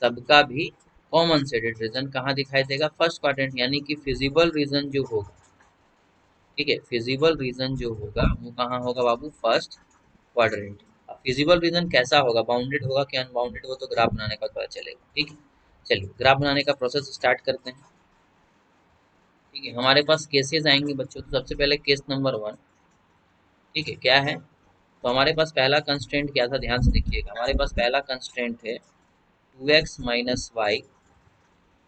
सबका भी कॉमन शेडेड रीजन कहाँ दिखाई देगा, फर्स्ट क्वाड्रेंट, यानी कि फिजिबल रीजन जो होगा, ठीक है, फिजिबल रीजन जो होगा वो कहाँ होगा बाबू, फर्स्ट क्वाड्रेंट। अब फिजिबल रीजन कैसा होगा, बाउंडेड होगा कि अनबाउंडेड, वो तो ग्राफ बनाने का पता चलेगा, ठीक है। चलिए ग्राफ बनाने का प्रोसेस स्टार्ट करते हैं, ठीक है। हमारे पास केसेस आएंगे बच्चों, तो सबसे पहले केस नंबर 1, ठीक है, क्या है, तो हमारे पास पहला कंस्ट्रेंट क्या था, ध्यान से देखिएगा, हमारे पास पहला कंस्ट्रेंट है 2x minus Y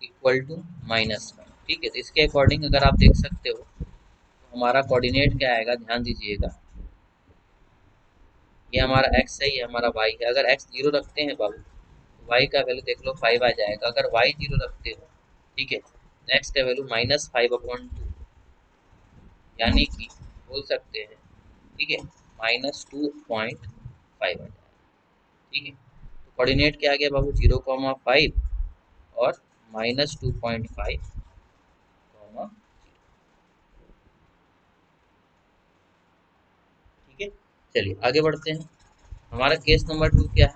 equal to -1, ठीक है। तो इसके अकॉर्डिंग अगर आप देख सकते हो तो हमारा कोऑर्डिनेट क्या आएगा, ध्यान दीजिएगा, ये हमारा x है, ये हमारा y है। अगर x 0 रखते हैं बाबू तो y का वैल्यू देख लो 5 आ जाएगा। अगर y 0 रखते हो, ठीक है, तो x का वैल्यू -5/2, यानी कि बोल सकते हैं, ठीक है, -2.5 आ जाएगा, ठीक है। तो कोऑर्डिनेट क्या आ गया बाबू, 0,5 और -2.5, ठीक है। चलिए आगे बढ़ते हैं, हमारा केस नंबर 2 क्या है,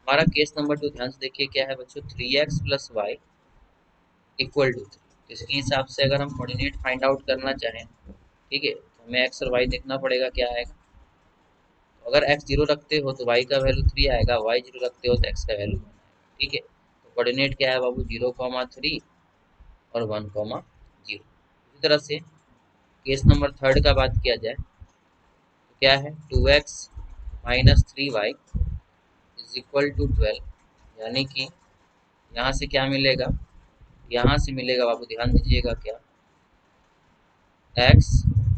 हमारा केस नंबर 2 ध्यान से देखिए क्या है बच्चों, 3x plus y equal to 3। इसके हिसाब से अगर हम कोऑर्डिनेट फाइंड आउट करना चाहें, ठीक है, तो हमें एक्स और वाई देखना पड़ेगा क्या आएगा। तो अगर एक्स 0 रखते हो तो वाई का वैल्यू 3 आएगा, वाई 0 रखते हो तो एक्स का वैल्यू 1 आएगा, ठीक है। तो कोऑर्डिनेट क्या है बाबू, 0,3 और 1,0। इसी तरह से केस नंबर 3 का बात किया जाए तो क्या है, 2x minus 3y is equal to 12, यानी कि यहाँ से क्या मिलेगा, यहाँ से मिलेगा बाबू, ध्यान दीजिएगा क्या, एक्स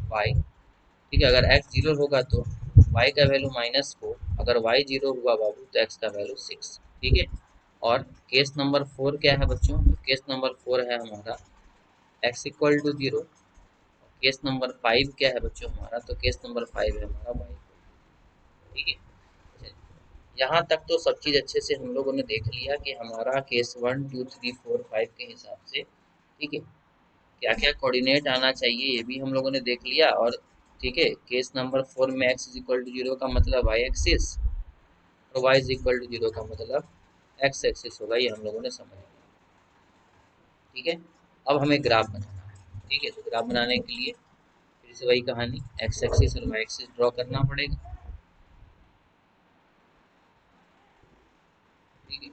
वाई, ठीक है। अगर x 0 होगा तो y का वैल्यू -4, अगर y 0 हुआ बाबू तो x का वैल्यू 6, ठीक है। और केस नंबर 4 क्या है बच्चों, केस नंबर 4 है हमारा x equal to 0। Case number 5 क्या है बच्चों हमारा, तो केस नंबर 5 है हमारा y, ठीक है। यहाँ तक तो सब चीज़ अच्छे से हम लोगों ने देख लिया कि हमारा केस 1 2 3 4 5 के हिसाब से, ठीक है, क्या क्या कोऑर्डिनेट आना चाहिए ये भी हम लोगों ने देख लिया। और ठीक है, केस नंबर 4 में x इज इक्वल टू 0 का मतलब y एक्सिस और y इज इक्वल टू 0 का मतलब x एक्सिस होगा, ये हम लोगों ने समझ लिया, ठीक है। अब हमें ग्राफ बनाना है, ठीक है। तो ग्राफ बनाने के लिए फिर से वही कहानी, x एक्सिस और y एक्सिस ड्रॉ करना पड़ेगा, ठीक है।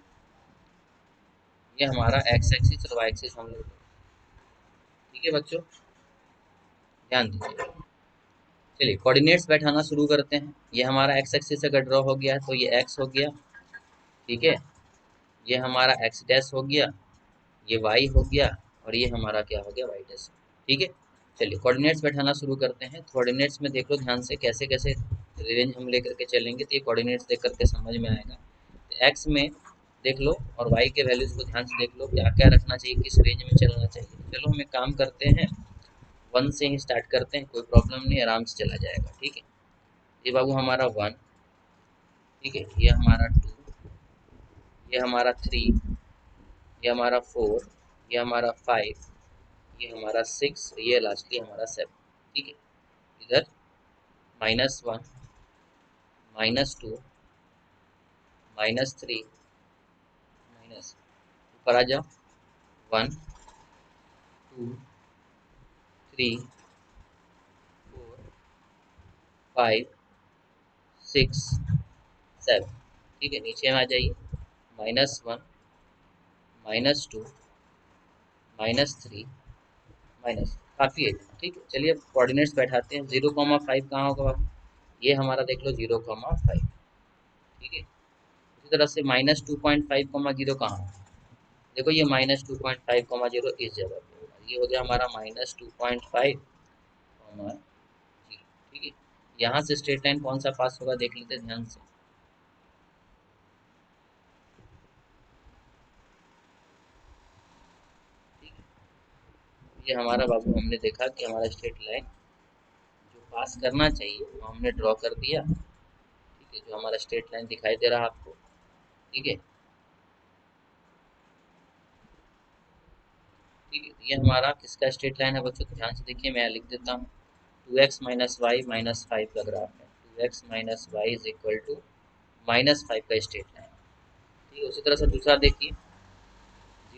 ये हमारा x एक्सिस और y एक्सिस हम लोग, ठीक है बच्चों, ध्यान दीजिए। चलिए कोऑर्डिनेट्स बैठाना शुरू करते हैं। ये हमारा x एक्सिस अगर ड्रॉ हो गया तो ये x हो गया, ठीक है, ये हमारा x डैश हो गया, ये y हो गया और ये हमारा क्या हो गया, y डैश, ठीक है। चलिए कोऑर्डिनेट्स बैठाना शुरू करते हैं। कोऑर्डिनेट्स में देख लो ध्यान से कैसे कैसे रेंज हम लेकर के चलेंगे, तो ये कोऑर्डिनेट्स देख करके समझ में आएगा। तो x में देख लो और y के वैल्यूज को ध्यान से देख लो, क्या क्या रखना चाहिए, किस रेंज में चलना चाहिए। चलो हम एक काम करते हैं, 1 से ही स्टार्ट करते हैं, कोई प्रॉब्लम नहीं, आराम से चला जाएगा, ठीक है। ये बाबू हमारा 1, ठीक है, ये हमारा 2, ये हमारा 3, ये हमारा 4, ये हमारा 5, ये हमारा 6, ये लास्टली हमारा 7, ठीक है। इधर -1, -2, -3, माइनस, ऊपर आ जाओ, 1 2 3 4 5 6 7, ठीक है। नीचे में आ जाइए, -1, -2, -3, माइनस, काफ़ी है, ठीक है। चलिए अब कोऑर्डिनेट्स बैठाते हैं। 0,5 कहाँ होगा बाबू, ये हमारा देख लो 0,5, ठीक है। इसी तरह से -2.5, 0 कहाँ है, देखो ये -2.5, 0 इस जगह पे होगा, ये हो गया हमारा -2.5, 0, ठीक है। यहाँ से स्ट्रेट लाइन कौन सा पास होगा देख लेते हैं ध्यान से, ठीक है। ये हमारा बाबू हमने देखा कि हमारा स्ट्रेट लाइन जो पास करना चाहिए वो हमने ड्रॉ कर दिया। ठीक है, जो हमारा स्ट्रेट लाइन दिखाई दे रहा है आपको। ठीक है, ठीक है, तो ये हमारा किसका स्ट्रेट लाइन है बच्चों? तो ध्यान से देखिए, मैं लिख देता हूँ। 2x minus y minus five का ग्राफ है। 2x minus y is equal to minus five का स्ट्रेट लाइन। ठीक है, उसी तरह से दूसरा देखिए,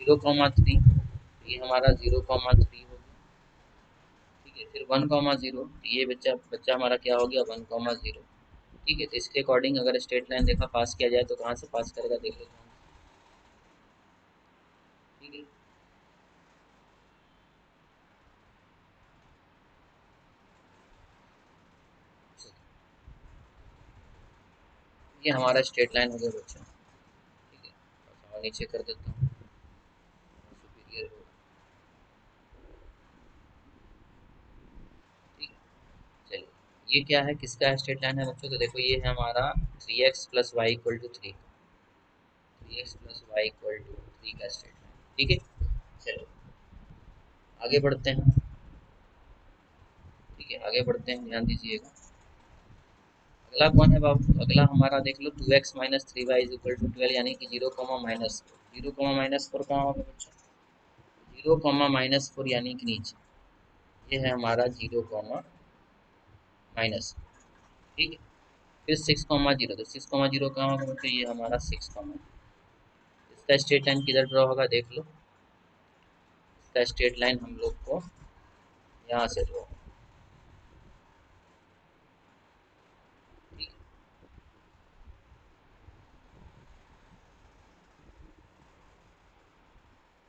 0,3, ये हमारा 0,3 हो गया। ठीक है, फिर 1,0, ये बच्चा बच्चा हमारा क्या हो गया? 1,0। ठीक है, तो इसके अकॉर्डिंग अगर स्ट्रेट लाइन देखा पास किया जाए तो कहाँ से पास करेगा, देख लो ध्यान से। ठीक है, ये हमारा स्ट्रेट लाइन हो गया बच्चों। ठीक है, और नीचे कर देता हूँ, सुपीरियर होगा। ठीक है, चलिए, ये क्या है, किसका स्ट्रेट लाइन है बच्चों? तो देखो, ये है हमारा 3x plus y equal to 3। 3x plus y equal to 3 का स्ट्रेट लाइन। ठीक है, चलो आगे बढ़ते हैं। ठीक है, आगे बढ़ते हैं, ध्यान दीजिएगा। अगला कौन है बाबू? अगला हमारा देख लो, 2x minus three y is equal to 12, यानी कि 0,-4। 0,-4 कहाँ होगा बच्चा? 0,-4 यानी कि नीचे। ये है हमारा 0,-। ठीक है, फिर 6,0, तो 6,0 कहाँ होगा बच्चा? ये हमारा 6,0। इसका स्ट्रेट लाइन किधर ड्रॉ होगा, देख लो। इसका स्ट्रेट लाइन हम लोग को यहाँ से ड्रॉ होगा। ठीक है,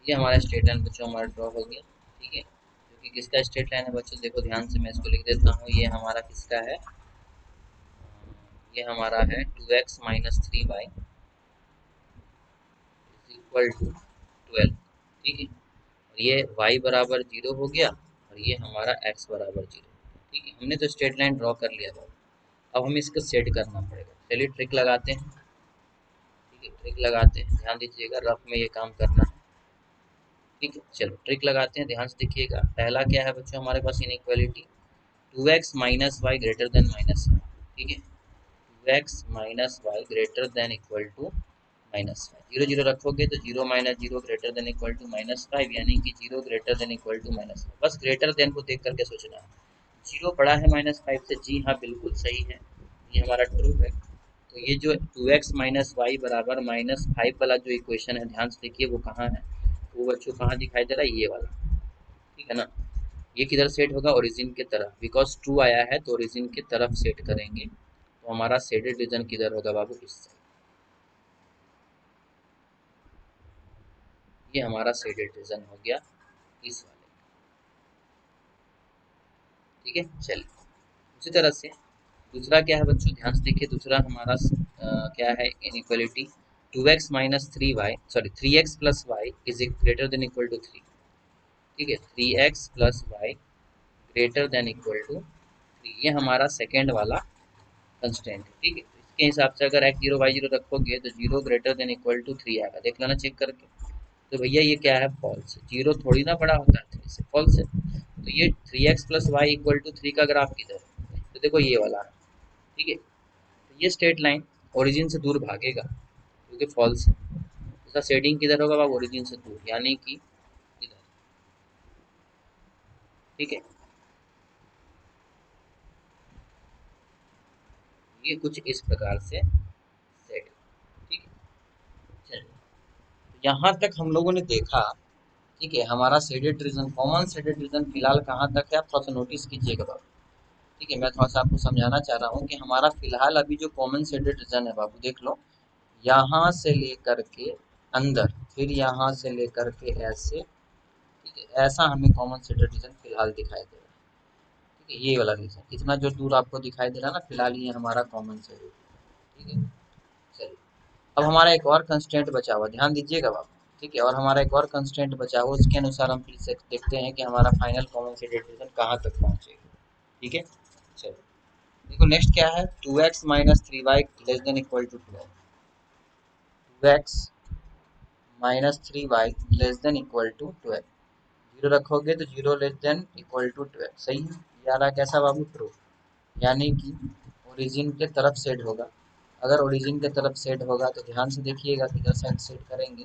ये हमारा स्ट्रेट लाइन बच्चों हमारा ड्रॉ हो गया। ठीक है, जो कि किसका स्ट्रेट लाइन है बच्चों? देखो ध्यान से, मैं इसको लिख देता हूँ। ये हमारा किसका है? ये हमारा है 2x-3y इज इक्वल टू 12। ठीक है, और ये y बराबर 0 हो गया, और ये हमारा x बराबर 0। ठीक है, हमने तो स्ट्रेट लाइन ड्रॉ कर लिया था। अब हमें इसको सेट करना पड़ेगा। चलिए ट्रिक लगाते हैं। ठीक है, ट्रिक लगाते हैं, ध्यान दीजिएगा, रफ में ये काम करना है। ठीक है, चलो ट्रिक लगाते हैं, ध्यान से देखिएगा। पहला क्या है बच्चों हमारे पास? Inequality 2x minus y greater than minus. ठीक है, 2x minus y greater than equal to -5। Zero zero रखोगे तो 0-0 ग्रेटर देन इक्वल टू -5, यानी कि 0 ग्रेटर देन इक्वल टू -5। बस ग्रेटर देन को देख करके सोचना है। 0 बड़ा है -5 से? जी हाँ, बिल्कुल सही है, ये हमारा ट्रू है। तो ये जो 2x माइनस वाई बराबर -5 वाला जो इक्वेशन है, ध्यान से देखिए वो कहाँ है। वो बच्चों कहाँ दिखाई दे रहा है? ये वाला। ठीक है ना? ये किधर सेट होगा? ओरिजिन की तरफ, बिकॉज ट्रू आया है तो ओरिजिन की तरफ सेट करेंगे। तो हमारा शेडेड रीजन किधर होगा बाबू? इस साइड। ये हमारा शेडेड रीजन हो गया इस वाले। ठीक है, चलिए उसी तरह से दूसरा क्या है बच्चों? ध्यान से देखिए, दूसरा हमारा क्या है? Inequality 2x minus three y, sorry 3x plus y is greater than equal to 3। ठीक है, 3x plus y greater than equal to 3, ये हमारा सेकेंड वाला कंस्टेंट है। ठीक है, तो इसके हिसाब से अगर x0 y0 रखोगे तो 0 ग्रेटर देन इक्वल टू 3 आएगा। देख लेना चेक करके। तो भैया ये क्या है? फॉल्स है। 0 थोड़ी ना बड़ा होता है 3 से, फॉल्स है। तो ये 3x plus y equal to 3 का ग्राफ किधर है? तो देखो ये वाला है। ठीक है, तो ये स्ट्रेट लाइन ओरिजिन से दूर भागेगा क्योंकि फॉल्स है। इसका शेडिंग किधर होगा? ओरिजिन से दूर, यानी कि इधर। ठीक है, ये कुछ इस प्रकार से सेट। ठीक है, चलिए, तो यहाँ तक हम लोगों ने देखा। ठीक है, हमारा shaded region, common shaded region फिलहाल कहाँ तक है, आप थोड़ा सा नोटिस कीजिएगा बाबू। ठीक है, मैं थोड़ा सा आपको समझाना चाह रहा हूँ कि हमारा फिलहाल अभी जो कॉमन शेडेड रीजन है बाबू, देख लो, यहाँ से लेकर के अंदर, फिर यहाँ से लेकर के ऐसे। ठीक है, ऐसा हमें कॉमन शेडेड रीजन फिलहाल दिखाई दे रहा है। ठीक है, ये वाला रीजन इतना जो दूर आपको दिखाई दे रहा है ना, फिलहाल ये हमारा कॉमन शेडेड। ठीक है, चलिए, अब हमारा एक और कंस्ट्रेंट बचा हुआ, ध्यान दीजिएगा बाबू। ठीक है, और हमारा एक और कंस्ट्रेंट बचा हुआ, उसके अनुसार हम फिर से देखते हैं कि हमारा फाइनल कॉमन शेडेड रीजन कहाँ तक पहुँचेगा। ठीक है, चलो देखो नेक्स्ट क्या है? 2x minus three y less than equal to 12। 2x minus three y less than equal to 12। Zero रखोगे तो 0 < 12 सही है। ये आ रहा कैसा बाबू, ट्रू। यानी कि ओरिजिन के तरफ सेट होगा। अगर ओरिजिन के तरफ सेट होगा तो ध्यान से देखिएगा किधर साइड सेट करेंगे।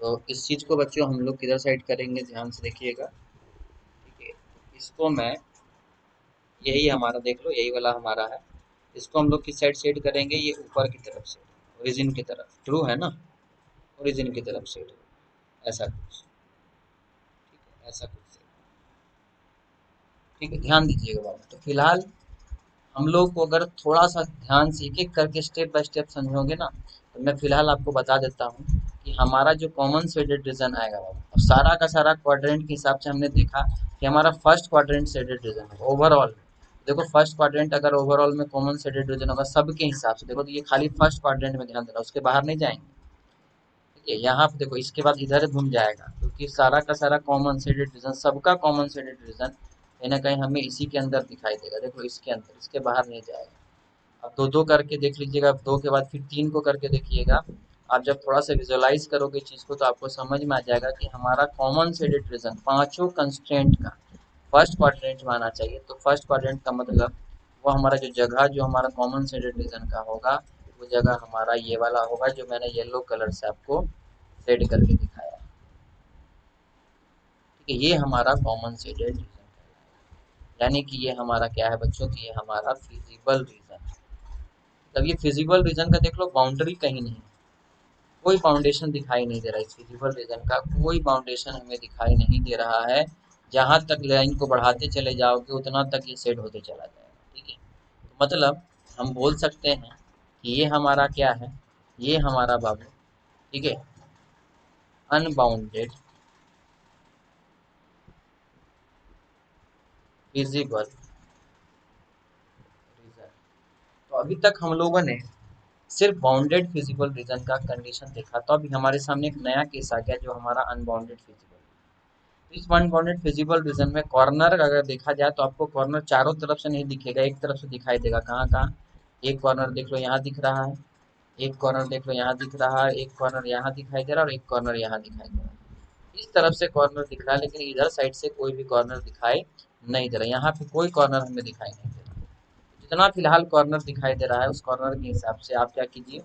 तो इस चीज को बच्चों हम लोग किधर साइड करेंगे, ध्यान से देखिएगा। ठीक है, इसको मैं, यही हमारा देख लो, यही वाला हमारा है। इसको हम लोग किस साइड सेट करेंगे, ये ऊपर की तरफ से, ओरिजिन की तरफ। ट्रू है ना, ओरिजिन की तरफ सेट, ऐसा कुछ। ठीक है, ऐसा कुछ। ठीक है, ध्यान दीजिएगा बाबू। तो फिलहाल हम लोग को अगर थोड़ा सा ध्यान से एक एक करके स्टेप बाय स्टेप समझोगे ना, तो मैं फिलहाल आपको बता देता हूँ कि हमारा जो कॉमन शेडेड रीजन आएगा बाबू, और सारा का सारा क्वाड्रेंट के हिसाब से हमने देखा कि हमारा फर्स्ट क्वाड्रेंट शेडेड रीजन है ओवरऑल। देखो फर्स्ट क्वाड्रेंट अगर ओवरऑल में कॉमन शेडेड रीजन होगा सबके हिसाब से, देखो तो ये खाली फर्स्ट क्वाड्रेंट में ध्यान देना, उसके बाहर नहीं जाएंगे। ठीक है, यहाँ पे देखो इसके बाद इधर घूम जाएगा, क्योंकि सारा का सारा कॉमन शेडेड रीजन, सबका कॉमन शेडेड रीजन कहीं ना कहीं हमें इसी के अंदर दिखाई देगा। देखो इसके अंदर, इसके बाहर नहीं जाएगा। अब दो दो करके देख लीजिएगा, दो के बाद फिर तीन को करके देखिएगा। आप जब थोड़ा सा विजुअलाइज करोगे चीज को तो आपको समझ में आ जाएगा कि हमारा कॉमन शेडेड रीजन पांचों कंस्ट्रेंट का फर्स्ट क्वाड्रेंट में आना चाहिए। तो फर्स्ट क्वाड्रेंट का मतलब वो हमारा जो जगह जो हमारा कॉमन शेडेड रीजन का होगा, वो जगह हमारा ये वाला होगा जो मैंने येलो कलर से आपको शेड करके दिखाया। ठीक है, ये हमारा कॉमन शेडेड रीजन, यानी कि ये हमारा क्या है बच्चों, कि ये हमारा फिजिबल रीजन। तब ये फिजिबल रीजन का देख लो, बाउंड्री कहीं नहीं, कोई बाउंडेशन दिखाई नहीं दे रहा है। इस फिजिबल रीजन का कोई बाउंडेशन हमें दिखाई नहीं दे रहा है। जहां तक लाइन को बढ़ाते चले जाओगे उतना तक ये सेट होते चला जाएगा। ठीक है, तो मतलब हम बोल सकते हैं कि ये हमारा क्या है, ये हमारा बाबू, ठीक है, अनबाउंडेड फिजिबल रीजन। तो अभी तक हम लोगों ने सिर्फ बाउंडेड फिजिबल रीजन का कंडीशन देखा, तो अभी हमारे सामने एक नया केस आ गया जो हमारा अनबाउंडेड फिजिबल। इस अनबाउंडेड फिजिबल रीजन में कॉर्नर अगर देखा जाए तो आपको कॉर्नर चारों तरफ से नहीं दिखेगा, एक तरफ से दिखाई देगा। कहाँ कहाँ, एक कॉर्नर देख लो यहाँ दिख रहा है, एक कॉर्नर देख लो यहाँ दिख रहा है, एक कॉर्नर यहाँ दिखाई दे रहा है और एक कॉर्नर यहाँ दिखाई दे रहा है। इस तरफ से कॉर्नर दिख रहा है, लेकिन इधर साइड से कोई भी कॉर्नर दिखाई नहीं दे रहा। यहाँ पे कोई कॉर्नर हमें दिखाई नहीं दे रहा। जितना फिलहाल कॉर्नर दिखाई दे रहा है उस कॉर्नर के हिसाब से आप क्या कीजिए,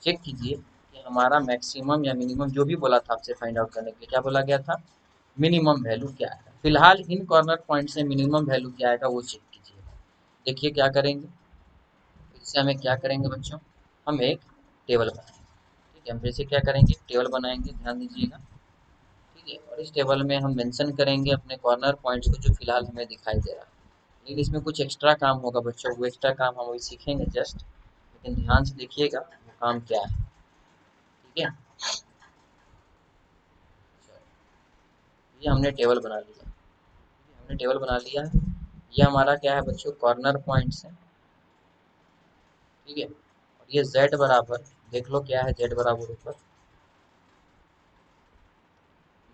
चेक कीजिए कि हमारा मैक्सिमम या मिनिमम जो भी बोला था आपसे फाइंड आउट करने के लिए, क्या बोला गया था, मिनिमम वैल्यू क्या है। फिलहाल इन कॉर्नर पॉइंट से मिनिमम वैल्यू क्या आएगा वो चेक कीजिए। देखिए क्या करेंगे, इससे हमें क्या करेंगे बच्चों, हम एक टेबल बनाएंगे। ठीक है, हम जैसे क्या करेंगे, टेबल बनाएंगे, ध्यान दीजिएगा। ठीक है, और इस टेबल में हम मेंशन करेंगे अपने कॉर्नर पॉइंट्स को जो फिलहाल हमें दिखाई दे रहा है। लेकिन इसमें कुछ एक्स्ट्रा काम होगा बच्चों, वो एक्स्ट्रा काम हम वही सीखेंगे जस्ट, लेकिन ध्यान से देखिएगा वो काम क्या है। ठीक है, ये हमने टेबल बना लिया, हमने टेबल बना लिया है। ये हमारा क्या है बच्चों, कॉर्नर पॉइंट्स है। ठीक है, और ये z बराबर, देख लो क्या है, z बराबर ऊपर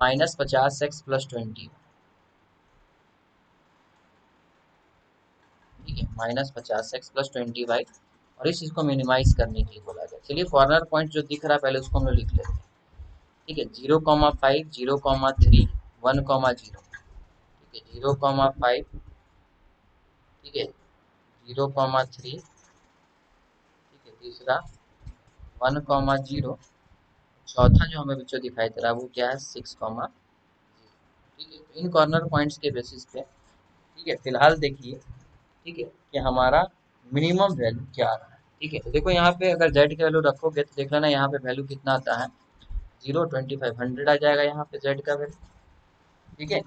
-50x + 20। ठीक है, -50x + 20 और इस चीज को मिनिमाइज करने के लिए बोला गया। चलिए कॉर्नर पॉइंट जो दिख रहा है पहले उसको हम लोग लिख लेते हैं। ठीक है, 0,5, 0,3, 1,0। ठीक है, 0,5, ठीक है, 0,3, ठीक है, तीसरा 1,0, चौथा जो हमें बच्चों दिखाई दे रहा है वो क्या है, 6,0। ठीक है, तो इन कॉर्नर पॉइंट्स के बेसिस पे, ठीक है, फिलहाल देखिए, ठीक है, कि हमारा मिनिमम वैल्यू क्या आ रहा है। ठीक है, तो देखो यहाँ पे अगर जेड की वैल्यू रखोगे तो देख लेना यहाँ पे वैल्यू कितना आता है, 0,25, 100 आ जाएगा यहाँ पे जेड का वैल्यू। ठीक है,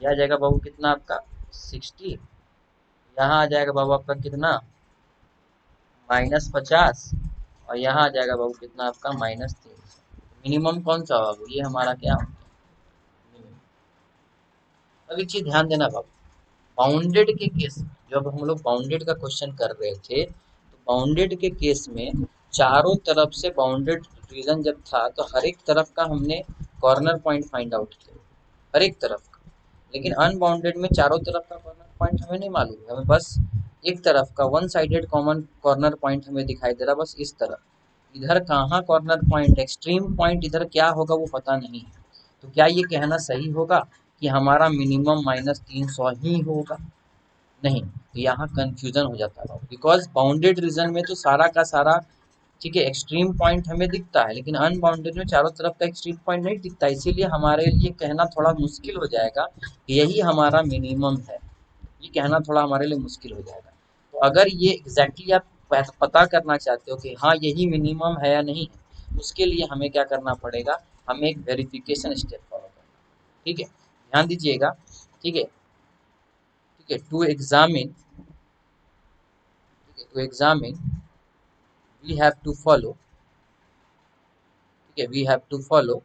यह आ जाएगा बाबू कितना आपका 60, यहाँ आ जाएगा बाबू आपका कितना -50, और यहाँ आ जाएगा बाबू कितना आपका -300। मिनिमम कौन सा बाबू, ये हमारा क्या हो गया। अब एक चीज ध्यान देना बाबू, बाउंडेड के केस में, जब हम लोग बाउंडेड का क्वेश्चन कर रहे थे तो बाउंडेड के केस में चारों तरफ से बाउंडेड रीजन जब था तो हर एक तरफ का हमने कॉर्नर पॉइंट फाइंड आउट किया, हर एक तरफ का। लेकिन अनबाउंडेड में चारों तरफ का कॉर्नर पॉइंट हमें नहीं मालूम है, हमें बस एक तरफ का one sided common corner point हमें दिखाई दे रहा, बस इस तरफ। इधर कहाँ कॉर्नर पॉइंट, एक्सट्रीम पॉइंट इधर क्या होगा वो पता नहीं है। तो क्या ये कहना सही होगा कि हमारा मिनिमम -300 ही होगा? नहीं, तो यहाँ कंफ्यूजन हो जाता है, बिकॉज बाउंडेड रीजन में तो सारा का सारा, ठीक है, एक्सट्रीम पॉइंट हमें दिखता है, लेकिन अनबाउंडेड में चारों तरफ का एक्सट्रीम पॉइंट नहीं दिखता, इसीलिए हमारे लिए कहना थोड़ा मुश्किल हो जाएगा कि यही हमारा मिनिमम है। ये कहना थोड़ा हमारे लिए मुश्किल हो जाएगा। तो अगर ये एग्जैक्टली आप पता करना चाहते हो कि हाँ यही मिनिमम है या नहीं है, उसके लिए हमें क्या करना पड़ेगा, हमें एक वेरिफिकेशन स्टेप फॉलो करना, ठीक है, ध्यान दीजिएगा, ठीक है, ठीक है, to examine we have to follow, ठीक है, we have to follow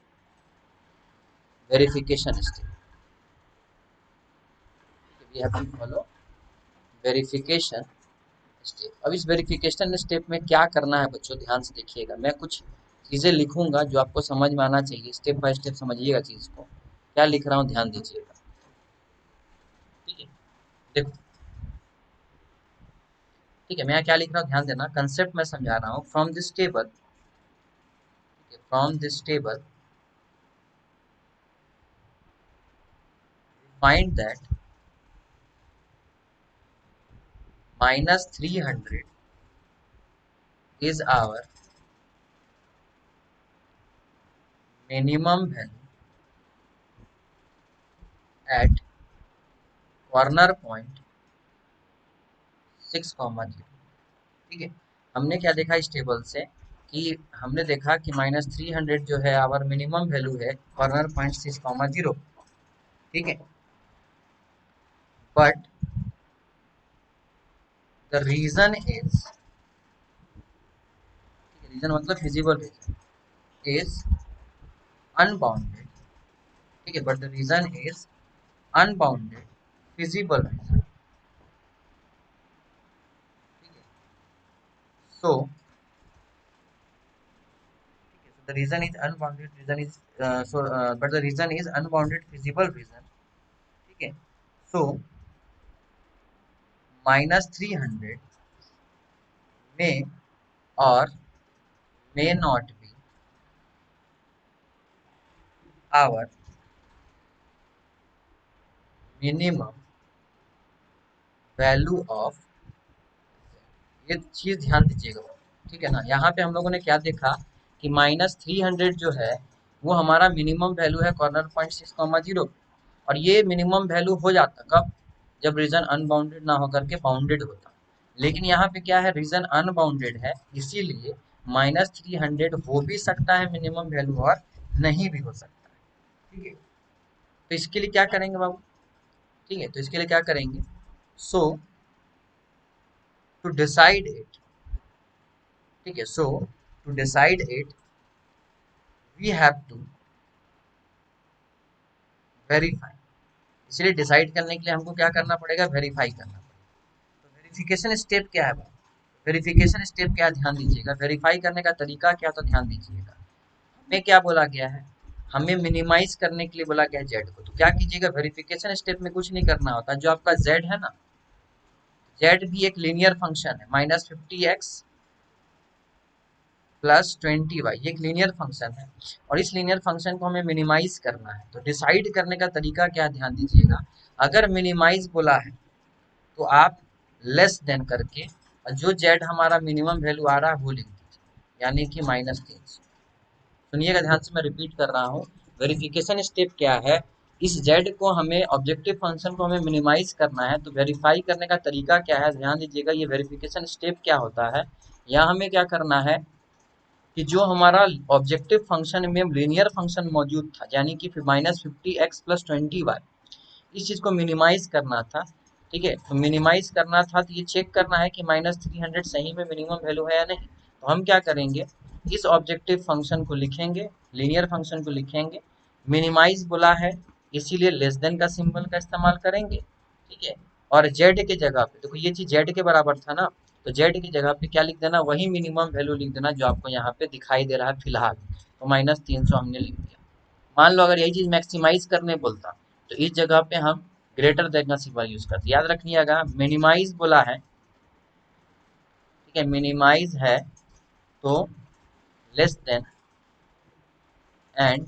verification step, we have to follow verification step. अब इस वेरिफिकेशन स्टेप में क्या करना है बच्चों, ध्यान से देखिएगा, मैं कुछ चीज़ें लिखूंगा जो आपको समझ में आना चाहिए, स्टेप बाय स्टेप समझिएगा चीज़ को, क्या लिख रहा हूँ ध्यान दीजिएगा, ठीक है, देखो, ठीक है, मैं क्या लिख रहा हूँ ध्यान देना, कंसेप्ट मैं समझा रहा हूँ। From this table, from this table find that -300 is our minimum value at corner point 6,0, ठीक है। हमने क्या देखा इस टेबल से कि हमने देखा कि -300 जो है आवर मिनिमम वैल्यू है कॉर्नर पॉइंट 6,0, ठीक है, but the region is, region मतलब फिजिबल रीजन, इज अनबाउंडेड, ठीक है, but the region is unbounded feasible region, ठीक है, सो the reason is unbounded reason is but the reason is unbounded feasible reason, ठीक है, so -300 may or may not be our minimum value of, ये चीज ध्यान दीजिएगा, ठीक है ना। यहाँ पे हम लोगों ने क्या देखा कि -300 जो है वो हमारा मिनिमम वैल्यू है कॉर्नर पॉइंट 6,0, और ये मिनिमम वैल्यू हो जाता कब, जब रीजन अनबाउंडेड ना होकर के बाउंडेड होता। लेकिन यहाँ पे क्या है, रीजन अनबाउंडेड है, इसीलिए -300 हो भी सकता है मिनिमम वैल्यू और नहीं भी हो सकता है, ठीक है। तो इसके लिए क्या करेंगे बाबू, ठीक है, तो इसके लिए क्या करेंगे, सो टू डिसाइड इट, ठीक है, so to decide it we have to verify, इसलिए डिसाइड करने के लिए हमको क्या करना पड़ेगा, वेरीफाई करना पड़ेगा। तो वेरिफिकेशन स्टेप क्या है बाबू, वेरिफिकेशन स्टेप क्या, ध्यान दीजिएगा, वेरीफाई करने का तरीका क्या, तो ध्यान दीजिएगा, हमें क्या बोला गया है, हमें मिनिमाइज करने के लिए बोला गया है जेड को। तो क्या कीजिएगा, वेरिफिकेशन स्टेप में कुछ नहीं करना होता, जो आपका जेड है ना, जेड भी एक लीनियर फंक्शन है, -50x +20y, ये एक लीनियर फंक्शन है, और इस लीनियर फंक्शन को हमें मिनिमाइज करना है। तो डिसाइड करने का तरीका क्या, ध्यान दीजिएगा, अगर मिनिमाइज बोला है तो आप लेस देन करके, और जो जेड हमारा मिनिमम वैल्यू आ रहा है वो लिख दीजिए, यानी कि -300। सुनिएगा ध्यान से, मैं रिपीट कर रहा हूँ, वेरिफिकेशन स्टेप क्या है, इस जेड को हमें, ऑब्जेक्टिव फंक्शन को हमें मिनिमाइज करना है, तो वेरीफाई करने का तरीका क्या है, ध्यान दीजिएगा, ये वेरिफिकेशन स्टेप क्या होता है, यहाँ हमें क्या करना है कि जो हमारा ऑब्जेक्टिव फंक्शन में लीनियर फंक्शन मौजूद था, यानी कि -50x +20y, इस चीज़ को मिनिमाइज करना था, ठीक है, तो मिनिमाइज करना था, तो ये चेक करना है कि -300 सही में मिनिमम वैल्यू है या नहीं। तो हम क्या करेंगे, इस ऑब्जेक्टिव फंक्शन को लिखेंगे, लीनियर फंक्शन को लिखेंगे, मिनिमाइज बोला है इसीलिए लेस देन का सिंबल का इस्तेमाल करेंगे, ठीक है, और जेड के जगह पे देखो, ये चीज जेड के बराबर था ना, तो जेड की जगह पे क्या लिख देना, वही मिनिमम वैल्यू लिख देना जो आपको यहाँ पे दिखाई दे रहा है फिलहाल, तो -300 हमने लिख दिया। मान लो अगर यही चीज मैक्सिमाइज करने बोलता, तो इस जगह पे हम ग्रेटर देन का सिंबल यूज करते, याद रखिएगा, मिनिमाइज बोला है, ठीक है, मिनिमाइज है तो लेस देन एंड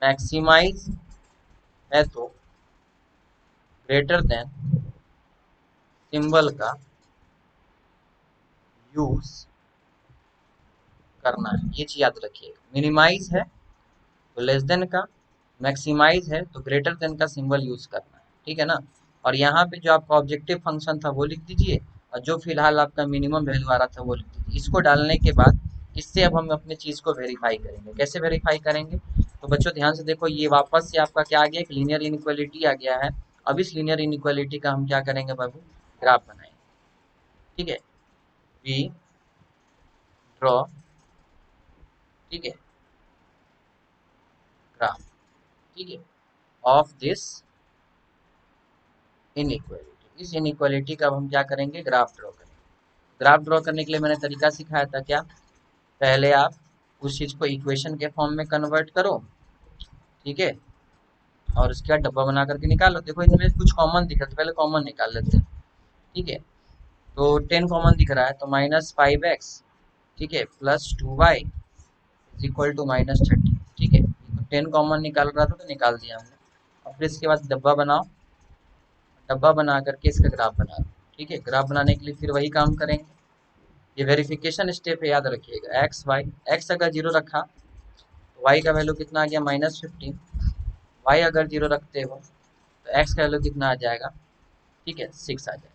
मैक्सिमाइज है तो ग्रेटर देन सिंबल का यूज करना है, ये चीज याद रखिएगा। मिनिमाइज है तो लेस देन का, मैक्सिमाइज है तो ग्रेटर देन का सिंबल यूज करना है, ठीक है ना। और यहाँ पे जो आपका ऑब्जेक्टिव फंक्शन था वो लिख दीजिए, और जो फिलहाल आपका मिनिमम वैल्यू आ रहा था वो लिख दीजिए। इसको डालने के बाद इससे अब हम अपने चीज को वेरीफाई करेंगे। कैसे वेरीफाई करेंगे, तो बच्चों ध्यान से देखो, ये वापस से आपका क्या आ गया, एक लीनियर इनइक्वालिटी आ गया है। अब इस लीनियर इनइक्वालिटी का हम क्या करेंगे बाबू, ग्राफ बनाएंगे, ठीक है। वी ड्रॉ, ठीक है, ग्राफ, ठीक है, ऑफ दिस इनइक्वालिटी। इस इनइक्वालिटी का अब हम क्या करेंगे, ग्राफ ड्रॉ करेंगे। ग्राफ ड्रॉ करने के लिए मैंने तरीका सिखाया था क्या, पहले आप उस चीज को इक्वेशन के फॉर्म में कन्वर्ट करो, ठीक है, और उसके बाद डब्बा बना करके निकालो। देखो इनमें कुछ कॉमन दिख रहा है, तो पहले कॉमन निकाल लेते हैं, ठीक है। तो 10 कॉमन दिख रहा है, तो -5x, ठीक है, +2y इज इक्वल टू -30, ठीक है। तो 10 कॉमन निकाल रहा था तो निकाल दिया हमने। और फिर इसके बाद डब्बा बनाओ, डब्बा बना करके इसका ग्राफ बना लो, ठीक है। ग्राफ बनाने के लिए फिर वही काम करेंगे, ये वेरिफिकेशन स्टेप है, याद रखिएगा। एक्स वाई, एक्स अगर जीरो रखा तो वाई का वैल्यू कितना आ गया, -15। वाई अगर जीरो रखते हो तो एक्स का वैल्यू कितना आ जाएगा, ठीक है, 6 आ जाएगा।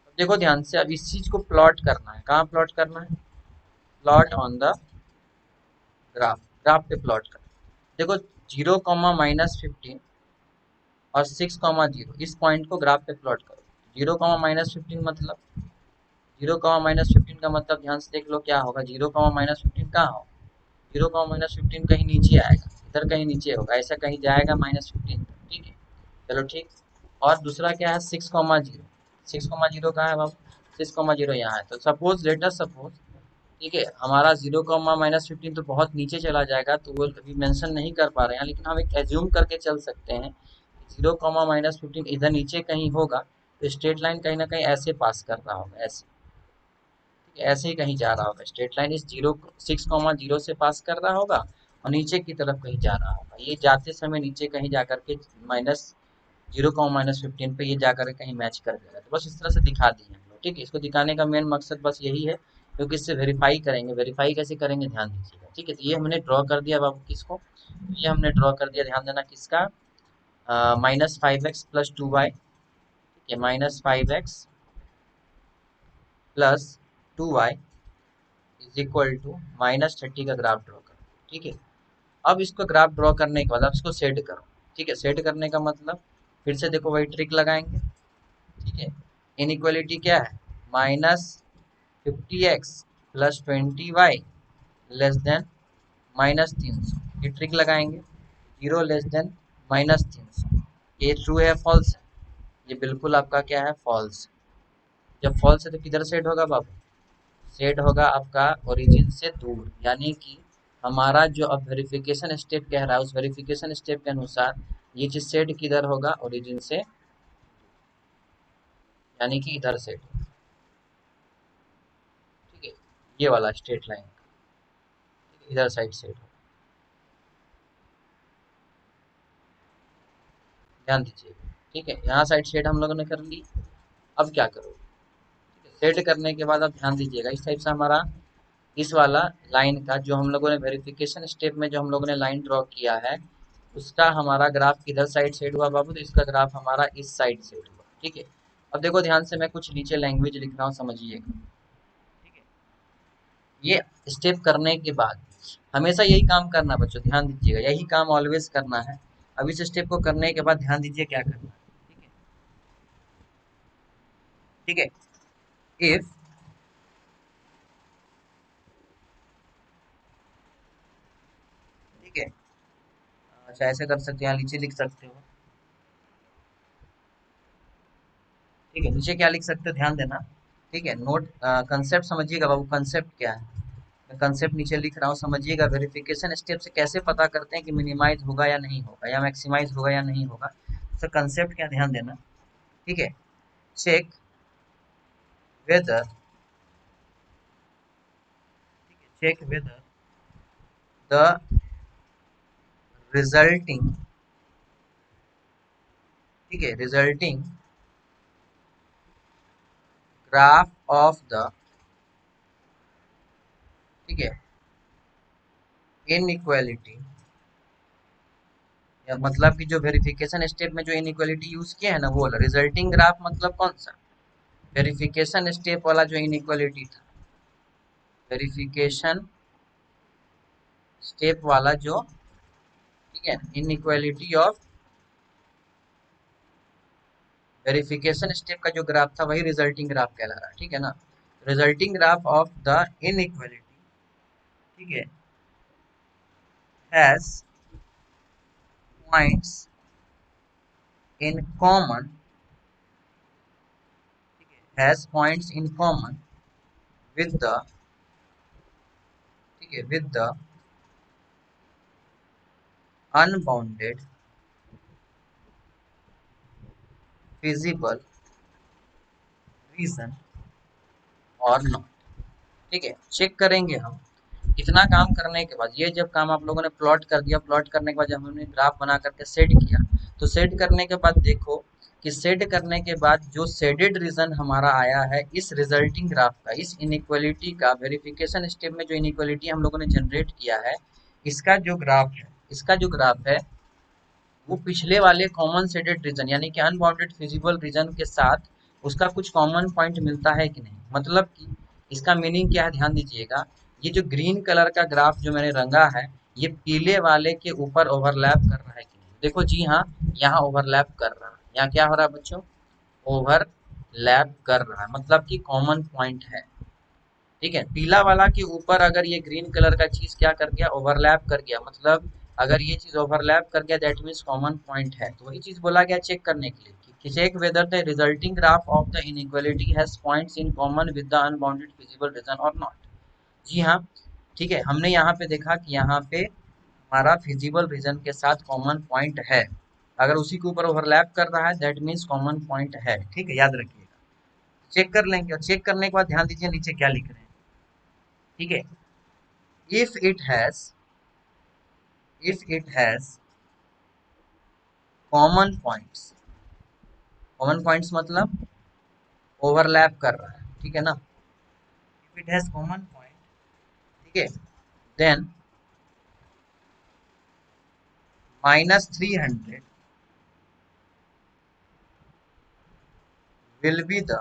अब देखो ध्यान से, अब इस चीज को प्लॉट करना है, कहाँ प्लॉट करना है, plot on the graph, graph पे प्लॉट करना है। देखो 0, -15 और 6, 0, इस पॉइंट को ग्राफ पे प्लॉट करो। 0, -15 मतलब, 0, -15 का मतलब ध्यान से देख लो क्या होगा, 0, -15 कहाँ होगा, 0, -15 कहीं नीचे आएगा, इधर कहीं नीचे होगा, ऐसा कहीं जाएगा -15, ठीक है। चलो ठीक। और दूसरा क्या है, 6, 0, 6, 0 कहाँ है बाबू, 6, 0 यहाँ है। तो सपोज, लेटर सपोज, ठीक है, हमारा 0, -15 तो बहुत नीचे चला जाएगा, तो वो अभी मेंशन नहीं कर पा रहे हैं, लेकिन हम एक एज्यूम करके चल सकते हैं, 0, -15 इधर नीचे कहीं होगा, तो स्ट्रेट लाइन कहीं ना कहीं ऐसे पास कर रहा होगा, ऐसे, ठीक है, ऐसे ही कहीं जा रहा होगा। स्ट्रेट लाइन इस 6, 0 से पास कर रहा होगा, और नीचे की तरफ कहीं जा रहा होगा। ये जाते समय नीचे कहीं जा करके -0, -15 पे ये जाकर कहीं मैच कर देगा। तो बस इस तरह से दिखा दिए हम लोग, ठीक है। इसको दिखाने का मेन मकसद बस यही है, क्योंकि इससे वेरीफाई करेंगे। वेरीफाई कैसे करेंगे, ध्यान दीजिएगा, ठीक है। तो ये हमने ड्रॉ कर दिया बाबू, किसको, ये हमने ड्रॉ कर दिया, ध्यान देना, किसका, -5x + 2y, ठीक है, -5x + 2y is equal to -30 का ग्राफ ड्रॉ करो, ठीक है। अब इसको ग्राफ ड्रॉ करने के बाद आप इसको सेट करो, ठीक है। सेट करने का मतलब, फिर से देखो वही ट्रिक लगाएंगे, ठीक है। इनइक्वालिटी क्या है, -50x + 20y लेस देन -300, ये ट्रिक लगाएंगे। 0 < -300, ये ट्रू है फॉल्स है, ये बिल्कुल आपका क्या है, फॉल्स। जब फॉल्स है तो किधर सेट होगा बाबू, सेट होगा आपका ओरिजिन से दूर, यानी कि हमारा जो अब वेरिफिकेशन स्टेप कह रहा है, उस वेरिफिकेशन स्टेप के अनुसार ये चीज सेट किधर होगा, ओरिजिन से, यानी कि इधर सेट, ठीक है। ये वाला स्ट्रेट लाइन इधर साइड सेट हो, ध्यान दीजिए, ठीक है। यहाँ साइड सेट हम लोगों ने कर ली। अब क्या करो, सेट करने के बाद अब ध्यान दीजिएगा, इस टाइप से हमारा इस वाला लाइन का जो हम लोगों ने वेरिफिकेशन स्टेप में जो हम लोगों ने लाइन ड्रॉ किया है, उसका हमारा ग्राफ किधर साइड सेट हुआ बाबू, तो इसका ग्राफ हमारा इस साइड सेट हुआ, ठीक है। अब देखो ध्यान से, मैं कुछ नीचे लैंग्वेज लिख रहा हूँ, समझिएगा, ठीक है। ये स्टेप करने के बाद हमेशा यही काम करना बच्चों, ध्यान दीजिएगा, यही काम ऑलवेज करना है। अब इस स्टेप को करने के बाद ध्यान दीजिए क्या करना है, ठीक है, ठीक है। इफ, ठीक है, अच्छा ऐसे कर सकते हैं, यहाँ नीचे लिख सकते हो, ठीक है। नीचे क्या लिख सकते हो, ध्यान देना, ठीक है। नोट, कंसेप्ट समझिएगा बाबू, कंसेप्ट क्या है, मैं कंसेप्ट नीचे लिख रहा हूँ, समझिएगा। वेरिफिकेशन स्टेप से कैसे पता करते हैं कि मिनिमाइज होगा या नहीं होगा, या मैक्सिमाइज होगा या नहीं होगा, तो कंसेप्ट क्या, ध्यान देना, ठीक है। Check whether, check whether the resulting, ठीक है, रिजल्टिंग ग्राफ ऑफ द, ठीक है, इनइक्वालिटी, या मतलब कि जो वेरिफिकेशन स्टेप में जो इनइक्वालिटी यूज किया है ना वो वाला रिजल्टिंग ग्राफ, मतलब कौन सा, वेरिफिकेशन स्टेप वाला जो इनइक्वालिटी था, वेरिफिकेशन स्टेप वाला जो, ठीक है, इनइक्वालिटी ऑफ वेरिफिकेशन स्टेप का जो ग्राफ था वही रिजल्टिंग ग्राफ कहला रहा है, ठीक है ना। Resulting graph of the inequality, ठीक है, has points in common, has points in common with the, ठीक है, with the unbounded feasible region और नॉट, ठीक है। चेक करेंगे हम इतना काम करने के बाद, ये जब काम आप लोगों ने प्लॉट कर दिया, प्लॉट करने के बाद जब हमने ग्राफ बना करके सेट किया, तो सेट करने के बाद देखो कि सेट करने के बाद जो शेडेड रीजन हमारा आया है इस रिजल्टिंग ग्राफ का, इस इनइक्वालिटी का, वेरिफिकेशन स्टेप में जो इनइक्वालिटी हम लोगों ने जनरेट किया है, इसका जो ग्राफ है, इसका जो ग्राफ है वो पिछले वाले कॉमन शेडेड रीजन यानी कि अनबाउंडेड फिजिबल रीजन के साथ उसका कुछ कॉमन पॉइंट मिलता है कि नहीं। मतलब कि इसका मीनिंग क्या है, ध्यान दीजिएगा, ये जो ग्रीन कलर का ग्राफ जो मैंने रंगा है, ये पीले वाले के ऊपर ओवरलैप कर रहा है कि नहीं। देखो जी हाँ, यहाँ ओवरलैप कर रहा है, यहाँ क्या हो रहा है बच्चों, ओवरलैप कर रहा है, मतलब कि कॉमन पॉइंट है, ठीक है। पीला वाला के ऊपर अगर ये ग्रीन कलर का चीज क्या कर गया, ओवरलैप कर गया, मतलब अगर ये चीज ओवरलैप कर गया दैट मीन्स कॉमन पॉइंट है, तो वही चीज बोला गया चेक करने के लिए कि check whether the resulting graph of the inequality has points in common with the unbounded feasible region और नॉट। जी हाँ, ठीक है, हमने यहाँ पे देखा कि यहाँ पे हमारा फिजिबल रीजन के साथ कॉमन पॉइंट है, अगर उसी के ऊपर ओवरलैप कर रहा है दैट मीन्स कॉमन पॉइंट है, ठीक है, याद रखिएगा। चेक कर लेंगे, और चेक करने के बाद ध्यान दीजिए नीचे क्या लिख रहे हैं, ठीक है। if it has if it has common points, common points मतलब ओवरलैप कर रहा है, ठीक है ना। if it has common point, ठीक है, then -300 will be the,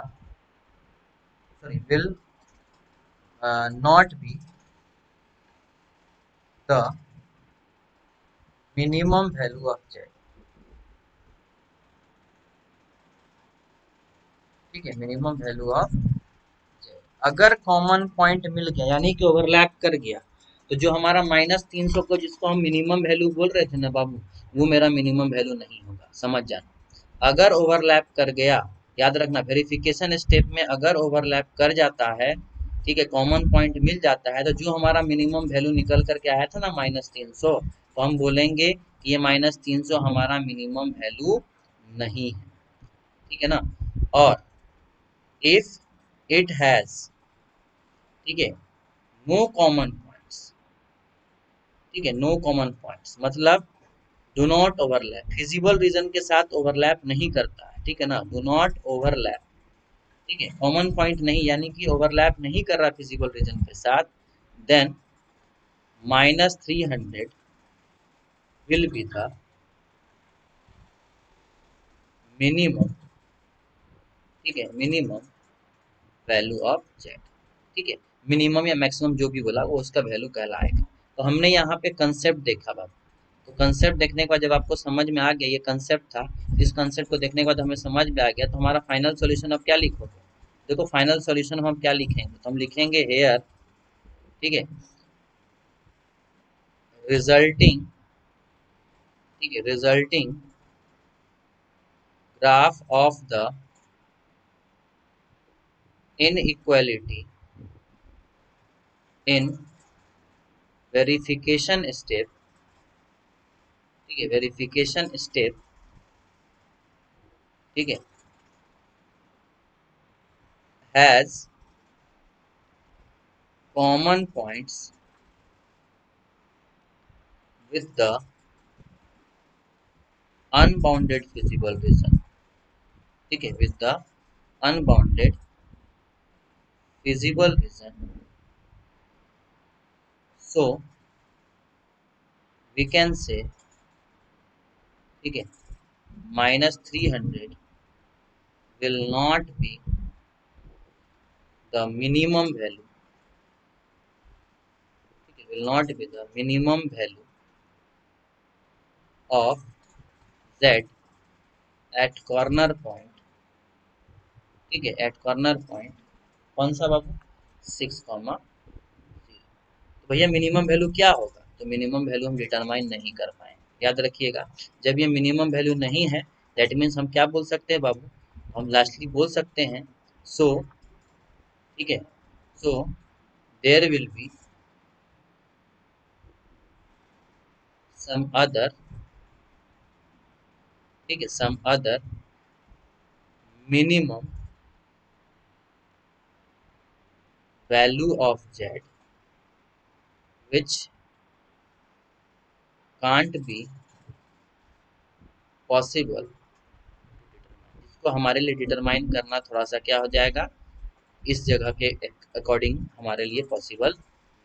sorry, will not be the minimum value of z, ठीक है, मिनिमम वैल्यू ऑफ z। अगर कॉमन पॉइंट मिल गया यानी कि ओवरलैप कर गया, तो जो हमारा -300 को जिसको हम मिनिमम वैल्यू बोल रहे थे ना बाबू, वो मेरा मिनिमम वैल्यू नहीं होगा, समझ जाना। अगर ओवरलैप कर गया, याद रखना वेरिफिकेशन स्टेप में अगर ओवरलैप कर जाता है, ठीक है, कॉमन पॉइंट मिल जाता है, तो जो हमारा मिनिमम वैल्यू निकल करके आया था ना -300, तो हम बोलेंगे कि ये -300 हमारा मिनिमम वैल्यू नहीं है, ठीक है ना। और इफ इट हैज, ठीक है, नो कॉमन पॉइंट्स, ठीक है, नो कॉमन पॉइंट्स मतलब do not overlap, feasible region के साथ ओवरलैप नहीं करता है, ठीक है ना, डू नॉट ओवरलैप, ठीक है, कॉमन पॉइंट नहीं यानी कि ओवरलैप नहीं कर रहा फिजिबल रीजन के साथ, then -300 will be the minimum, ठीक है, मिनिमम वैल्यू ऑफ जेड, ठीक है, मिनिमम या मैक्सिमम जो भी बोला वो उसका वैल्यू कहलाएगा। तो हमने यहाँ पे कंसेप्ट देखा बाबू, तो कंसेप्ट देखने के बाद जब आपको समझ में आ गया ये कंसेप्ट था, इस कंसेप्ट को देखने के बाद हमें समझ में आ गया, तो हमारा फाइनल सॉल्यूशन अब क्या लिखोगे, देखो फाइनल सॉल्यूशन हम क्या लिखेंगे, तो हम लिखेंगे हेयर, ठीक है, रिजल्टिंग, ठीक है, resulting graph of the inequality in verification step, ठीक है, वेरिफिकेशन स्टेप, ठीक है, has common points with the unbounded feasible region, ठीक है, with the unbounded feasible region, so we can say, ठीक है, -300 will not be the minimum value, ठीक है, will not be the minimum value of z at corner point, ठीक है, eight corner point कौन सा बाबू, 6,0। तो भैया मिनिमम वैल्यू क्या होगा, तो मिनिमम वैल्यू हम डिटरमाइन नहीं कर पाएंगे, याद रखिएगा। जब ये मिनिमम वैल्यू नहीं है, दैट मीन्स हम क्या बोल सकते हैं बाबू, हम लास्टली बोल सकते हैं सो, ठीक है, so there will be some other, ठीक है, some other minimum value of z which can't be possible, इसको हमारे लिए डिटरमाइन करना थोड़ा सा क्या हो जाएगा, इस जगह के अकॉर्डिंग हमारे लिए पॉसिबल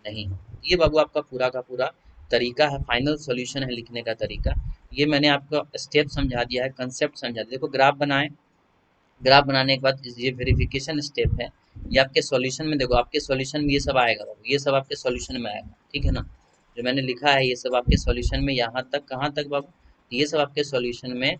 नहीं। ये बाबू आपका पूरा का पूरा तरीका है, फाइनल सॉल्यूशन है लिखने का तरीका। ये मैंने आपको स्टेप समझा दिया है, कंसेप्ट समझा दिया। देखो ग्राफ बनाएं, ग्राफ बनाने के बाद ये वेरिफिकेशन स्टेप है, ये आपके सॉल्यूशन में, देखो आपके सॉल्यूशन में ये सब आएगा बाबू, ये सब आपके सॉल्यूशन में आएगा, ठीक है ना, जो मैंने लिखा है ये सब आपके सॉल्यूशन में, यहाँ तक, कहाँ तक बाबू, ये सब आपके सॉल्यूशन में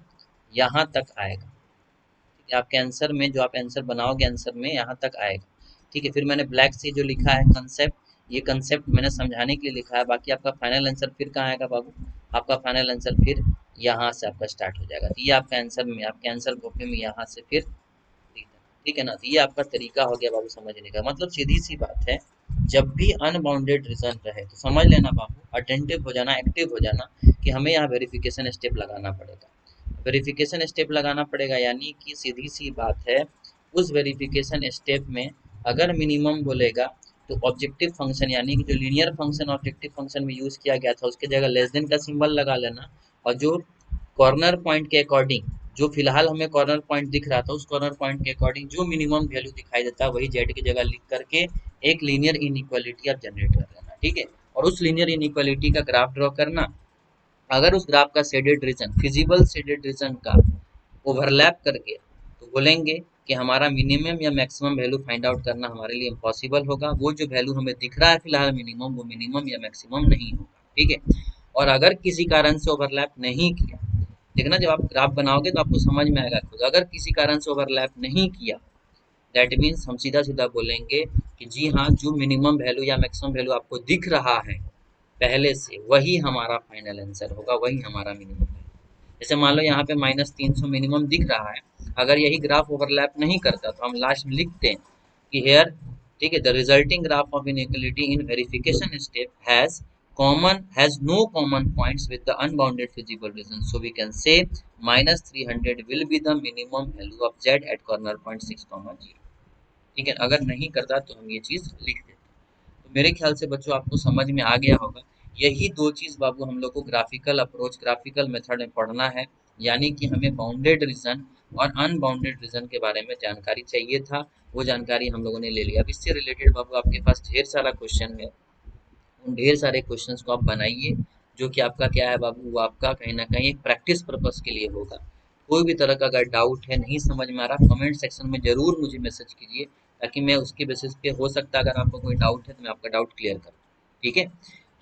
यहाँ तक आएगा, ठीक है, आपके आंसर में, जो आप आंसर बनाओगे आंसर में यहाँ तक आएगा, ठीक है। फिर मैंने ब्लैक से जो लिखा है कंसेप्ट, ये कंसेप्ट मैंने समझाने के लिए लिखा है, बाकी आपका फाइनल आंसर फिर कहाँ आएगा बाबू, आपका फाइनल आंसर फिर यहाँ से आपका स्टार्ट हो जाएगा। तो ये आपका आंसर में, आपके आंसर कॉपी में यहाँ से फिर लिख देना, ठीक है ना। तो ये आपका तरीका हो गया बाबू समझने का, मतलब सीधी सी बात है, जब भी अनबाउंडेड रीजन रहे तो समझ लेना बाबू, अटेंटिव हो जाना, एक्टिव हो जाना, कि हमें यहाँ वेरिफिकेशन स्टेप लगाना पड़ेगा, वेरिफिकेशन स्टेप लगाना पड़ेगा, यानी कि सीधी सी बात है, उस वेरिफिकेशन स्टेप में अगर मिनिमम बोलेगा तो ऑब्जेक्टिव फंक्शन, यानी कि जो लीनियर फंक्शन ऑब्जेक्टिव फंक्शन में यूज किया गया था उसके जगह लेस देन का सिंबल लगा लेना, और जो कॉर्नर पॉइंट के अकॉर्डिंग, जो फिलहाल हमें कॉर्नर पॉइंट दिख रहा था, उस कॉर्नर पॉइंट के अकॉर्डिंग जो मिनिमम वैल्यू दिखाई देता है वही जेड की जगह लिख करके एक लीनियर इनइक्वालिटी आप जनरेट कर लेना, ठीक है। और उस लीनियर इनइक्वालिटी का ग्राफ ड्रॉ करना, अगर उस ग्राफ का shaded region, feasible shaded region का ओवरलैप करके, तो बोलेंगे कि हमारा मिनिमम या मैक्सिमम वैल्यू फाइंड आउट करना हमारे लिए इम्पॉसिबल होगा, वो जो वैल्यू हमें दिख रहा है फिलहाल मिनिमम, वो मिनिमम या मैक्सिमम नहीं होगा, ठीक है। और अगर किसी कारण से ओवरलैप नहीं किया, देखना जब आप ग्राफ बनाओगे तो आपको समझ में आएगा खुद, अगर किसी कारण से ओवरलैप नहीं किया, दैट मीन्स हम सीधा सीधा बोलेंगे कि जी हाँ, जो मिनिमम वैल्यू या मैक्सिमम वैल्यू आपको दिख रहा है पहले से, वही हमारा फाइनल आंसर होगा, वही हमारा मिनिमम है। जैसे मान लो यहाँ पे -300 मिनिमम दिख रहा है, अगर यही ग्राफ ओवरलैप नहीं करता तो हम लास्ट में लिखते हैं कि हेयर, ठीक है, the resulting graph of inequality in verification step has no common points with the unbounded feasible region, so we can say -300 will be the minimum value of z at corner point 6,0, ठीक है। अगर नहीं करता तो हम ये चीज लिख देते हैं। तो मेरे ख्याल से बच्चों आपको समझ में आ गया होगा, यही दो चीज बाबू हम लोग को ग्राफिकल अप्रोच, ग्राफिकल मेथड में पढ़ना है, यानी कि हमें बाउंडेड रीजन और अनबाउंडेड रीजन के बारे में जानकारी चाहिए था, वो जानकारी हम लोगों ने ले लिया। अब इससे रिलेटेड बाबू आपके पास ढेर सारा क्वेश्चन है, उन ढेर सारे क्वेश्चंस को आप बनाइए, जो कि आपका क्या है बाबू, वो आपका कहीं ना कहीं एक प्रैक्टिस पर्पस के लिए होगा। कोई भी तरह का अगर डाउट है, नहीं समझ में आ रहा, कमेंट सेक्शन में जरूर मुझे मैसेज कीजिए, ताकि मैं उसके बेसिस पे, हो सकता है अगर आपको कोई डाउट है तो मैं आपका डाउट क्लियर करूँ, ठीक है।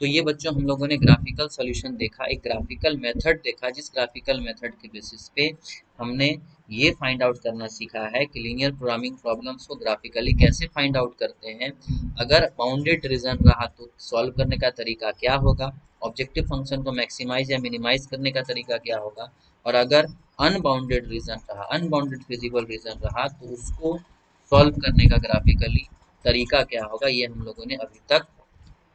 तो ये बच्चों हम लोगों ने ग्राफिकल सॉल्यूशन देखा, एक ग्राफिकल मेथड देखा, जिस ग्राफिकल मेथड के बेसिस पे हमने ये फाइंड आउट करना सीखा है कि लीनियर प्रोग्रामिंग प्रॉब्लम्स को ग्राफिकली कैसे फाइंड आउट करते हैं, अगर बाउंडेड रीजन रहा तो सॉल्व करने का तरीका क्या होगा, ऑब्जेक्टिव फंक्शन को मैक्सिमाइज या मिनिमाइज करने का तरीका क्या होगा, और अगर अनबाउंडेड रीजन रहा, अनबाउंडेड फिजिबल रीजन रहा, तो उसको सॉल्व करने का ग्राफिकली तरीका क्या होगा, ये हम लोगों ने अभी तक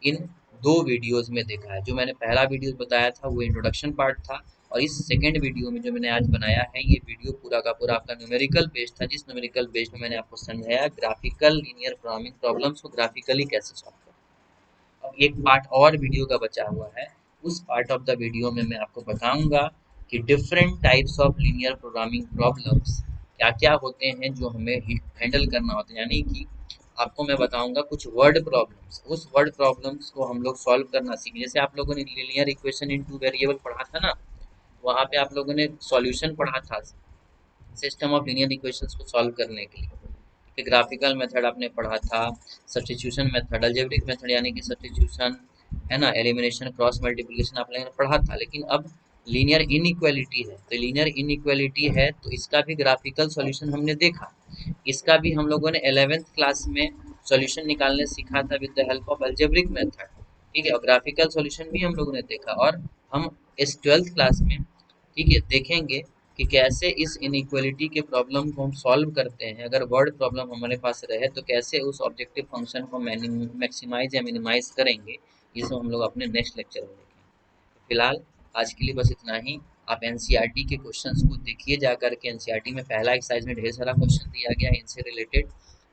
इन दो वीडियोस में देखा है। जो मैंने पहला वीडियो बताया था वो इंट्रोडक्शन पार्ट था, और इस सेकंड वीडियो में जो मैंने आज बनाया है, ये वीडियो पूरा का पूरा आपका न्यूमेरिकल बेस्ड था, जिस न्यूमेरिकल बेस्ड में मैंने आपको समझाया ग्राफिकल लीनियर प्रोग्रामिंग प्रॉब्लम्स को ग्राफिकली कैसे सॉल्व करना। अब एक पार्ट और वीडियो का बचा हुआ है, उस पार्ट ऑफ द वीडियो में मैं आपको बताऊंगा कि different types of linear programming problems क्या क्या होते हैं जो हमें हैंडल करना होता है। यानी कि आपको मैं बताऊंगा कुछ वर्ड प्रॉब्लम्स, उस वर्ड प्रॉब्लम्स को हम लोग सॉल्व करना सीखें। जैसे आप लोगों ने linear equation in two variable पढ़ा था ना, वहाँ पे आप लोगों ने सॉल्यूशन पढ़ा था सिस्टम ऑफ लीनियर इक्वेशंस को सॉल्व करने के लिए। ग्राफिकल मेथड आपने पढ़ा था, सब्स्टिट्यूशन मेथड, अलजेब्रिक मेथड यानी कि सब्स्टिट्यूशन है ना, एलिमिनेशन, क्रॉस मल्टीप्लिकेशन आप लोगों ने पढ़ा था। लेकिन अब लीनियर इनइक्वालिटी है, तो लीनियर इनइक्वालिटी है तो इसका भी ग्राफिकल सॉल्यूशन हमने देखा। इसका भी हम लोगों ने 11th क्लास में सॉल्यूशन निकालने सीखा था with the help of algebraic method. ठीक है, और ग्राफिकल सॉल्यूशन भी हम लोगों ने देखा। और हम इस 12th क्लास में ठीक है देखेंगे कि कैसे इस इनइक्वालिटी के प्रॉब्लम को हम सॉल्व करते हैं। अगर वर्ड प्रॉब्लम हमारे पास रहे तो कैसे उस ऑब्जेक्टिव फंक्शन को मैक्सिमाइज या मिनिमाइज करेंगे, ये सब हम लोग अपने नेक्स्ट लेक्चर में देखेंगे। फिलहाल आज के लिए बस इतना ही। आप एनसीईआरटी के क्वेश्चंस को देखिए जा करके। एनसीईआरटी में पहला एक्सरसाइज में ढेर सारा क्वेश्चन दिया गया है इनसे रिलेटेड,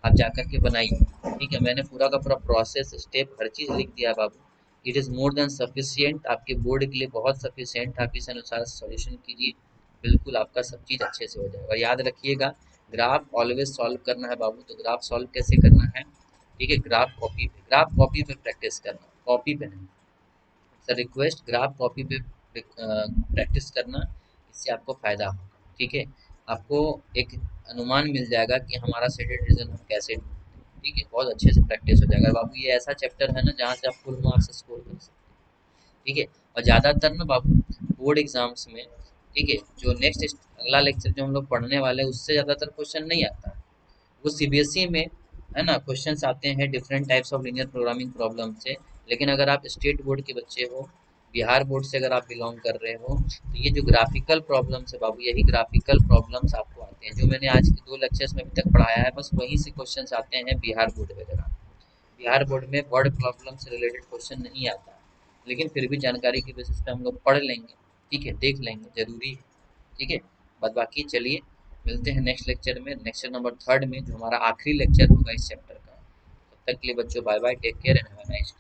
आप जा करके बनाइए। ठीक है, मैंने पूरा का पूरा प्रोसेस स्टेप हर चीज़ लिख दिया बाबू। It is more than sufficient, आपके बोर्ड के लिए बहुत सफिशियंट। आप इस अनुसार सॉल्यूशन कीजिए, बिल्कुल आपका सब चीज़ अच्छे से हो जाएगा। और याद रखिएगा, ग्राफ ऑलवेज सॉल्व करना है बाबू। तो ग्राफ सॉल्व कैसे करना है, ठीक है, ग्राफ कॉपी पे प्रैक्टिस करना, कॉपी पे नहीं। सर रिक्वेस्ट, ग्राफ कॉपी पे प्रैक्टिस करना, इससे आपको फ़ायदा होगा। ठीक है, आपको एक अनुमान मिल जाएगा कि हमारा सेटेड रीजन हम कैसे ढूंढते हैं। ठीक है, बहुत अच्छे से प्रैक्टिस हो जाएगा बाबू। ये ऐसा चैप्टर है ना जहाँ से आप फुल मार्क्स स्कोर कर सकते हैं। ठीक है, और ज़्यादातर ना बाबू बोर्ड एग्जाम्स में, ठीक है, जो नेक्स्ट अगला लेक्चर जो हम लोग पढ़ने वाले हैं उससे ज़्यादातर क्वेश्चन नहीं आता है। वो सीबीएसई में है ना क्वेश्चंस आते हैं different types of linear programming problem से। लेकिन अगर आप स्टेट बोर्ड के बच्चे हो, बिहार बोर्ड से अगर आप बिलोंग कर रहे हो, तो ये जो ग्राफिकल प्रॉब्लम्स है बाबू, यही ग्राफिकल प्रॉब्लम्स आपको आते हैं। जो मैंने आज के 2 लेक्चर्स में अभी तक पढ़ाया है, बस वहीं से क्वेश्चंस आते हैं बिहार बोर्ड वगैरह। बिहार बोर्ड में वर्ड प्रॉब्लम से रिलेटेड क्वेश्चन नहीं आता, लेकिन फिर भी जानकारी के बेसिस पे हम लोग पढ़ लेंगे। ठीक है, देख लेंगे, जरूरी है। ठीक है, बाद बाकी चलिए मिलते हैं नेक्स्ट लेक्चर में, लेक्चर नंबर 3rd में, जो हमारा आखिरी लेक्चर होगा इस चैप्टर का। तब तक के लिए बच्चों bye bye, take care and have a nice day.